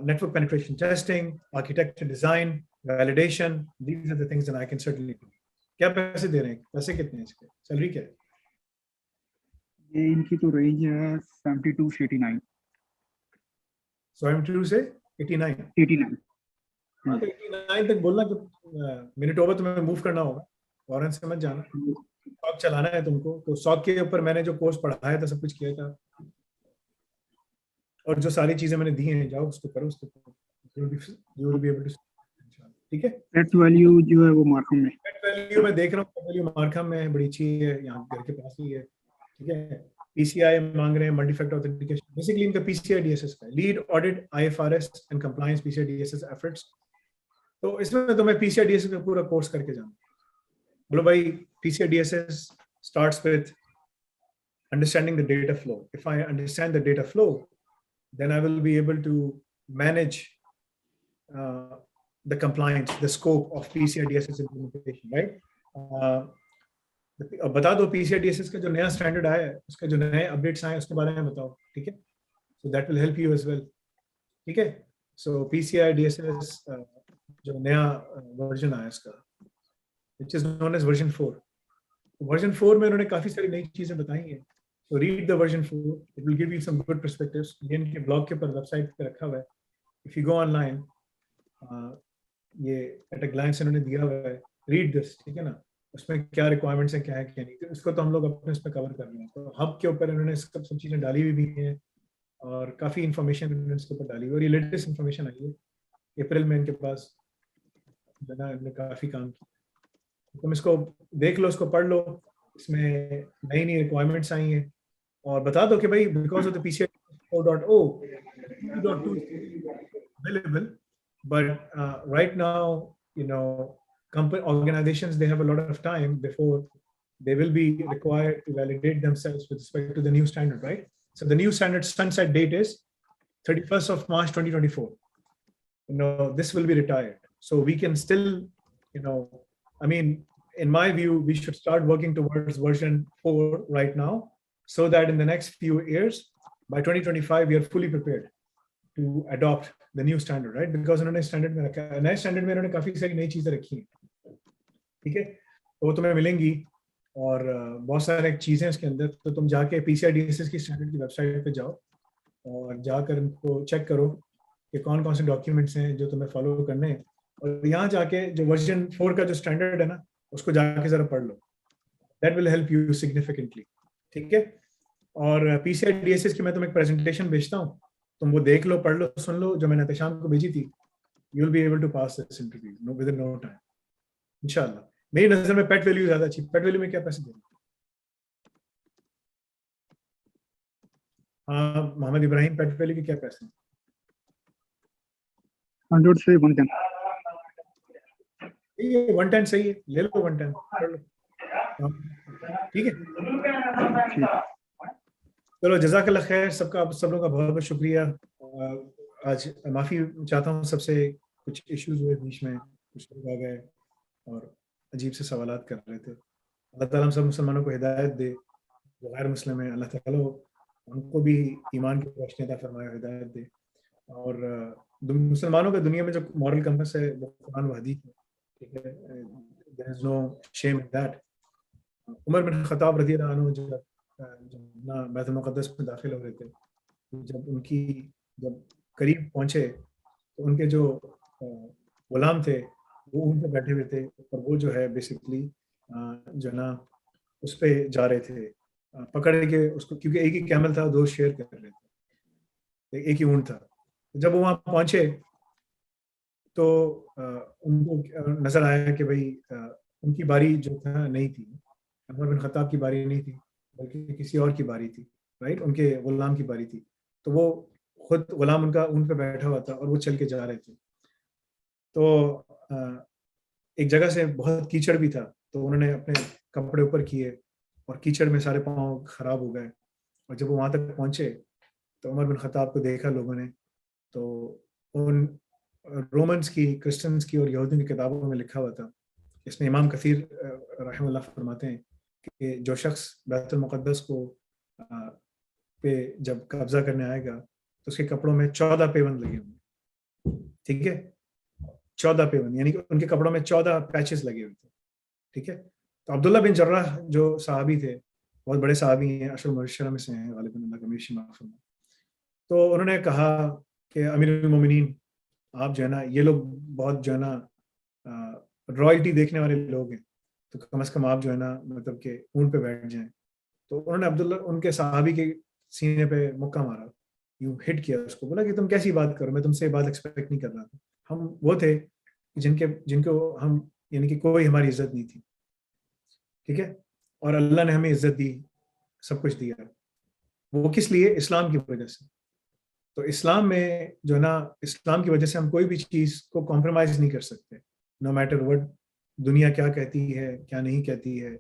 network penetration testing, architecture design, validation. These are the things that I can certainly do. क्या पैसे दे रहे हैं? पैसे कितने हैं इसके? सैलरी क्या है? ये इनकी तो रेंज है 72 से 89. 72 से 89. 89. हाँ तो 89 तक बोलना कि मैनिटोबा तुम्हें मूव करना होगा, फॉरेन से मत जाना. सॉक चलाना है तुमको, तो सॉक के ऊपर मैंने जो कोर्स पढ़ाया था, सब कुछ किया था, और जो सारी चीजें मैंने दी हैं, जाओ उसको करो, उसको you will be able to. ठीक है. पेट वैल्यू जो है वो मार्कम में. पेट वैल्यू मैं देख रहा हूँ, पेट वैल्यू मार्कम में है, बड़ी अच्छी है, यहाँ घर के पास ही है. ठीक है. PCI मांग रहे हैं, मल्टी फैक्टर ऑथेंटिकेशन. बेसिकली इनका PCI DSS का lead audit IFRS and compliance PCI DSS efforts. तो इसमें तो मैं PCI DSS का पूरा कोर्स करके जाऊँ. बोलो भाई, PCI DSS starts with understanding the data flow. If I understand the data flow, then I will be able to manage the compliance, the scope of PCI DSS implementation, right? बता दो PCI DSS का जो नया स्टैंडर्ड आया है, उसका जो नए अपडेट्स आए हैं, उसके बारे में बताओ. ठीक है. So that will help you as well. ठीक है. So PCI DSS जो नया वर्जन आया इसका, which is known as version 4. Version 4 में उन्होंने काफी सारी नई चीजें बताई हैं. So read the version 4. It will give you some good perspectives. ये इनके ब्लॉग के ऊपर, वेबसाइट पे रखा हुआ है. If you go online, ये at a glance इन्होंने दिया हुआ है. Read this. ठीक है ना. उसमें क्या रिक्वायरमेंट्स हैं, क्या है क्या नहीं. तो इसको तो हम लोग अपने उसमें कवर कर रहे हैं. तो हब के ऊपर इन्होंने सब चीजें डाली हुई भी हैं, और काफी इंफॉर्मेशन इन्होंने इसके ऊपर डाली हुई, और ये लेटेस्ट इंफॉर्मेशन आई है. अप्रैल में इनके पास इन्होंने काफी काम किया. तुम इसको देख लो, इसको पढ़ लो. इसमें नई नई रिक्वायरमेंट्स आई हैं, और बता दो कि भाई because of the PCI 4.0, 2.2 available, but right now, company organizations, they have a lot of time before they will be required to validate themselves with respect to the new standard, right? So the new standard sunset date is 31st of March 2024. This will be retired. So we can still, I mean, in my view, we should start working towards version 4 right now, so that in the next few years, by 2025, we are fully prepared to adopt the new standard, right? Because उन्होंने स्टैंडर्ड में रखा है, नए स्टैंडर्ड में उन्होंने काफी सारी नई चीजें रखी हैं. ठीक है. तो वो तुम्हें मिलेंगी, और बहुत सारी चीजें उसके अंदर. तो तुम जाके PCI DSS की स्टैंडर्ड की वेबसाइट पे जाओ, और जाकर उनको चेक करो कि कौन कौन से डॉक्यूमेंट्स हैं जो तुम्हें फॉलो करने हैं, और यहाँ जाके जो वर्जन 4 का जो स्टैंडर्ड है ना, उसको जाके जरा पढ़ लो. That will help you significantly. ठीक है. और PCI DSS की मैं तुम्हें एक प्रेजेंटेशन भेजता हूँ, तुम वो देख लो, पढ़ लो, सुन लो, जो मैंने तशाम को भेजी थी. You will be able to pass this interview within no time, इंशाल्लाह. मेरी नजर में पेट वैल्यू ज्यादा अच्छी. पेट वैल्यू में क्या पैसे दे रहे हैं? हाँ मोहम्मद इब्राहिम, पेट वैल्यू के क्या पैसे हैं? 100 से 110. ये 110 सही है, ले लो 110 कर लो, ठीक है। चलो जज़ाकल्लाह खैर, सब लोगों का बहुत बहुत शुक्रिया। आज माफ़ी चाहता हूँ सबसे, कुछ इश्यूज हुए बीच में, कुछ लोग आ गए और अजीब से सवालात कर रहे थे। अल्लाह ताला हम सब मुसलमानों को हिदायत दे, जो गैर मुस्लिम है अल्लाह ताला उनको भी ईमान की रोशनी अता फरमाए, हिदायत दे। और मुसलमानों का दुनिया में जो मॉरल कंपस है वो कुरान व हदीस है, ठीक है, there is no shame in that. Umar bin Khattab रज़ी अल्लाह अन्हु जब ना बैतुल मुक़द्दस में दाखिल हो रहे थे, जब करीब पहुंचे तो उनके जो गुलाम थे वो उन पे बैठे हुए थे, और वो जो है बेसिकली जो ना उस पे जा रहे थे पकड़ के उसको, क्योंकि एक ही कैमल था, दो शेयर कर रहे थे, एक ही ऊंट था। जब वो वहां पहुंचे तो उनको नजर आया कि भाई उनकी बारी जो था नहीं थी, उमर बिन खत्ताब की बारी नहीं थी, बल्कि किसी और की बारी थी, राइट, उनके गुलाम की बारी थी। तो वो खुद गुलाम उनका ऊंट पे बैठा हुआ था और वो चल के जा रहे थे। तो एक जगह से बहुत कीचड़ भी था, तो उन्होंने अपने कपड़े ऊपर किए और कीचड़ में सारे पाँव खराब हो गए। और जब वो वहां तक पहुंचे तो उमर बिन खत्ताब को देखा लोगों ने, तो उन रोमन्स की, क्रिश्चियंस की और यहूदियों की किताबों में लिखा हुआ था, इसमें इमाम कसीर रहमतुल्लाह फरमाते हैं कि जो शख्स बैतुल मुक़द्दस को पे जब कब्जा करने आएगा तो उसके कपड़ों में 14 पेवंद लगे होंगे, ठीक है, 14 पेवंद, यानी कि उनके कपड़ों में 14 पैचेस लगे हुए थे, ठीक है। तो अब्दुल्ला बिन जर्राह जो सहाबी थे, बहुत बड़े सहाबी हैं, अशर मुबश्शिरा में से हैं, गालिबन अल्लाह का हमेशा माफ़ फरमाए। तो उन्होंने कहा कि अमीरुल मोमिनीन, आप जो है ना, ये लोग बहुत जो है ना रॉयल्टी देखने वाले लोग हैं, तो कम से कम आप जो है ना मतलब के ऊंट पे बैठ जाएं। तो उन्होंने अब्दुल्ला, उनके सहाबी के सीने पे मुक्का मारा, यूं हिट किया उसको, बोला कि तुम कैसी बात करो, मैं तुमसे ये बात एक्सपेक्ट नहीं कर रहा था। हम वो थे जिनको हम, यानी कि कोई हमारी इज्जत नहीं थी, ठीक है, और अल्लाह ने हमें इज्जत दी, सब कुछ दिया। वो किस लिए? इस्लाम की वजह से। तो इस्लाम में जो है ना, इस्लाम की वजह से हम कोई भी चीज़ को कॉम्प्रोमाइज़ नहीं कर सकते, नो मैटर व्हाट दुनिया क्या कहती है, क्या नहीं कहती है,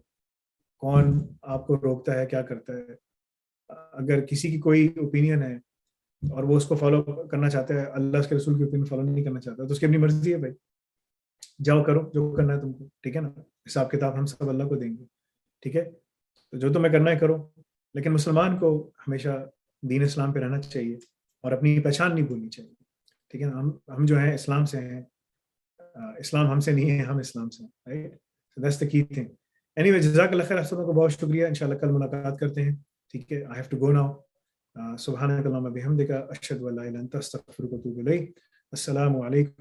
कौन आपको रोकता है, क्या करता है। अगर किसी की कोई ओपिनियन है और वो उसको फॉलो करना चाहता है, अल्लाह के रसूल की ओपिनियन फॉलो नहीं करना चाहता, तो उसकी अपनी मर्जी है भाई, जाओ करो जो करना है तुमको, ठीक है ना। हिसाब किताब हम सब अल्लाह को देंगे, ठीक है। तो जो तुम्हें करना है करो, लेकिन मुसलमान को हमेशा दीन इस्लाम पे रहना चाहिए और अपनी पहचान नहीं भूलनी चाहिए, ठीक है ना। हम जो हैं इस्लाम से हैं, इस्लाम हमसे नहीं है, हम इस्लाम से हैं, right. So that's the key thing. Anyway, जज़ाकल्लाह खैर, आप सबको बहुत शुक्रिया। इंशाल्लाह कल मुलाकात करते हैं, ठीक है। I have to go now. सुब्हानक अल्लाहुम्मा बिहम्दिका अशहदु अल्ला इलाहा इल्ला अंता अस्तगफिरुका व अतूबु इलैक। अस्सलामु अलैकुम।